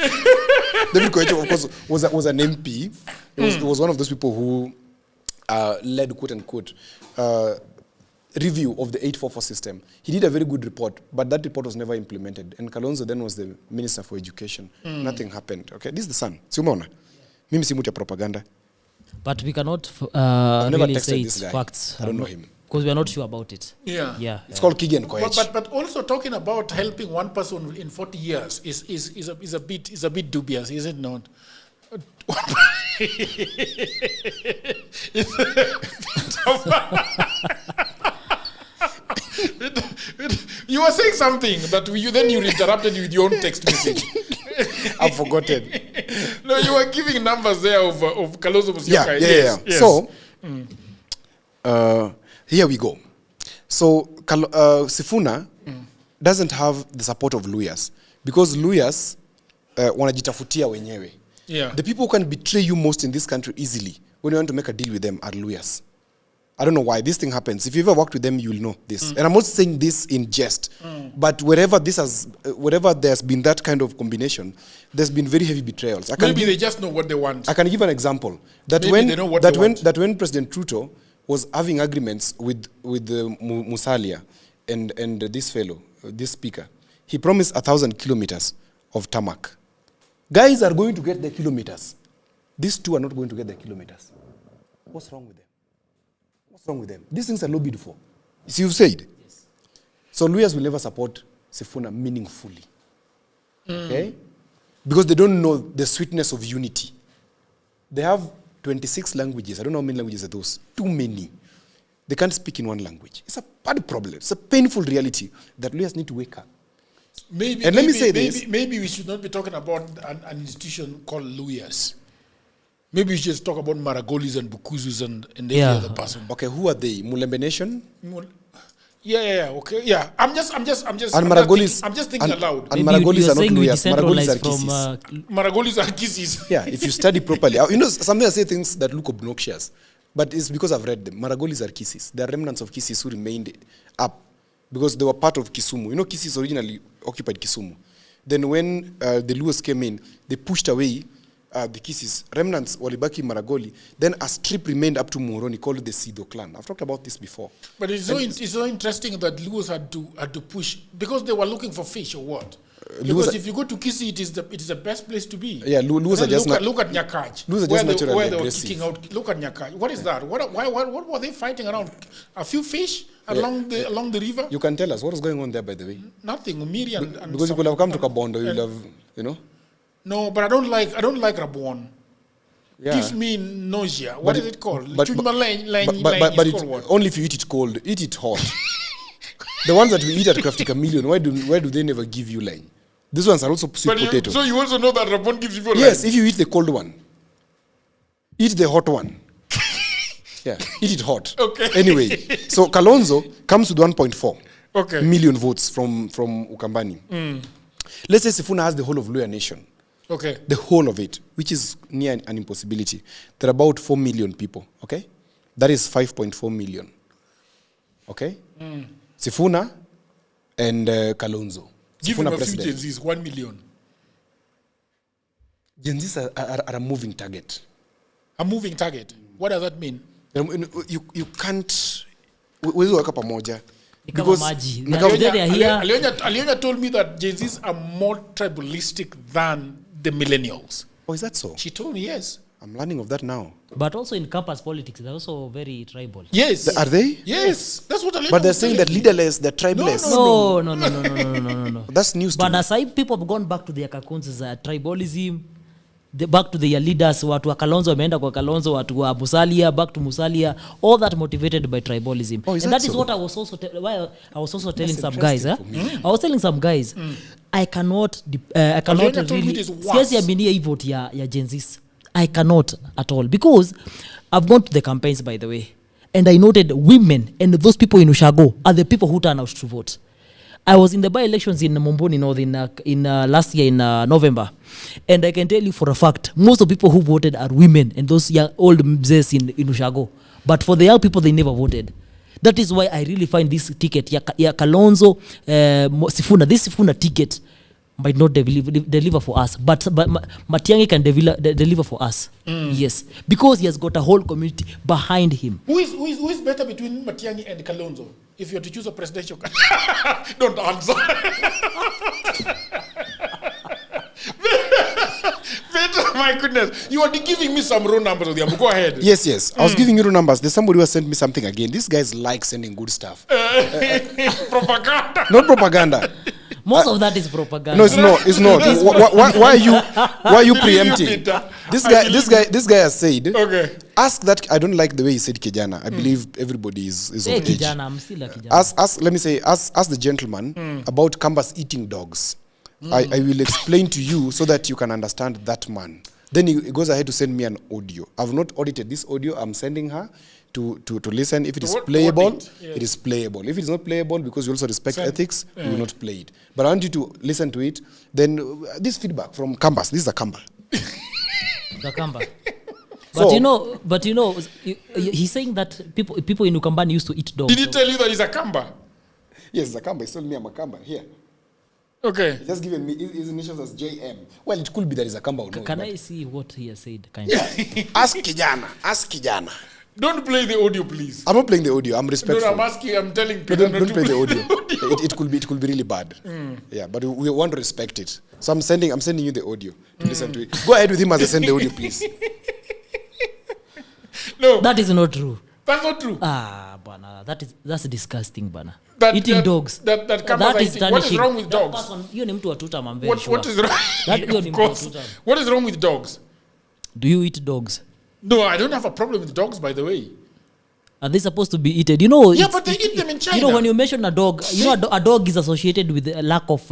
David Koech, of course, was an MP. He was one of those people who led, quote unquote, review of the 844 system. He did a very good report, but that report was never implemented. And Kalonzo then was the Minister for Education. Nothing happened. Okay, this is the son. Si umeona? Mimi si mtu ya propaganda. But we cannot never really texted say this it's guy. facts. I don't know him. Because we are not sure about it. Yeah. It's called Kigen Koech. But also talking about helping one person in 40 years is a bit dubious, is it not? You were saying something that you interrupted with your own text message. I've forgotten. No, you were giving numbers there of Kalonzo Musyoka. Yeah. Yes. So, here we go. So, Sifuna doesn't have the support of lawyers because lawyers wanajitafutia wenyewe. Yeah. The people who can betray you most in this country easily when you want to make a deal with them are lawyers. I don't know why this thing happens. If you've ever worked with them, you'll know this. And I'm not saying this in jest, but wherever there's been that kind of combination, there's been very heavy betrayals. Maybe they just know what they want. I can give an example. That when President Trudeau was having agreements with Musalia and this fellow, this speaker, he promised 1,000 kilometers of tarmac. Guys are going to get the kilometers. These two are not going to get the kilometers. What's wrong with them? What's wrong with them? These things are lobbied for. See, you've said. Yes. So lawyers will never support Sifuna meaningfully. Okay? Because they don't know the sweetness of unity. They have 26 languages. I don't know how many languages are those. Too many. They can't speak in one language. It's a bad problem. It's a painful reality that lawyers need to wake up. Maybe we should not be talking about an institution called lawyers. Maybe we should just talk about Maragolis and Bukuzus and every other person. Okay, who are they? Mulembe Nation? Okay, yeah. I'm just thinking aloud. And Maragolis are not lawyers. Maragolis are kisses. Maragolis are kisses. Yeah, if you study properly. Sometimes I say things that look obnoxious, but it's because I've read them. Maragolis are kisses. They are remnants of kisses who remained up because they were part of Kisumu. Kisses originally occupied Kisumu. Then when the Luos came in, they pushed away the Kisses, remnants walibaki Maragoli. Then a strip remained up to Moroni called the Sido clan. I've talked about this before. But it's so interesting that Luos had to push because they were looking for fish or what? Because if you go to Kisii, it is the best place to be. Yeah, Luos are just look at Nyakaj. Luos are just naturally where they were kicking out. Look at Nyakaj. What is that? What were they fighting around? A few fish along the river? You can tell us what was going on there, by the way. Nothing. Umiri and because you could have come to Kabondo, you would have, No, but I don't like Rabuon. Yeah. Gives me nausea. What is it called? But only if you eat it cold. Eat it hot. The ones that we eat at Crafty Chameleon, why do they never give you line? These ones are also sweet potato. So you also know that Rabuon gives you line? Yes, if you eat the cold one. Eat the hot one. Yeah, eat it hot. Okay. Anyway, so Kalonzo comes with 1.4 million votes from Ukambani. Let's say Sifuna has the whole of Luya Nation. Okay. The whole of it, which is near an impossibility. There are about 4 million people, okay? That is 5.4 million. Okay? Sifuna and Kalonzo. Give him a few Gen Zs, 1 million. Gen Zs are a moving target. A moving target? What does that mean? You can't... We'll work up a moja. Because Alionya told me that Gen Zs are more tribalistic than the millennials. Oh, is that so? She told me yes. I'm learning of that now. But also in campus politics, they're also very tribal. Yes. Are they? Yes. That's what But they're saying that leaderless, they're tribeless. No. That's news to But me. aside, people have gone back to their kakunzes, tribalism, back to their leaders, watu wa Kalonzo wameenda kwa Kalonzo, watu wa Musalia, back to Musalia, all that motivated by tribalism. Oh, is and that that is so? what I was also telling That's some guys. I was telling some guys, I cannot Alena told me really, it is worse. siwezi aminia hii vote ya Gen Zs. I cannot at all, because I've gone to the campaigns, by the way, and I noted women and those people in Ushago are the people who turn out to vote. I was in the by-elections in Momboni North in last year in November, and I can tell you for a fact, most of the people who voted are women and those young, old mzes in Ushago. But for the young people, they never voted. That is why I really find this ticket, ya Kalonzo, Sifuna, this Sifuna ticket might not deliver for us, but Matiang'i can deliver for us. Yes, because he has got a whole community behind him. Who is better between Matiang'i and Kalonzo? If you are to choose a presidential don't answer. My goodness. You are giving me some raw numbers. Go ahead. Yes. I was giving you raw numbers. There's somebody who has sent me something again. These guys like sending good stuff. Propaganda. Not propaganda. Most of that is propaganda. No, it's not. Why are you preempting? This guy has said. Okay. Ask that. I don't like the way he said kijana. I believe everybody is of age. Kijana, I'm still a kijana. Ask the gentleman about Kambas eating dogs. I will explain to you so that you can understand that man. Then he goes ahead to send me an audio. I've not audited this audio. I'm sending her to listen. If it is playable, it is playable. If it is not playable, because you also respect ethics, we will not play it. But I want you to listen to it. Then this feedback from Kambas. This is a Kamba. The Kamba. But you know, he's saying that people in Ukambani used to eat dogs. Did he tell you that he's a Kamba? Yes, it's a Kamba. He told me I'm a Kamba. Here. Okay. He just given me his initials as JM. Well, it could be that he's a Kamba or not. Can I see what he has said? Ask Kijana. Don't play the audio, please. I'm not playing the audio. I'm respectful. No, I'm asking. I'm telling people don't play the audio. It could be really bad. Yeah, but we want to respect it. So I'm sending you the audio to listen to it. Go ahead with him as I send the audio, please. No, that is not true. That's not true. Bana, that's disgusting, bana. Eating dogs. That is tarnishing. What is wrong with dogs? You name to a tutam, I'm very sure. What is wrong? Of course. What is wrong with dogs? Do you eat dogs? No, I don't have a problem with dogs, by the way. Are they supposed to be eaten? You know, yeah, but they eat them in China. You know, when you mention a dog, you know, a dog is associated with a lack of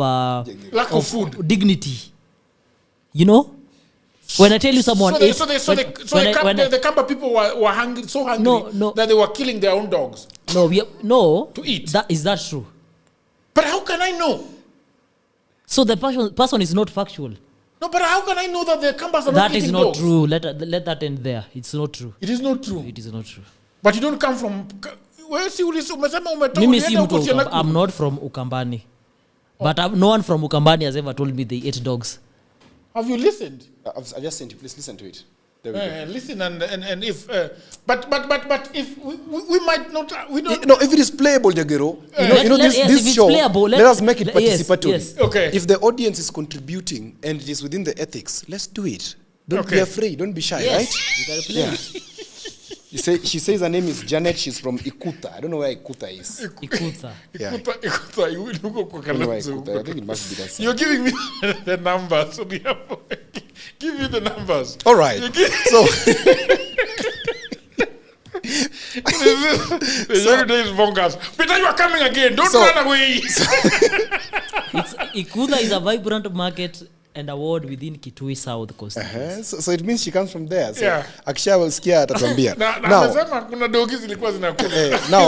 food, dignity. You know, when I tell you someone, the Kamba people were hungry, so hungry that they were killing their own dogs. To eat. Is that true? But how can I know? So the person is not factual. No, but how can I know that the Kambas are not eating dogs? That is not true. Let that end there. It's not true. It is not true. It is not true. But you don't come from. I'm not from Ukambani. But no one from Ukambani has ever told me they ate dogs. Have you listened? I just sent you. Please listen to it. There we go. Listen and if but if we might not we don't. No, if it is playable, Jagero, this show. Let us make it participatory. Yes. Okay. If the audience is contributing and it is within the ethics, let's do it. Don't be afraid. Don't be shy. Right? You gotta play it. She says her name is Janet. She's from Ikuta. I don't know where Ikuta is. Ikuta. Yeah. Ikuta. I think it must be that side. You're giving me the numbers. So give me the numbers. All right. So the day is bonkers. Peter, you are coming again. Don't run away. Ikuta is a vibrant market and award within Kitui South Coast. So it means she comes from there. So yeah. Akisha will scare atatuambia. Now,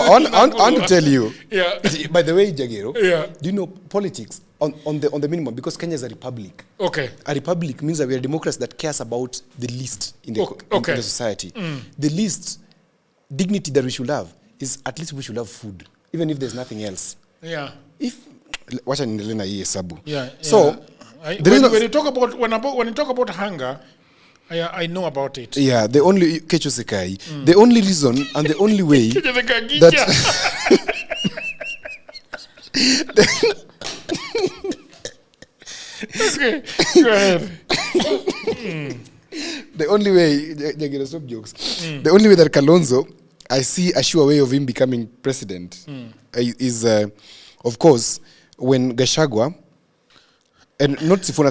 I want to tell you. Yeah. By the way, Jagero, yeah. Do you know politics on the minimum, because Kenya is a republic. Okay. A republic means that we are a democracy that cares about the least in the in the society. The least dignity that we should have is at least we should have food, even if there's nothing else. Yeah. Wacha niendelee na hii hesabu. Yeah. So when you talk about hunger, I know about it. Yeah, the only the only reason and the only way that okay, go ahead. The only way, stop jokes. The only way that Kalonzo, I see a sure way of him becoming president is, of course, when Gachagua, and not Sifuna,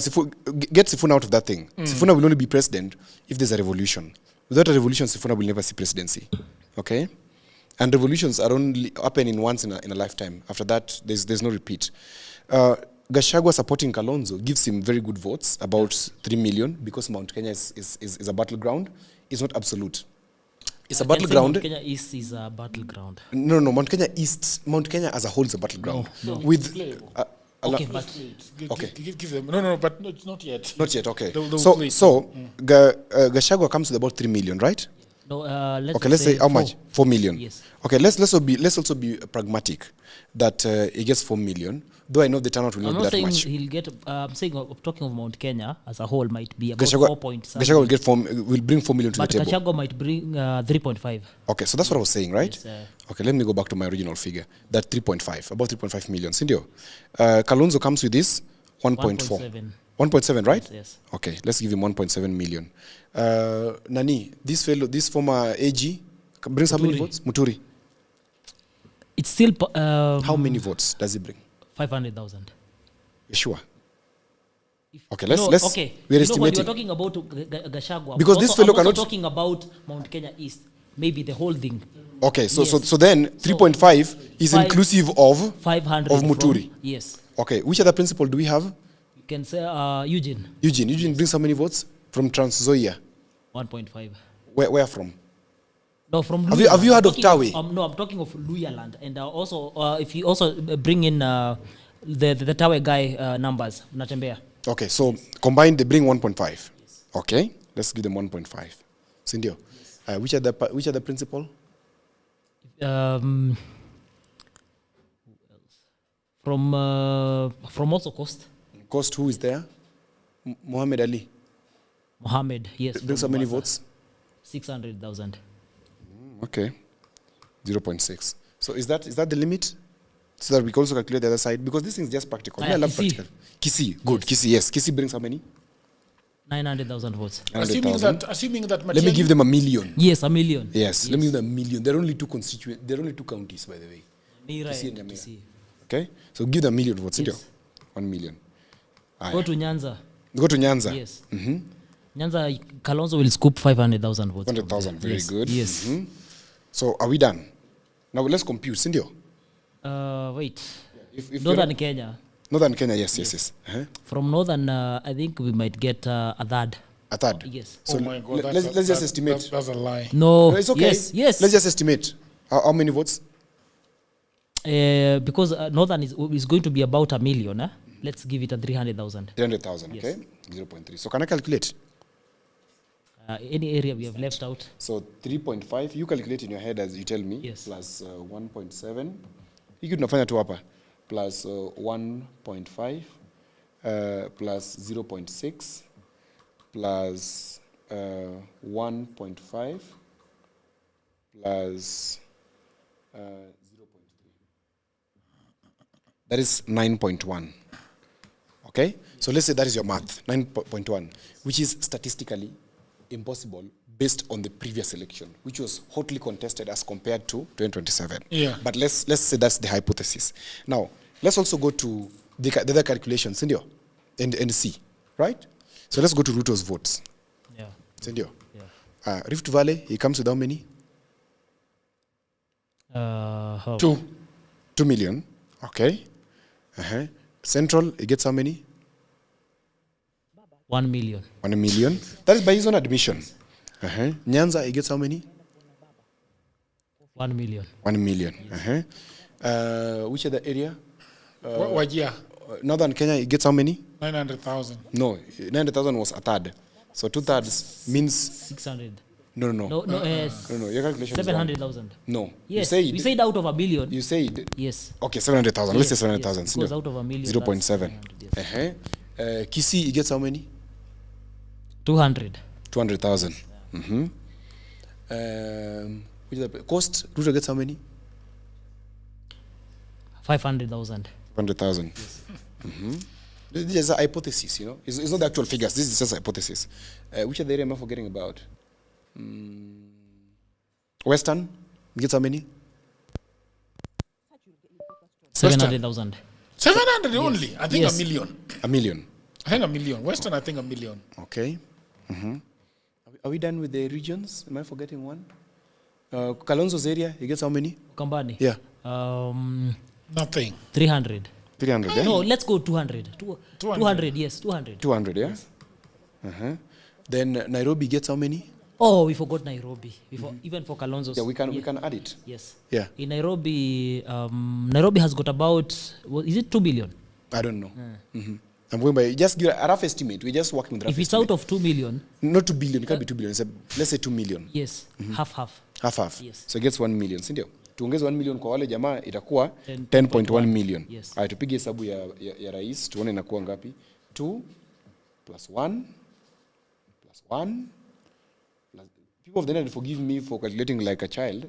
get Sifuna out of that thing. Sifuna will only be president if there's a revolution. Without a revolution, Sifuna will never see presidency. Okay? And revolutions are only happening once in a lifetime. After that, there's no repeat. Gachagua supporting Kalonzo gives him very good votes, about 3 million, because Mount Kenya is a battleground. It's not absolute. It's a battleground. Mount Kenya East is a battleground. No, Mount Kenya East, Mount Kenya as a whole is a battleground. No. With okay, but give them. No, but not yet. Not yet. Okay. So Gachagua comes with about 3 million, right? No, let's say how 4. much? 4 million. Yes. Okay, let's also be pragmatic that he gets 4 million. Though I know the turnout will not be that much. He'll get. I'm saying talking of Mount Kenya as a whole might be about Gachagua, 4 points. Gachagua will bring 4 million to but the table. But Gachagua might bring 3.5. Okay, so that's what I was saying, right? Yes, okay, let me go back to my original figure. That 3.5, about 3.5 million. Sindio. Kalonzo comes with this 1.4. 1.7, right? Yes. Okay, let's give him 1.7 million. Nani, this former AG brings how many votes? Muturi. It's still. How many votes does he bring? 500,000. Sure. Okay, let's okay. We're estimating. When you're talking about Gachagua, because this fellow cannot. Talking about Mount Kenya East, maybe the whole thing. Okay, so then 3.5 is inclusive of 500 of Muturi. Yes. Okay, which other principal do we have? You can say Eugene. Eugene brings how many votes from Trans Nzoia? 1.5. Where from? No, from have you heard of Tawe? No, I'm talking of Luyaland, and also if you also bring in the Tawe guy numbers, Natembea. Okay, so combined they bring 1.5. Yes. Okay, let's give them 1.5. Sindio, which other principal? From also Coast. Coast, who is there? Mohammed Ali. Mohammed, yes. Brings how many votes? 600,000. Okay, 0.6. So is that the limit? So that we can also calculate the other side, because this thing is just practical. I love practical. Kisii, good. Kisii, yes. Kisii brings how many? 900,000 votes. Assuming that. Let me give them 1 million. Yes, 1 million. Yes, let me give them 1 million. There are only two counties, by the way. Kisii and Nyamira. Okay, so give them 1 million votes. Yes. 1 million. Go to Nyanza. Go to Nyanza. Yes. Nyanza, Kalonzo will scoop 500,000 votes. 100,000, very good. Yes. So are we done? Now let's compute, Sindio. Wait. If Northern Kenya. Northern Kenya, yes. From Northern, I think we might get a third. A third? Yes. So oh my God, let's just estimate. That's a lie. No, it's okay. Yes. Let's just estimate. How many votes? Because Northern is going to be about 1 million. Let's give it a 300,000. 300,000, yes. Okay. 0.3. So can I calculate? Any area we have left out. So 3.5, you calculate in your head as you tell me. Yes. Plus 1.7. You could nafanya tu hapa. Plus 1.5 plus 0.6 plus 1.5 plus 0.3. That is 9.1. Okay? So let's say that is your math, 9.1, which is statistically impossible based on the previous election, which was hotly contested as compared to 2027. Yeah. But let's say that's the hypothesis. Now, let's also go to the other calculations, Sindio, and see, right? So let's go to Ruto's votes. Yeah. Sindio. Yeah. Rift Valley, he comes with how many? 2 million. Okay. Central, he gets how many? 1 million. 1 million. That is by his own admission. Nyanza, he gets how many? 1 million. 1 million. Which other area? Wajir. Northern Kenya, he gets how many? 900,000. No, 900,000 was a third. So 2/3 means 600. No. Your calculation 700,000. No. Yes. We said out of 1 million. You said. Yes. Okay, 700,000. Let's say 700,000. Yes, because out of 1 million. 0.7. Yes. Kisii, he gets how many? 200. 200,000. Which is the cost? Ruto gets how many? 500,000. 500,000. This is a hypothesis, you know. It's not the actual figures. This is just a hypothesis. Which are the area am I forgetting about? Western gets how many? 700,000. 700 only. I think Yes. a million. A million. I think a million. Western, I think a million. Okay. Are we done with the regions? Am I forgetting one? Kalonzo's area, he gets how many? Kambani. Yeah. Nothing. 300. 300, yeah? No, let's go 200. 200, yes, 200. 200, yeah? Then Nairobi gets how many? Oh, we forgot Nairobi. Even for Kalonzo's. Yeah, we can add it. Yes. Yeah. In Nairobi, Nairobi has got about, is it 2 billion? I don't know. I'm going by, just give a rough estimate. We're just working with rough If it's estimate. out of 2 million. Not 2 billion, it can't be 2 billion. Let's say 2 million. Yes, half. Half. Yes. So it gets 1 million, si ndio? Tuongeze 1 million kwa wale jamaa itakuwa 10.1 10.1 million. Yes. Haya tupige hesabu ya rais tuone inakuwa ngapi? 2 plus 1 plus 1 plus, people of the net forgive me for calculating like a child.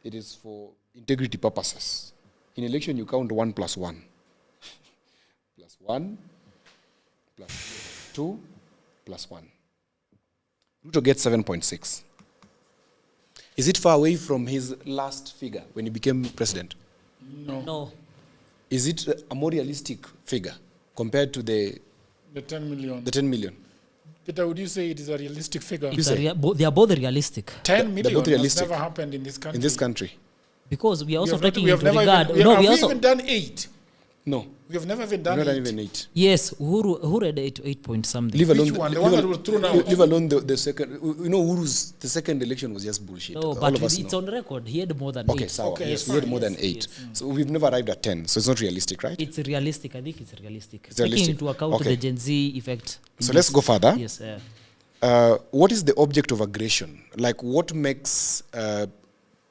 It is for integrity purposes. In election you count 1 plus 1 plus 1 plus 2 plus 1. Ruto gets 7.6. Is it far away from his last figure when he became president? No. Is it a more realistic figure compared to the 10 million. The 10 million? Peter, would you say it is a realistic figure? They are both realistic. 10 million both realistic. has never happened in this country. In this country? Because we are also taking we have into never regard. even, No, have we we also even done 8? No. We have never even done Not 8. even 8. Yes, Uhuru had 8 point something. Leave alone Which one? The one that was thrown out? Leave alone the second. You know, Uhuru's the second election was just bullshit. No, All but of us it's know. on record. He had more than 8. Okay, so Okay, yes, yes, we had more yes, than 8. So we've never arrived at 10. So it's not realistic, right? It's realistic. I think it's realistic. It's Taking realistic. into account Okay. the Gen Z effect. So let's go further. Yes. What is the object of aggression? Like, what makes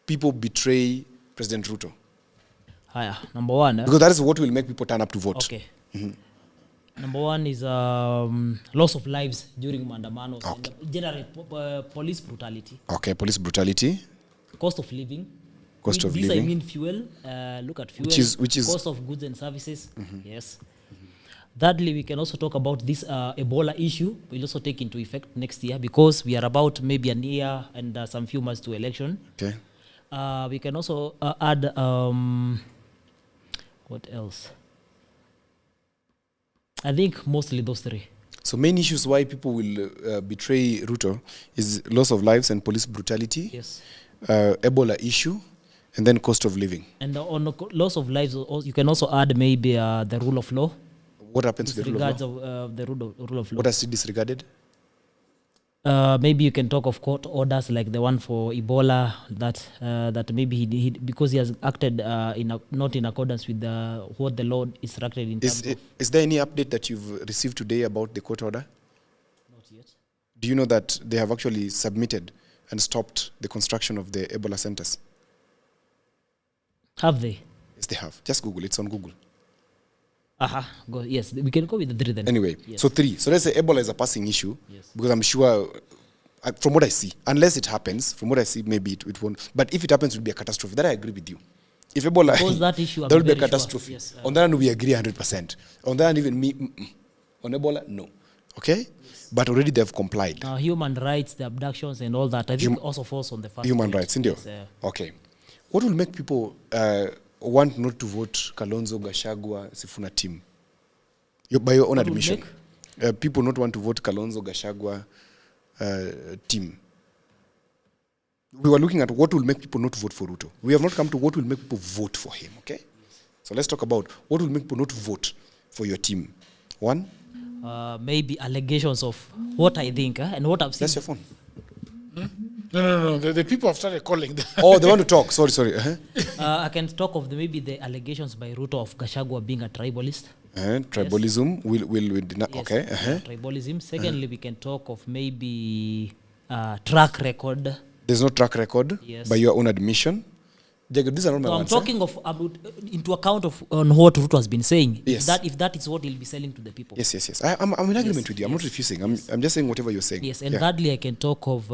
people betray President Ruto? Haya, number one. Because that is what will make people turn up to vote. Okay. Number one is loss of lives during maandamanos and general police brutality. Okay, police brutality. Cost of living. Cost of This living. I mean fuel. Look at fuel. Which is cost of goods and services. Yes. Thirdly, we can also talk about this Ebola issue. Will also take into effect next year because we are about maybe an year and some few months to election. Okay. We can also add what else? I think mostly those three. So main issues why people will betray Ruto is loss of lives and police brutality. Yes. Ebola issue, and then cost of living. And on the loss of lives, you can also add maybe the rule of law. What happens to the rule of law? The rule of law. What has it disregarded? Maybe you can talk of court orders like the one for Ebola that maybe he because he has acted not in accordance with what the law instructed in terms of. Is there any update that you've received today about the court order? Not yet. Do you know that they have actually submitted and stopped the construction of the Ebola centers? Have they? Yes, they have. Just Google. It's on Google. Go, yes, we can go with the 3 then. Anyway, yes. so 3. So let's say Ebola is a passing issue, Yes. because I'm sure, from what I see, unless it happens, from what I see, maybe it won't. But if it happens, it will be a catastrophe. That I agree with you. If Ebola, Because that issue, there will be a very sure. catastrophe. Yes, On that one, we agree 100%. On that one, even me, on Ebola, no. Okay? Yes. But already they've complied. Human rights, the abductions and all that, I think also falls on the first Human page. rights, India. Yes, Okay. What will make people want not to vote Kalonzo, Gachagua, Sifuna team? By your own What will admission. People not want to vote Kalonzo, Gachagua team. We were looking at what will make people not vote for Ruto. We have not come to what will make people vote for him, okay? So let's talk about what will make people not vote for your team. One? maybe allegations of what I think and what I've seen. That's your phone. No. The people have started calling. Oh, they want to talk. Sorry. I can talk of maybe the allegations by Ruto of Gachagua being a tribalist. Tribalism will deny. Yes, Okay. tribalism. Secondly, we can talk of maybe track record. There's no track record by your own admission. Jacob, these are not my So I'm ones, talking of into account of on what Ruto has been saying. Yes. If that is what he'll be selling to the people. Yes. I'm in agreement with you. I'm not refusing. I'm just saying whatever you're saying. Yes, and thirdly, I can talk of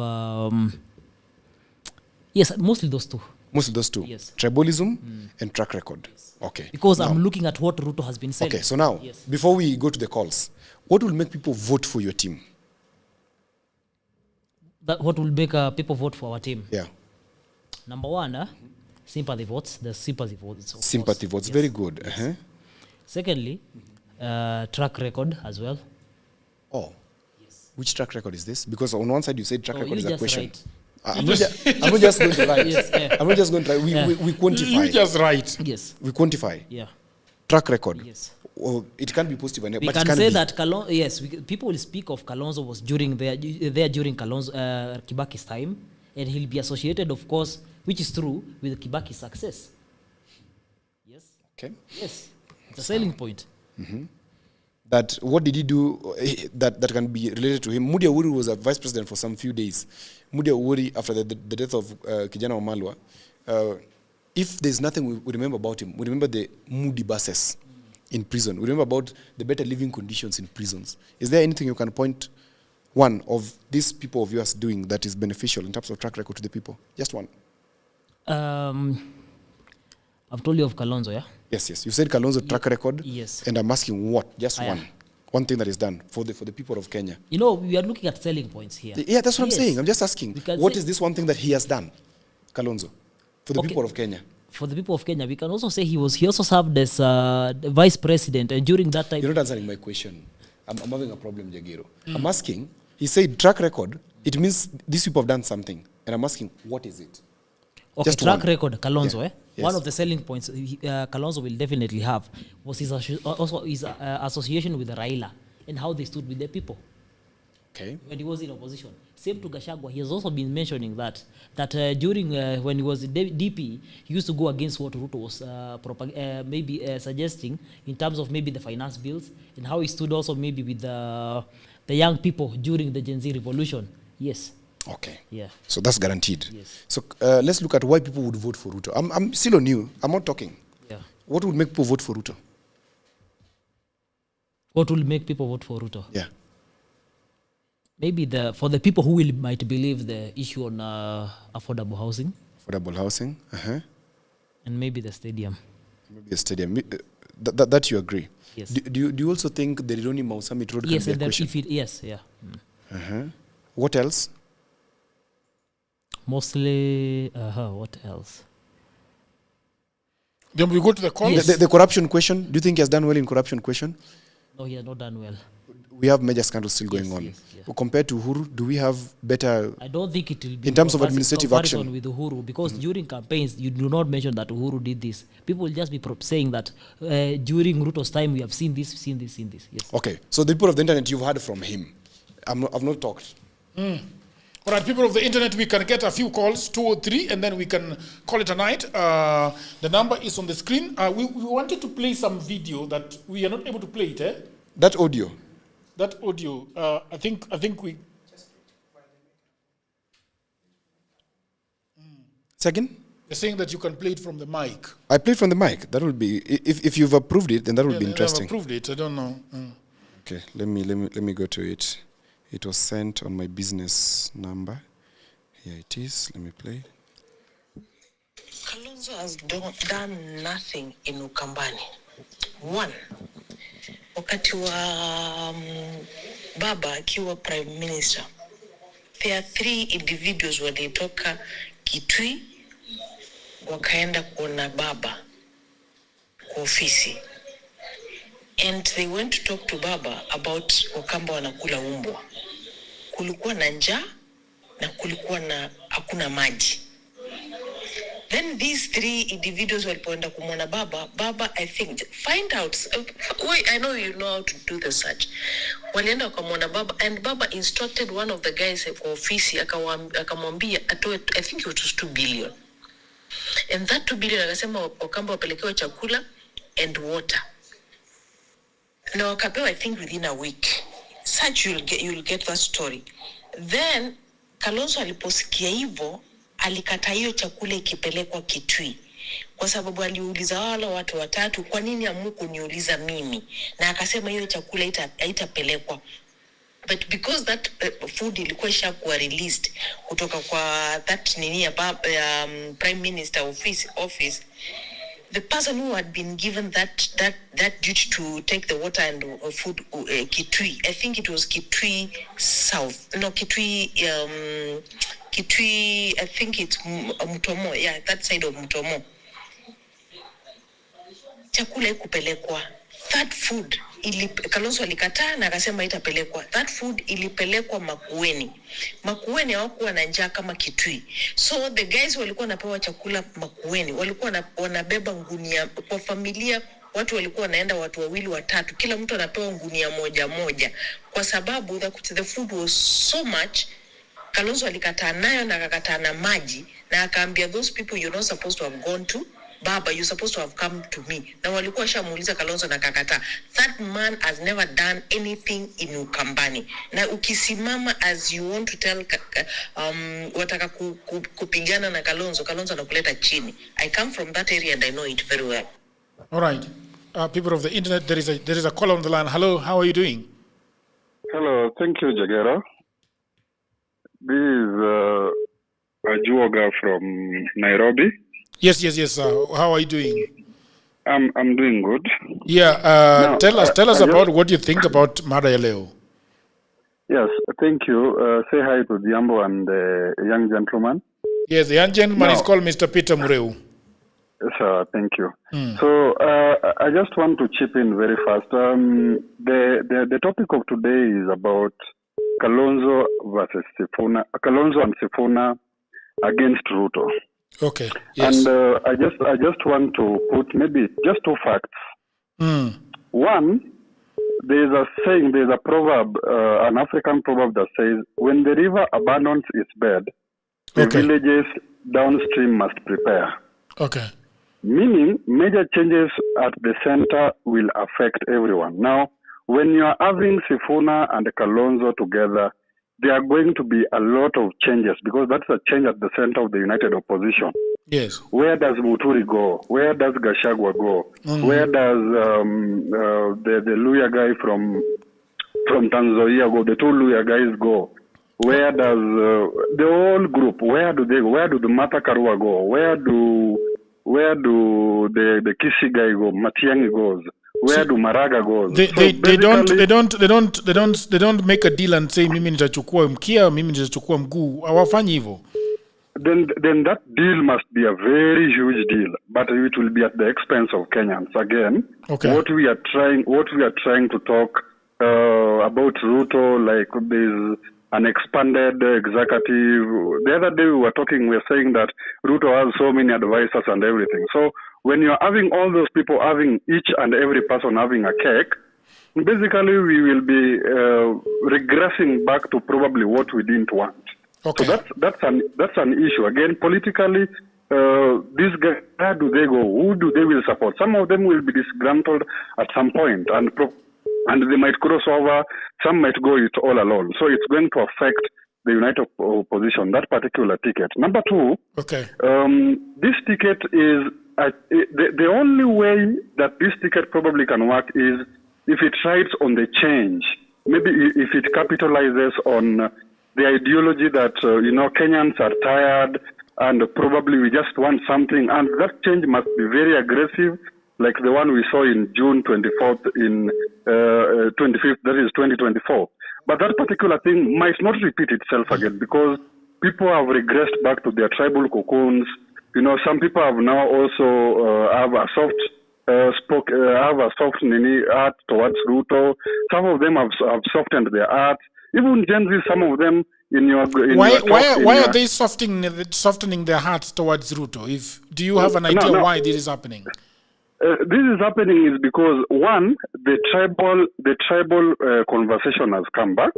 yes, mostly those two. Most of those two. Yes. Tribalism and track record. Yes. Okay. Because I'm looking at what Ruto has been saying. Okay, so now, before we go to the calls, what will make people vote for your team? What will make people vote for our team? Yeah. Number one, sympathy votes. The sympathy votes. Sympathy votes. Yes. Very good. Yes. Secondly, track record as well. Oh. Yes. Which track record is this? Because on one side you said track record is a question. Right. I'm not just going to write. Yes, yeah. I'm not just going to write. We quantify. You just write. Yes. We quantify. Yeah. Track record. Yes. Well, it can be positive, we but can it can say be. that Kalonzo. Yes, people will speak of Kalonzo was during Kalonzo Kibaki's time, and he'll be associated, of course, which is true, with Kibaki's success. Yes. Okay. Yes. It's a selling point. That what did he do that can be related to him? Mudia Uhuru was a vice president for some few days. Mudia Uhuru, after the death of Kijana Wamalwa, if there's nothing we remember about him, we remember the moody buses in prison. We remember about the better living conditions in prisons. Is there anything you can point one of these people of yours doing that is beneficial in terms of track record to the people? Just one. I've told you of Kalonzo, yeah? Yes. You said Kalonzo track record. Yes. And I'm asking what? Just one. One thing that is done for the people of Kenya. You know, we are looking at selling points here. Yeah, that's what I'm saying. I'm just asking. What is this one thing that he has done, Kalonzo, for the people of Kenya? For the people of Kenya, we can also say he also served as vice president, and during that time... You're not answering my question. I'm having a problem, Jagiro. I'm asking, he said track record, it means these people have done something. And I'm asking, what is it? Okay, just track one. record, Kalonzo, Yes. One of the selling points Kalonzo will definitely have was his association with Raila and how they stood with their people. Okay. When he was in opposition. Same to Gachagua, he has also been mentioning that during when he was DP, he used to go against what Ruto was suggesting in terms of maybe the finance bills and how he stood also maybe with the young people during the Gen Z revolution. Yes. Okay. Yeah. So that's guaranteed. Yes. So let's look at why people would vote for Ruto. I'm still on you. I'm not talking. Yeah. What would make people vote for Ruto? What will make people vote for Ruto? Yeah. Maybe for the people who might believe the issue on affordable housing. Affordable housing. And maybe the stadium. Maybe the stadium. That you agree. Yes. Do you also think the Rironi Mau Summit Road can be a question? Yes, yeah. What else? Mostly, what else? Then we go to the calls. Yes. The corruption question. Do you think he has done well in corruption question? No, he has not done well. We have major scandals still going on. Yes. Compared to Uhuru, do we have better? I don't think it will be in terms of administrative action with Uhuru, because during campaigns you do not mention that Uhuru did this. People will just be saying that during Ruto's time we have seen this. Yes. Okay, so the people of the internet, you've heard from him. I've not talked. All right, people of the internet, we can get a few calls, 2 or 3, and then we can call it a night. The number is on the screen. We wanted to play some video that we are not able to play it. That audio. That audio. I think we. Second. They're saying that you can play it from the mic. I played from the mic. That will be if you've approved it, then that would be interesting. I've approved it. I don't know. Okay, let me go to it. It was sent on my business number. Here it is. Let me play. Kalonzo has done nothing in Ukambani. One, wakati wa baba akiwa prime minister, there are 3 individuals walitoka Kitui wakaenda kuona baba kwa ofisi. And they went to talk to baba about Wakamba wanakula umbwa. Kulikuwa na njaa na kulikuwa na hakuna maji. Then these 3 individuals walipoenda kumwona baba, I think, find out, wait, I know you know how to do the search. Walienda wakamwona baba, and baba instructed one of the guys kwa ofisi, akamwambia atoe, I think it was 2 billion. And that 2 billion akasema Wakamba wapelekewa chakula and water. Now wakapewa, I think, within a week. Search, you'll get that story. Then Kalonzo aliposikia hivyo, alikata hiyo chakula ikipelekwa Kitui. Kwa sababu aliuliza wale watu watatu, kwa nini hamkuniuliza mimi? Na akasema hiyo chakula haitapelekwa. But because that food ilikuwa ishakuwa released kutoka kwa that nini ya prime minister office, the person who had been given that duty to take the water and food, Kitui, I think it was Kitui South, no, Kitui, I think it's Mutomo, yeah, that side of Mutomo. Chakula ikupelekwa. That food Kalonzo alikataa na akasema itapelekwa. That food ilipelekwa Makueni. Makueni hawakuwa na njaa kama Kitui. So the guys walikuwa wanapewa chakula Makueni. Walikuwa wanabeba ngunia kwa familia, watu walikuwa wanaenda watu wawili watatu. Kila mtu anapewa ngunia moja. Kwa sababu the food was so much, Kalonzo alikataa nayo na akakataa na maji na akaambia those people you're not supposed to have gone to Baba, you're supposed to have come to me. Na walikuwa shamuuliza Kalonzo na kakata. That man has never done anything in Ukambani. Na ukisimama as you want to tell wataka kupigana na Kalonzo anakuleta chini. I come from that area and I know it very well. All right. People of the internet, there is a call on the line. Hello, how are you doing? Hello, thank you, Jagera. This is Ajuoga from Nairobi. Yes. How are you doing? I'm doing good. Yeah. Tell us about what you think about Mada ya leo. Yes, thank you. Say hi to Diambo and the young gentleman. Yes, the young gentleman is called Mr. Peter Mureu. Sir, thank you. So I just want to chip in very fast. The topic of today is about Kalonzo versus Sifuna. Kalonzo and Sifuna against Ruto. Okay. Yes. And I just want to put maybe just two facts. One, there's a proverb, an African proverb that says, when the river abandons its bed, the villages downstream must prepare. Okay. Meaning, major changes at the center will affect everyone. Now, when you are having Sifuna and Kalonzo together, there are going to be a lot of changes because that's a change at the center of the united opposition. Yes. Where does Muturi go? Where does Gachagua go? Where does the Luya guy from Tanzania go? The two Luya guys go? Where does the whole group? Where do they go? Where do the Mata Karua go? Where do the Kisi guy go? Matiang'i goes. Where do Maraga goes? They don't make a deal and say mimi nitachukua mkia, mimi nitachukua mguu. Hawafanyi hivyo. Then that deal must be a very huge deal, but it will be at the expense of Kenyans. Again, what we are trying to talk about Ruto, like there's an expanded executive. The other day we were saying that Ruto has so many advisors and everything. So when you're having all those people having each and every person having a cake, basically we will be regressing back to probably what we didn't want. Okay. So that's an issue. Again, politically, these guys, where do they go? Who do they will support? Some of them will be disgruntled at some point, and they might cross over. Some might go it all alone. So it's going to affect the united opposition, that particular ticket. Number two, this ticket is the only way that this ticket probably can work is if it rides on the change. Maybe if it capitalizes on the ideology that, Kenyans are tired and probably we just want something. And that change must be very aggressive, like the one we saw in June 24th in 25th, that is 2024. But that particular thing might not repeat itself again because people have regressed back to their tribal cocoons. Some people have now also have a soft heart towards Ruto. Some of them have softened their heart. Even Gen Z, some of them why are they softening their hearts towards Ruto? Do you have an idea why this is happening? This is happening is because one, the tribal conversation has come back.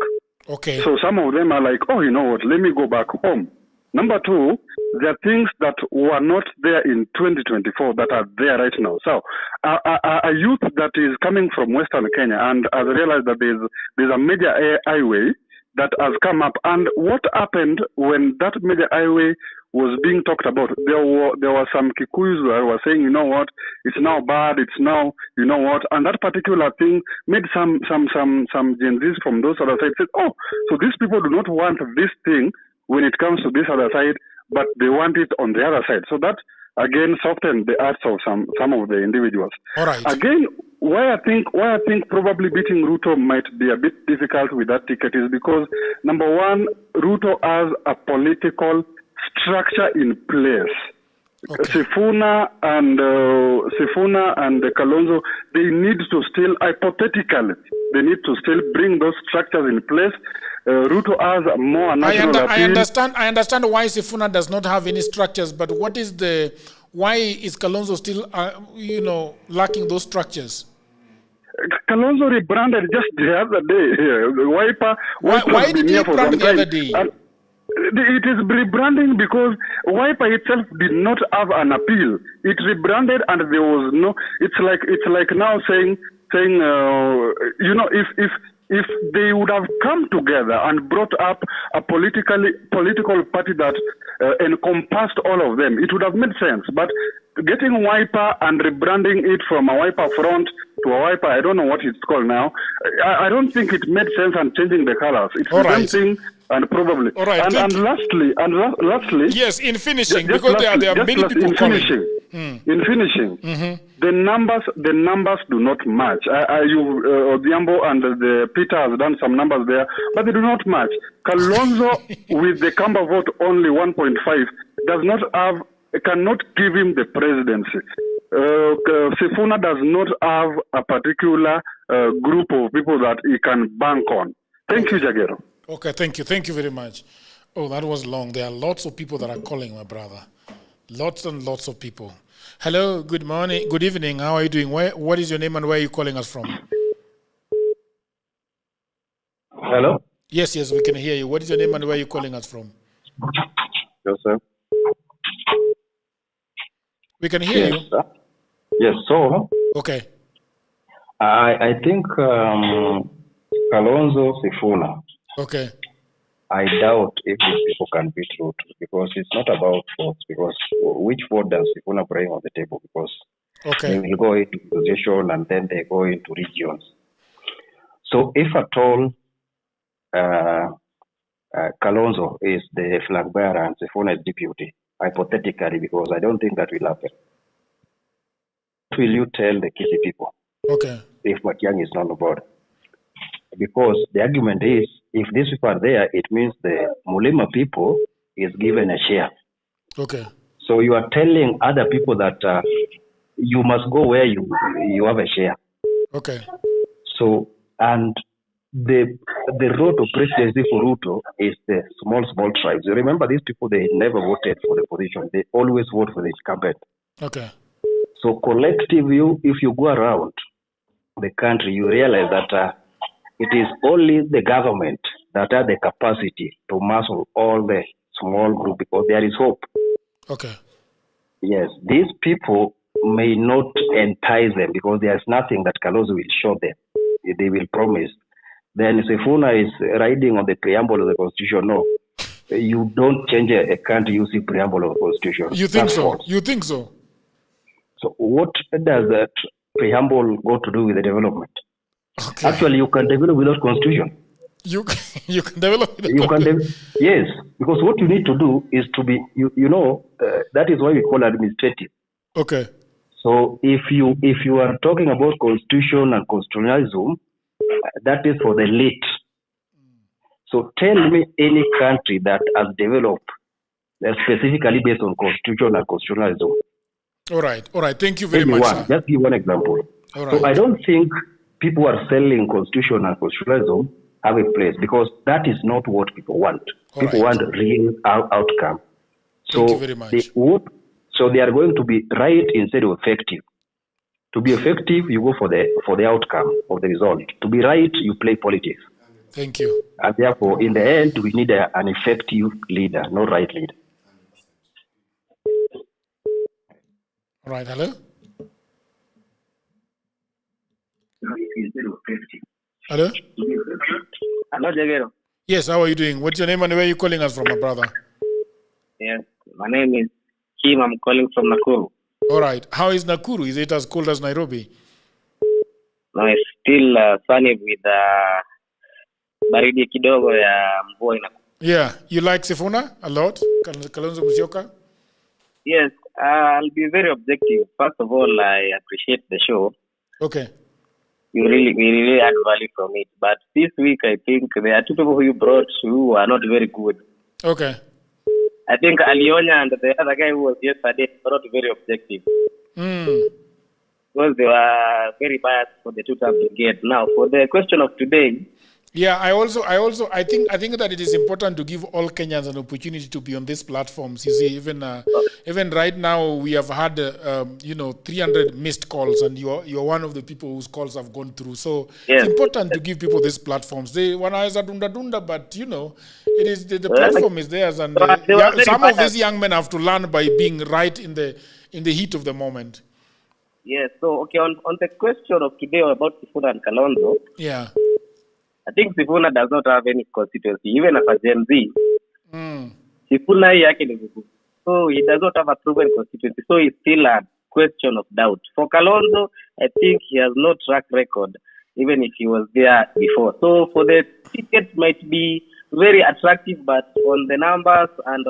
Okay. So some of them are like, oh, you know what? Let me go back home. Number two, there are things that were not there in 2024 that are there right now. So a youth that is coming from Western Kenya and has realized that there's a major highway that has come up. And what happened when that major highway was being talked about, there were some Kikuyus that were saying, you know what, it's now bad, it's now, you know what, and that particular thing made some Gen Zs from those other sides said, oh, so these people do not want this thing when it comes to this other side, but they want it on the other side. So that again softened the hearts of some of the individuals. All right. Again, why I think probably beating Ruto might be a bit difficult with that ticket is because number one, Ruto has a political structure in place. Okay. Sifuna and Kalonzo, they need to still, hypothetically, they need to still bring those structures in place. Ruto has more natural appeal. I understand why Sifuna does not have any structures, but why is Kalonzo still, lacking those structures? Kalonzo rebranded just the other day. Why did he rebrand the other day? It is rebranding because Wiper itself did not have an appeal. It rebranded and there was no. It's like now saying if they would have come together and brought up a political party that encompassed all of them, it would have made sense. But getting Wiper and rebranding it from a Wiper front to a Wiper, I don't know what it's called now. I don't think it made sense and changing the colors. It's the same thing. And probably. All right. And lastly. Yes, in finishing, because there are many people coming. In finishing, the numbers do not match. Odhiambo and the Peter has done some numbers there, but they do not match. Kalonzo with the Kamba vote only 1.5 cannot give him the presidency. Sifuna does not have a particular group of people that he can bank on. Thank you, Jagero. Okay, thank you. Thank you very much. Oh, that was long. There are lots of people that are calling, my brother. Lots and lots of people. Hello, good morning, good evening. How are you doing? What is your name and where are you calling us from? Hello? Yes, we can hear you. What is your name and where are you calling us from? Yes, sir. We can hear you. Sir. Yes, so. Okay. I think Kalonzo Sifuna. Okay. I doubt if these people can beat Ruto because it's not about votes. Because which vote does Sifuna bring on the table? Because they will go into position and then they go into regions. So if at all Kalonzo is the flag bearer and Sifuna is deputy, hypothetically, because I don't think that will happen. What will you tell the Kisi people? Okay. If Matiang'i is not on board? Because the argument is, if these people are there, it means the Mulima people is given a share. Okay. So you are telling other people that you must go where you have a share. Okay. So, and the road to presidency for Ruto is the small tribes. You remember these people, they never voted for the position. They always vote for the incumbent. Okay. So collectively, if you go around the country, you realize that it is only the government that has the capacity to muscle all the small group because there is hope. Okay. Yes, these people may not entice them because there is nothing that Kalonzo will show them. They will promise. Then Sifuna is riding on the preamble of the Constitution. No, you don't change a country using preamble of the Constitution. You think so? False. You think so? So what does that preamble go to do with the development? Okay. Actually, you can develop without Constitution. You can develop without yes, because what you need to do is to be, that is why we call administrative. Okay. So if you are talking about Constitution and constitutionalism, that is for the elite. So tell me any country that has developed specifically based on Constitution and constitutionalism. All right. Thank you very much. Just give one example. All right. So I don't think people who are selling Constitution and constitutionalism have a place because that is not what people want. People want real outcome. So thank you very much. They are going to be right instead of effective. To be effective, you go for the outcome of the result. To be right, you play politics. Thank you. And therefore, in the end, we need an effective leader, not right leader. All right, hello? Hello? Hello, Jagero. Yes, how are you doing? What's your name and where are you calling us from, my brother? Yes, My name is Kim. I'm calling from Nakuru. All right. How is Nakuru? Is it as cold as Nairobi? No, it's still sunny with baridi kidogo ya mvua inakuja. Yeah. You like Sifuna a lot? Kalonzo Musyoka? Yes. I'll be very objective. First of all, I appreciate the show. Okay. We really add value from it. But this week, I think there are two people who you brought who are not very good. Okay. I think Alionya and the other guy who was yesterday were not very objective. Because they were very biased for the two-term brigade. Now, for the question of today. Yeah, I think that it is important to give all Kenyans an opportunity to be on these platforms. You see, even right now we have had 300 missed calls, and you're one of the people whose calls have gone through. So it's important to give people these platforms. They wanaweza dunda, but it is the platform is theirs, and some of these young men have to learn by being right in the heat of the moment. Yes. So okay, on the question of today about Sifuna and Kalonzo. Yeah. I think Sifuna does not have any constituency, even as a Gen Z. Sifuna yake ni vugu. So he does not have a proven constituency. So it's still a question of doubt. For Kalonzo, I think he has no track record, even if he was there before. So for the ticket might be very attractive, but on the numbers and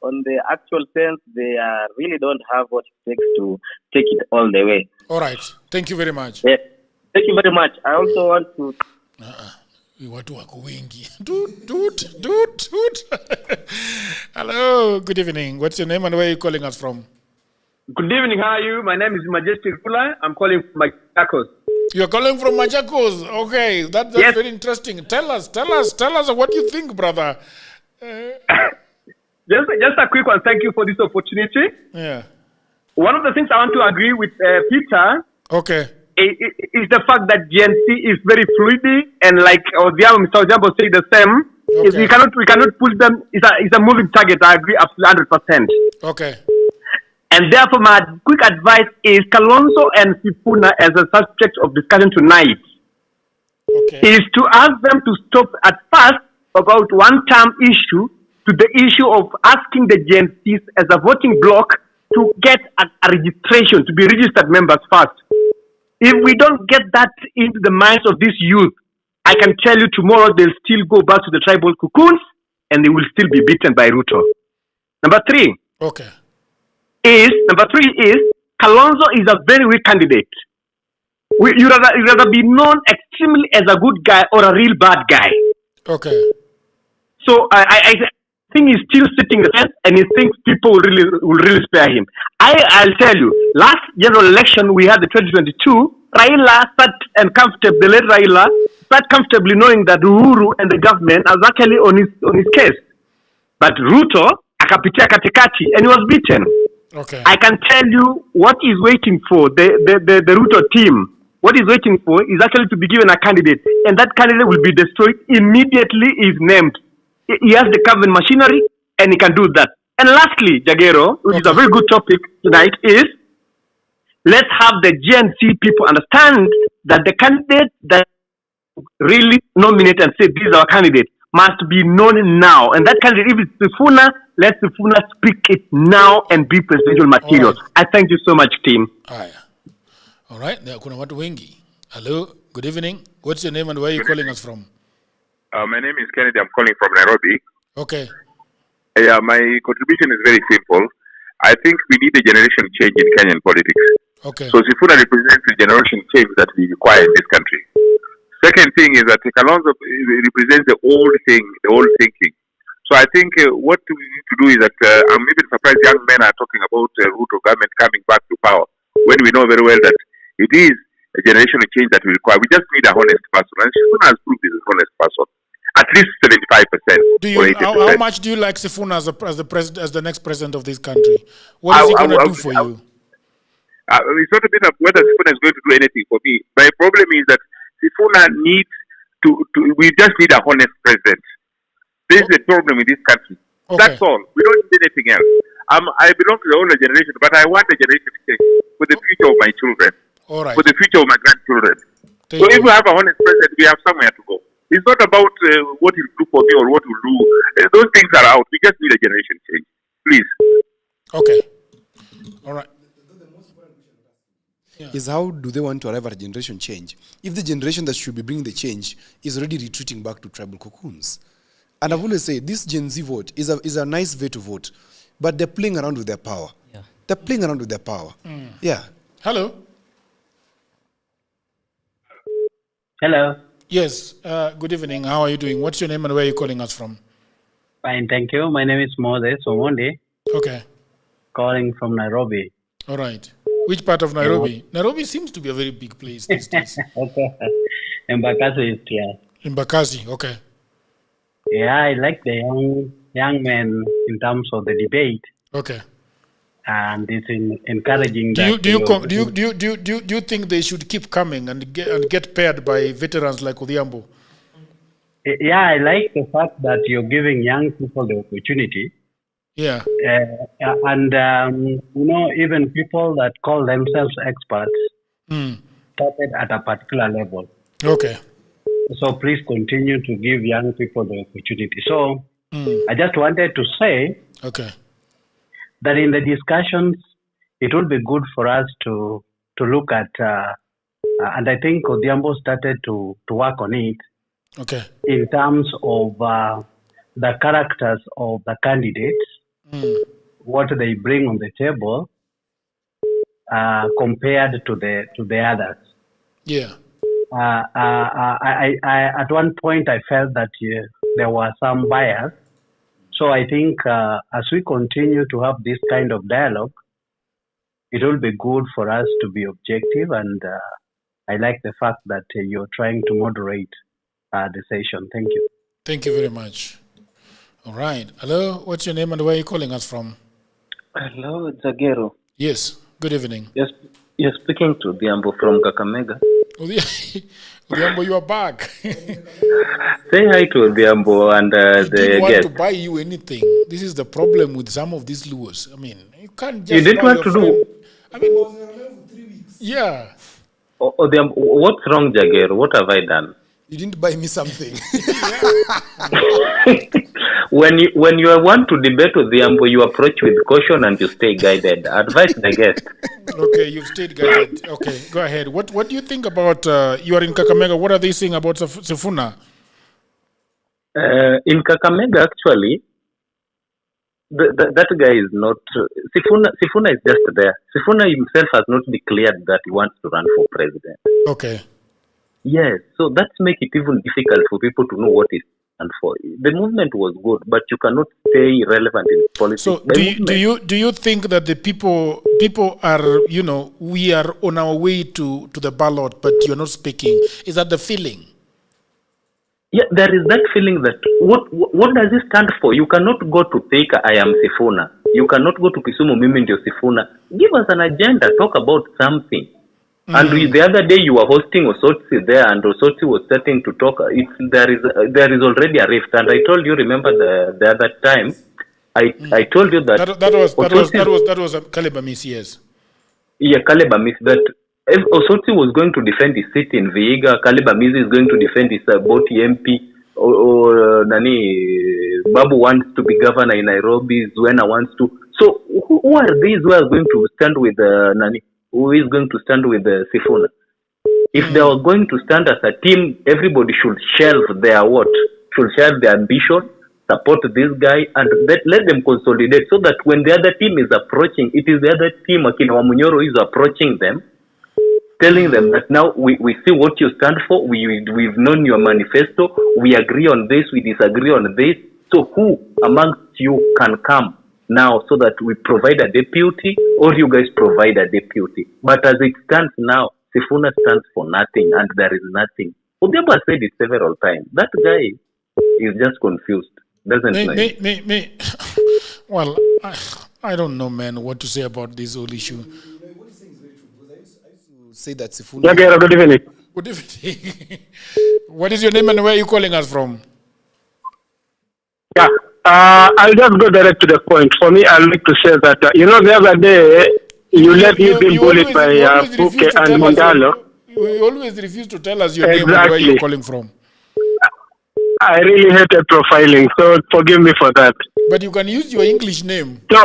on the actual sense, they really don't have what it takes to take it all the way. All right. Thank you very much. Yes. Thank you very much. I also want to... Watu wako wengi. Dude. Hello, good evening. What's your name and where are you calling us from? Good evening, how are you? My name is Majestic Kula. I'm calling from Machakos. You're calling from Machakos? Okay, that's yes. Very interesting. Tell us what you think, brother. Just a quick one. Thank you for this opportunity. Yeah. One of the things I want to agree with Peter. Okay. Is the fact that Gen Z is very fluid, and like Mr. Ojambo said the same. Okay. We cannot push them. It's a moving target. I agree up to 100%. Okay. And therefore, my quick advice is Kalonzo and Sifuna as a subject of discussion tonight is to ask them to stop at first about one-term issue to the issue of asking the Gen Zs as a voting bloc to get a registration, to be registered members first. If we don't get that into the minds of this youth, I can tell you tomorrow they'll still go back to the tribal cocoons and they will still be beaten by Ruto. Number three is Kalonzo is a very weak candidate. You'd rather be known extremely as a good guy or a real bad guy. Okay. So I think he's still sitting the fence, and he thinks people will really spare him. I'll tell you, last general election we had the 2022, Raila the late Raila sat comfortably knowing that Uhuru and the government are actually on his case. But Ruto akapitia katikati and he was beaten. Okay. I can tell you what is waiting for the Ruto team. What is waiting for is actually to be given a candidate, and that candidate will be destroyed immediately is named. He has the government machinery, and he can do that. And lastly, Jagero, which is a very good topic tonight, is let's have the GNC people understand that the candidate that really nominate and say this is our candidate must be known now. And that candidate, if it's Sifuna, let Sifuna speak it now and be presidential material. Right. I thank you so much, team. All right. Kuna watu wengi. Hello, good evening. What's your name and where are you calling us from? My name is Kennedy. I'm calling from Nairobi. Okay. Yeah, my contribution is very simple. I think we need a generation change in Kenyan politics. Okay. So Sifuna represents the generation change that we require in this country. Second thing is that Kalonzo represents the old thing, the old thinking. So I think what we need to do is that I'm even surprised young men are talking about Ruto government coming back to power when we know very well that it is a generational change that we require. We just need a honest person, and Sifuna has proved he's a honest person. At least 75% or 80%. How much do you like Sifuna as the next president of this country? What is he going to do for you? It's not a bit of whether Sifuna is going to do anything for me. My problem is that Sifuna needs we just need a honest president. This is the problem in this country. Okay. That's all. We don't need anything else. I belong to the older generation, but I want a generation to change for the future of my children. All right. For the future of my grandchildren. So if we have a honest president, we have somewhere to go. It's not about what he'll do for me or what he'll do. Those things are out. We just need a generation change. Please. Okay. All right. Is how do they want to arrive at a generation change if the generation that should be bringing the change is already retreating back to tribal cocoons? And I've always said this Gen Z vote is a nice way to vote, but they're playing around with their power. Yeah. They're playing around with their power. Yeah. Hello. Hello. Yes. Good evening. How are you doing? What's your name and where are you calling us from? Fine, thank you. My name is Moses Omondi. Okay. Calling from Nairobi. All right. Which part of Nairobi? Nairobi seems to be a very big place these days. Okay. Embakasi is here. Embakasi, okay. Yeah, I like the young men in terms of the debate. Okay. And it's encouraging. Do you think they should keep coming and get paired by veterans like Odhiambo? Yeah, I like the fact that you're giving young people the opportunity. Yeah. Even people that call themselves experts started at a particular level. Okay. So please continue to give young people the opportunity. So I just wanted to say that in the discussions, it would be good for us to look at, and I think Odhiambo started to work on it, in terms of the characters of the candidates, what they bring on the table compared to the others. Yeah. I at one point I felt that there was some bias. So I think as we continue to have this kind of dialogue, it will be good for us to be objective, and I like the fact that you're trying to moderate the session. Thank you. Thank you very much. All right. Hello, what's your name and where are you calling us from? Hello, it's Agero. Yes, good evening. Yes, you're speaking to Odhiambo from Kakamega. Odhiambo, you are back. Say hi to Odhiambo and the guest. Want to buy you anything. This is the problem with some of these lures. I mean, you can't just. You didn't want to do. I mean, yeah. Odhiambo, what's wrong, Jagero? What have I done? You didn't buy me something. When you want to debate with Odhiambo, you approach with caution and you stay guided. Advise the guest. Okay, you've stayed guided. Okay, go ahead. What do you think about, you are in Kakamega, what are they saying about Sifuna? In Kakamega, actually, that guy is not, Sifuna is just there. Sifuna himself has not declared that he wants to run for president. Okay. Yes, so that makes it even difficult for people to know what is and for. The movement was good, but you cannot stay relevant in politics. So do you think that the people are, we are on our way to the ballot, but you're not speaking? Is that the feeling? Yeah, there is that feeling that what does it stand for? You cannot go to Thika, I am Sifuna. You cannot go to Kisumu, Mimi ndio Sifuna. Give us an agenda, talk about something. And the other day you were hosting Osotsi there, and Osotsi was starting to talk. There is already a rift, and I told you. Remember the other time, I told you that that was a Caleb Amis, yes. Yeah, Caleb Amis. That if Osotsi was going to defend his seat in Vihiga, Caleb Amis is going to defend his Boti MP. Or Babu wants to be governor in Nairobi. Zuena wants to. So who are these who are going to stand with Nani? Who is going to stand with Sifuna? If they are going to stand as a team, everybody should shelve their should shelve their ambition, support this guy, and let them consolidate so that when the other team is approaching, it is the other team, Akina Wamunyoro, is approaching them, telling them that now we see what you stand for, we've known your manifesto, we agree on this, we disagree on this. So who amongst you can come now so that we provide a deputy, or you guys provide a deputy? But as it stands now, Sifuna stands for nothing, and there is nothing. Odhiambo has said it several times. That guy is just confused. Doesn't know. Well, I don't know, man, what to say about this whole issue. Say that Sifuna. Okay, good evening. Good evening. What is your name and where are you calling us from? Yeah. I'll just go direct to the point. For me, I'd like to say that, the other day, you being bullied by Buke and Mondalo. You always refuse to tell us your name and where you're calling from. I really hated profiling, so forgive me for that. But you can use your English name. So,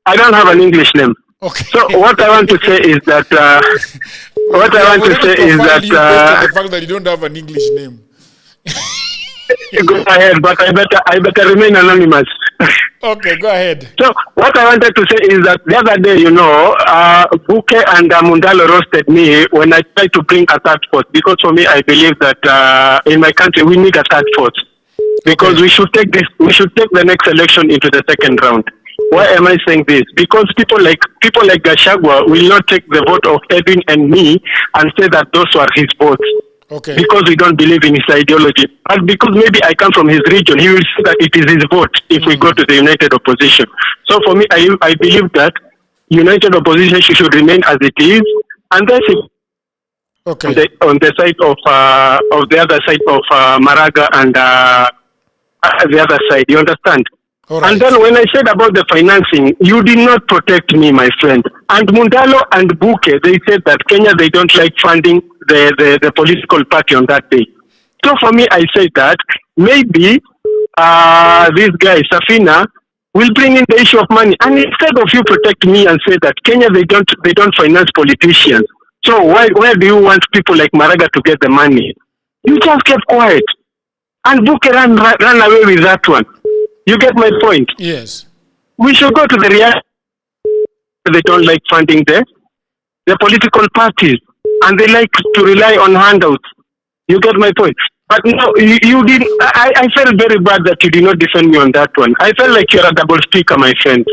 I don't have an English name. Okay. So what I want to say is that the fact that you don't have an English name. Go ahead, but I better remain anonymous. Okay, go ahead. So what I wanted to say is that the other day, Buke and Mundalo roasted me when I tried to bring a third force, because for me, I believe that in my country we need a third force, because we should take the next election into the second round. Why am I saying this? Because people like Gachagua will not take the vote of Edwin and me and say that those were his votes. Okay. Because we don't believe in his ideology. And because maybe I come from his region, he will see that it is his vote if we go to the united opposition. So for me, I believe that united opposition should remain as it is, and that's it. Okay. On the side of the other side of Maraga and the other side, you understand? Right. And then when I said about the financing, you did not protect me, my friend. And Mundalo and Buke, they said that Kenya, they don't like funding the political party on that day. So for me, I say that maybe this guy, Sifuna, will bring in the issue of money. And instead of you protect me and say that Kenya, they don't finance politicians. So where do you want people like Maraga to get the money? You just kept quiet. And Buke ran away with that one. You get my point? Yes. We should go to the reality. They don't like funding the political parties, and they like to rely on handouts. You get my point? But no, you did. I felt very bad that you did not defend me on that one. I felt like you're a double speaker, my friend.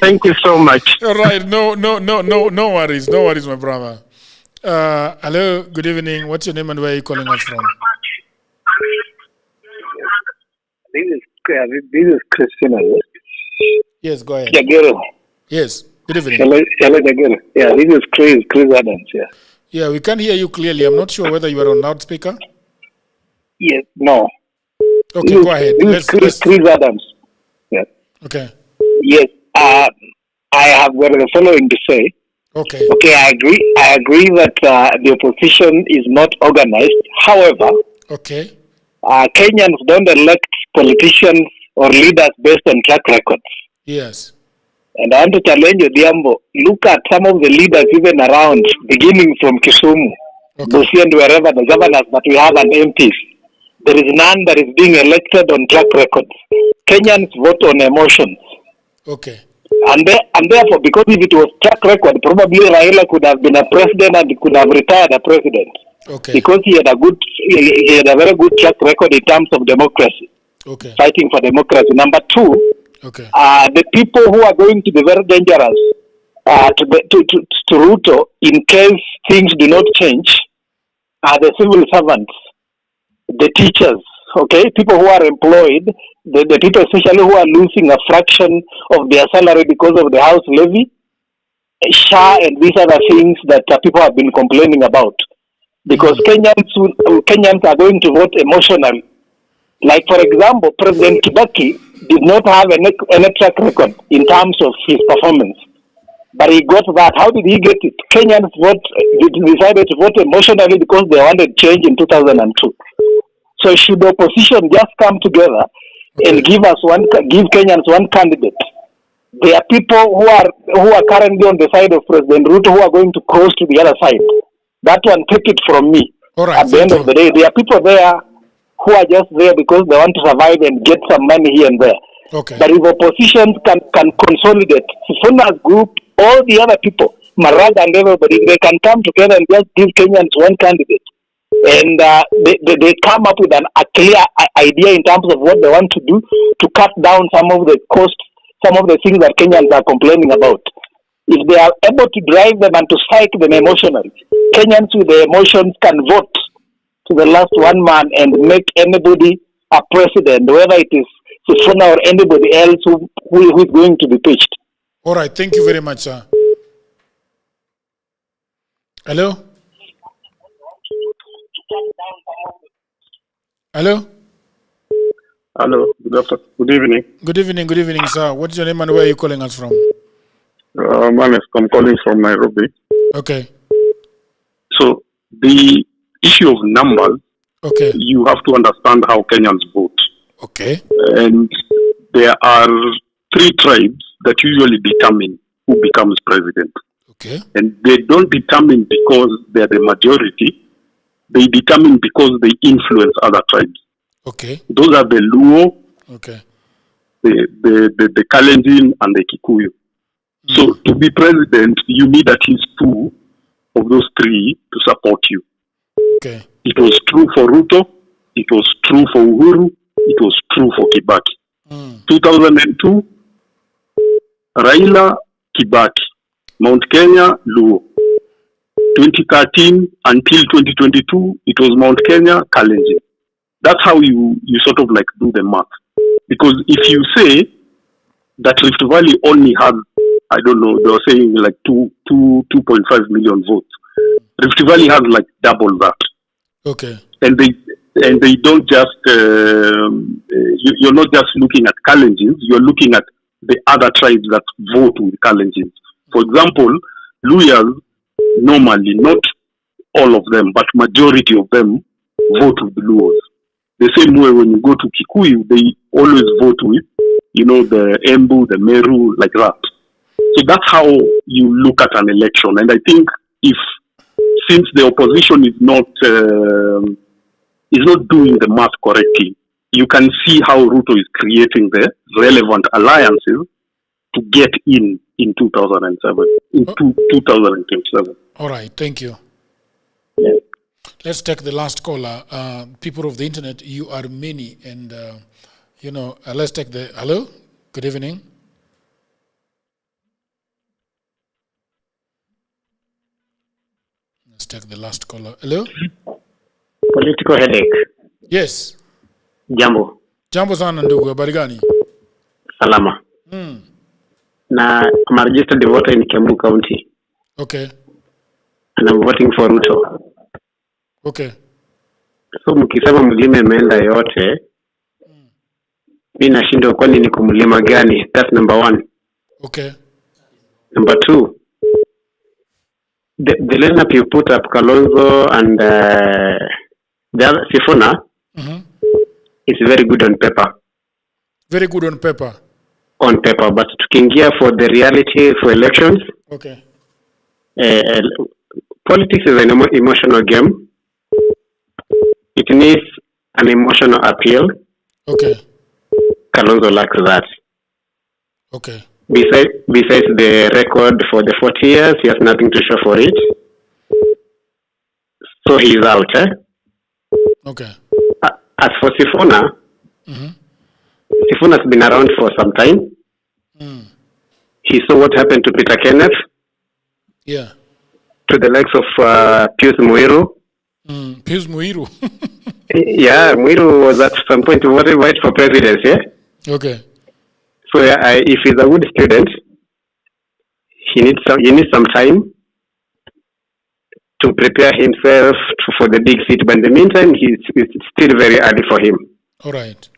Thank you so much. All right. No worries. No worries, my brother. Hello. Good evening. What's your name and where are you calling us from? This is Christina. Yes, go ahead. Jagero. Yes. Good evening. Hello, Jagero. Yeah, this is Chris Adams. Yeah. Yeah, we can hear you clearly. I'm not sure whether you are on loudspeaker. Yes. No. Okay, go ahead. Chris Adams. Yeah. Okay. Yes. I have got the following to say. Okay. Okay, I agree that the opposition is not organized. However. Okay. Kenyans don't elect politicians or leaders based on track records. Yes. And I want to challenge Odhiambo. Look at some of the leaders even around, beginning from Kisumu, Busia, and wherever the governors that we have and MPs. There is none that is being elected on track records. Kenyans vote on emotions. Okay. And therefore, because if it was track record, probably Raila could have been a president and could have retired a president. Okay. Because he had a very good track record in terms of democracy. Okay. Fighting for democracy. Number two, okay. The people who are going to be very dangerous to Ruto in case things do not change are the civil servants, the teachers, okay, people who are employed, the people especially who are losing a fraction of their salary because of the house levy, SHA, and these other things that people have been complaining about. Because Kenyans are going to vote emotionally. Like, for example, President Kibaki did not have any track record in terms of his performance. But he got that. How did he get it? Kenyans decided to vote emotionally because they wanted change in 2002. So should the opposition just come together and give Kenyans one candidate? There are people who are currently on the side of President Ruto who are going to cross to the other side. That one, take it from me. All right, at the end of the day, there are people there who are just there because they want to survive and get some money here and there. Okay. But if opposition can consolidate, Sifuna's group, all the other people, Maraga and everybody, they can come together and just give Kenyans one candidate. And they come up with a clear idea in terms of what they want to do to cut down some of the costs, some of the things that Kenyans are complaining about. If they are able to drive them and to strike them emotionally, Kenyans with the emotions can vote to the last one man and make anybody a president, whether it is Sifuna or anybody else who is going to be pitched. All right, thank you very much, sir. Hello? Hello? Hello, good evening. Good evening, sir. What's your name and where are you calling us from? I'm calling from Nairobi. Okay. So, the issue of numbers, okay, you have to understand how Kenyans vote. Okay. And there are 3 tribes that usually determine who becomes president. Okay. And they don't determine because they're the majority. They determine because they influence other tribes. Okay. Those are the Luo, Okay. the Kalenjin, and the Kikuyu. So to be president, you need at least two of those three to support you. Okay. It was true for Ruto. It was true for Uhuru. It was true for Kibaki. 2002, Raila, Kibaki. Mount Kenya, Luo. 2013 until 2022, it was Mount Kenya, Kalenjin. That's how you sort of like do the math. Because if you say that Rift Valley only had, I don't know, they were saying like 2.5 million votes. Rift Valley has like double that. Okay. And they don't just, you're not just looking at Kalenjins, you're looking at the other tribes that vote with Kalenjins. For example, Luyas, normally, not all of them, but majority of them vote with Luos. The same way when you go to Kikuyu, they always vote with, the Embu, the Meru, like that. So that's how you look at an election. And I think since the opposition is not doing the math correctly, you can see how Ruto is creating the relevant alliances to get in 2027. All right, thank you. Yeah. Let's take the last caller. People of the internet, you are many, and let's take the hello. Good evening. Let's take the last caller. Hello. Political headache. Yes. Jambo. Jambo sana ndugu, habari gani? Salama. Na I'm a registered voter in Kiambu County. Okay. And I'm voting for Ruto. Okay. So mkisema mlima imeenda yote, mimi nashindwa kwani ni kumlima gani? That's number one. Okay. Number two, the lineup you put up, Kalonzo and the other Sifuna, it's very good on paper. Very good on paper. On paper, but tukiingia for the reality for elections, okay. Politics is an emotional game. It needs an emotional appeal. Okay. Kalonzo lacks that. Okay. Besides the record for the 40 years, he has nothing to show for it. So he's out, Okay. As for Sifuna, Sifuna's been around for some time. He saw what happened to Peter Kenneth. Yeah. To the likes of Pius Muiru. Pius Muiru. Yeah, Muiru was at some point right for presidency. Okay. So if he's a good student, he needs some time to prepare himself for the big seat. But in the meantime, it's still very early for him. All right.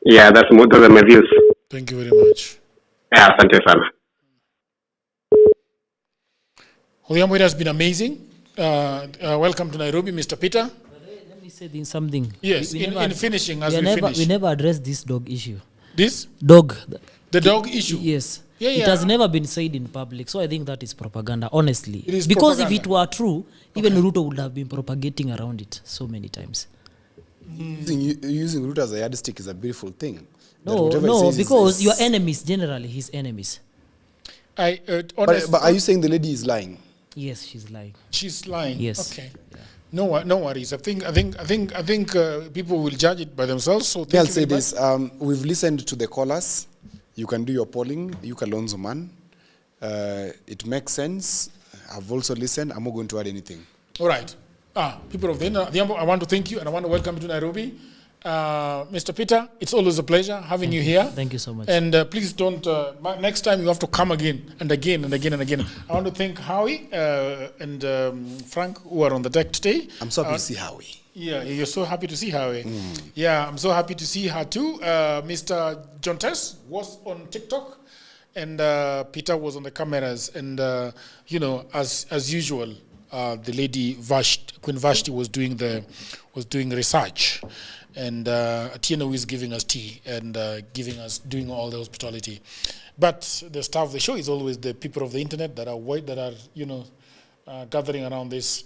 Yeah, those are my views. Thank you very much. Yeah, asante sana. William, it has been amazing. Welcome to Nairobi, Mr. Peter. Let me say something. Yes, in finishing, finish. We never addressed this dog issue. This? Dog. The dog issue? Yes. Yeah. It has never been said in public, so I think that is propaganda, honestly. It is because propaganda. if it were true, even Ruto would have been propagating around it so many times. Using Ruto as a yardstick is a beautiful thing. No, because your enemies, generally his enemies. But are you saying the lady is lying? Yes, she's lying. She's lying. Yes. Okay. No worries. I think people will judge it by themselves. So I'll say this: we've listened to the callers. You can do your polling. You Kalonzo man. It makes sense. I've also listened. I'm not going to add anything. All right. People of the I want to thank you and I want to welcome you to Nairobi. Mr. Peter, it's always a pleasure having you here. Thank you so much. And please don't, next time you have to come again and again and again and again. I want to thank Howie and Frank who are on the deck today. I'm so happy to see Howie. Yeah, you're so happy to see Howie. Yeah, I'm so happy to see her too. Mr. John Tess was on TikTok and Peter was on the cameras. And, as usual, the lady Queen Vashti was doing research. And Atieno is giving us tea and doing all the hospitality. But the star of the show is always the people of the internet that are gathering around this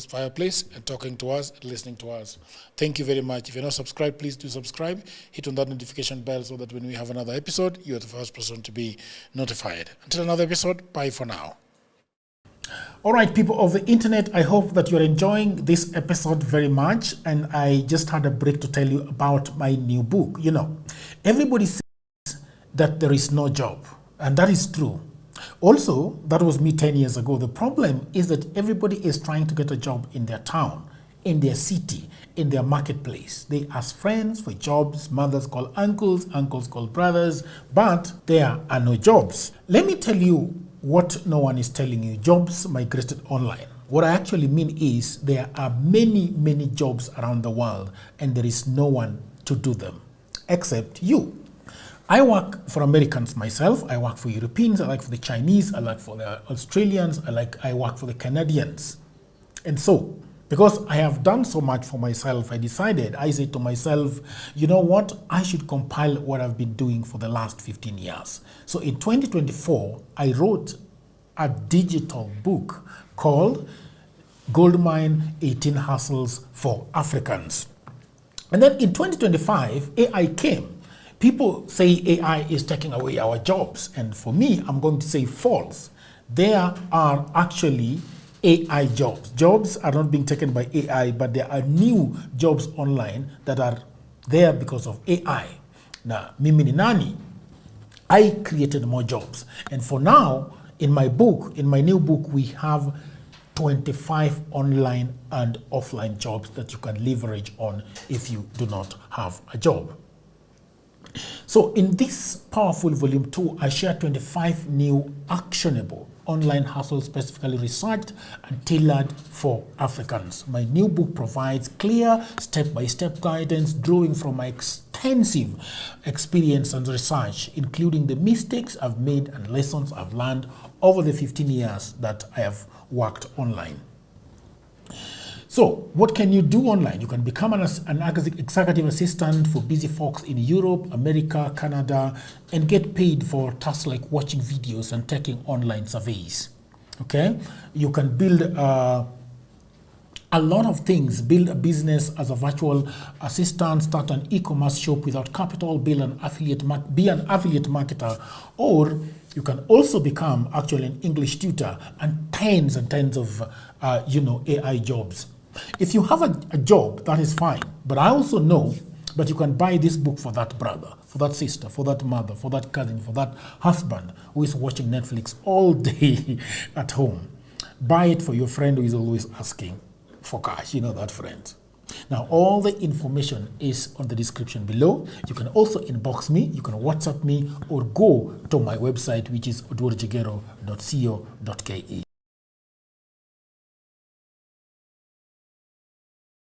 fireplace and talking to us and listening to us. Thank you very much. If you're not subscribed, please do subscribe. Hit on that notification bell so that when we have another episode, you're the first person to be notified. Until another episode, bye for now. All right, people of the internet, I hope that you're enjoying this episode very much. And I just had a break to tell you about my new book. Everybody says that there is no job, and that is true. Also, that was me 10 years ago. The problem is that everybody is trying to get a job in their town, in their city, in their marketplace. They ask friends for jobs, mothers call uncles, uncles call brothers, but there are no jobs. Let me tell you what no one is telling you. Jobs migrated online. What I actually mean is there are many, many jobs around the world and there is no one to do them except you. I work for Americans myself. I work for Europeans. I work for the Chinese. I work for the Australians. I work for the Canadians. And so, because I have done so much for myself, I said to myself, you know what? I should compile what I've been doing for the last 15 years. So in 2024, I wrote a digital book called Goldmine 18 Hustles for Africans. And then in 2025, AI came. People say AI is taking away our jobs. And for me, I'm going to say false. There are actually AI jobs. Jobs are not being taken by AI, but there are new jobs online that are there because of AI. Now, mimi ni nani? I created more jobs. And for now, in my new book, we have 25 online and offline jobs that you can leverage on if you do not have a job. So in this powerful volume 2, I share 25 new actionable online hustles specifically researched and tailored for Africans. My new book provides clear step-by-step guidance drawing from my extensive experience and research, including the mistakes I've made and lessons I've learned over the 15 years that I have worked online. So, what can you do online? You can become an executive assistant for busy folks in Europe, America, Canada, and get paid for tasks like watching videos and taking online surveys. Okay? You can build a lot of things. Build a business as a virtual assistant, start an e-commerce shop without capital, be an affiliate marketer, or you can also become actually an English tutor and tens of AI jobs. If you have a job, that is fine. But I also know that you can buy this book for that brother, for that sister, for that mother, for that cousin, for that husband who is watching Netflix all day at home. Buy it for your friend who is always asking for cash. You know that friend. Now, all the information is on the description below. You can also inbox me, you can WhatsApp me, or go to my website, which is odworjigero.co.ke.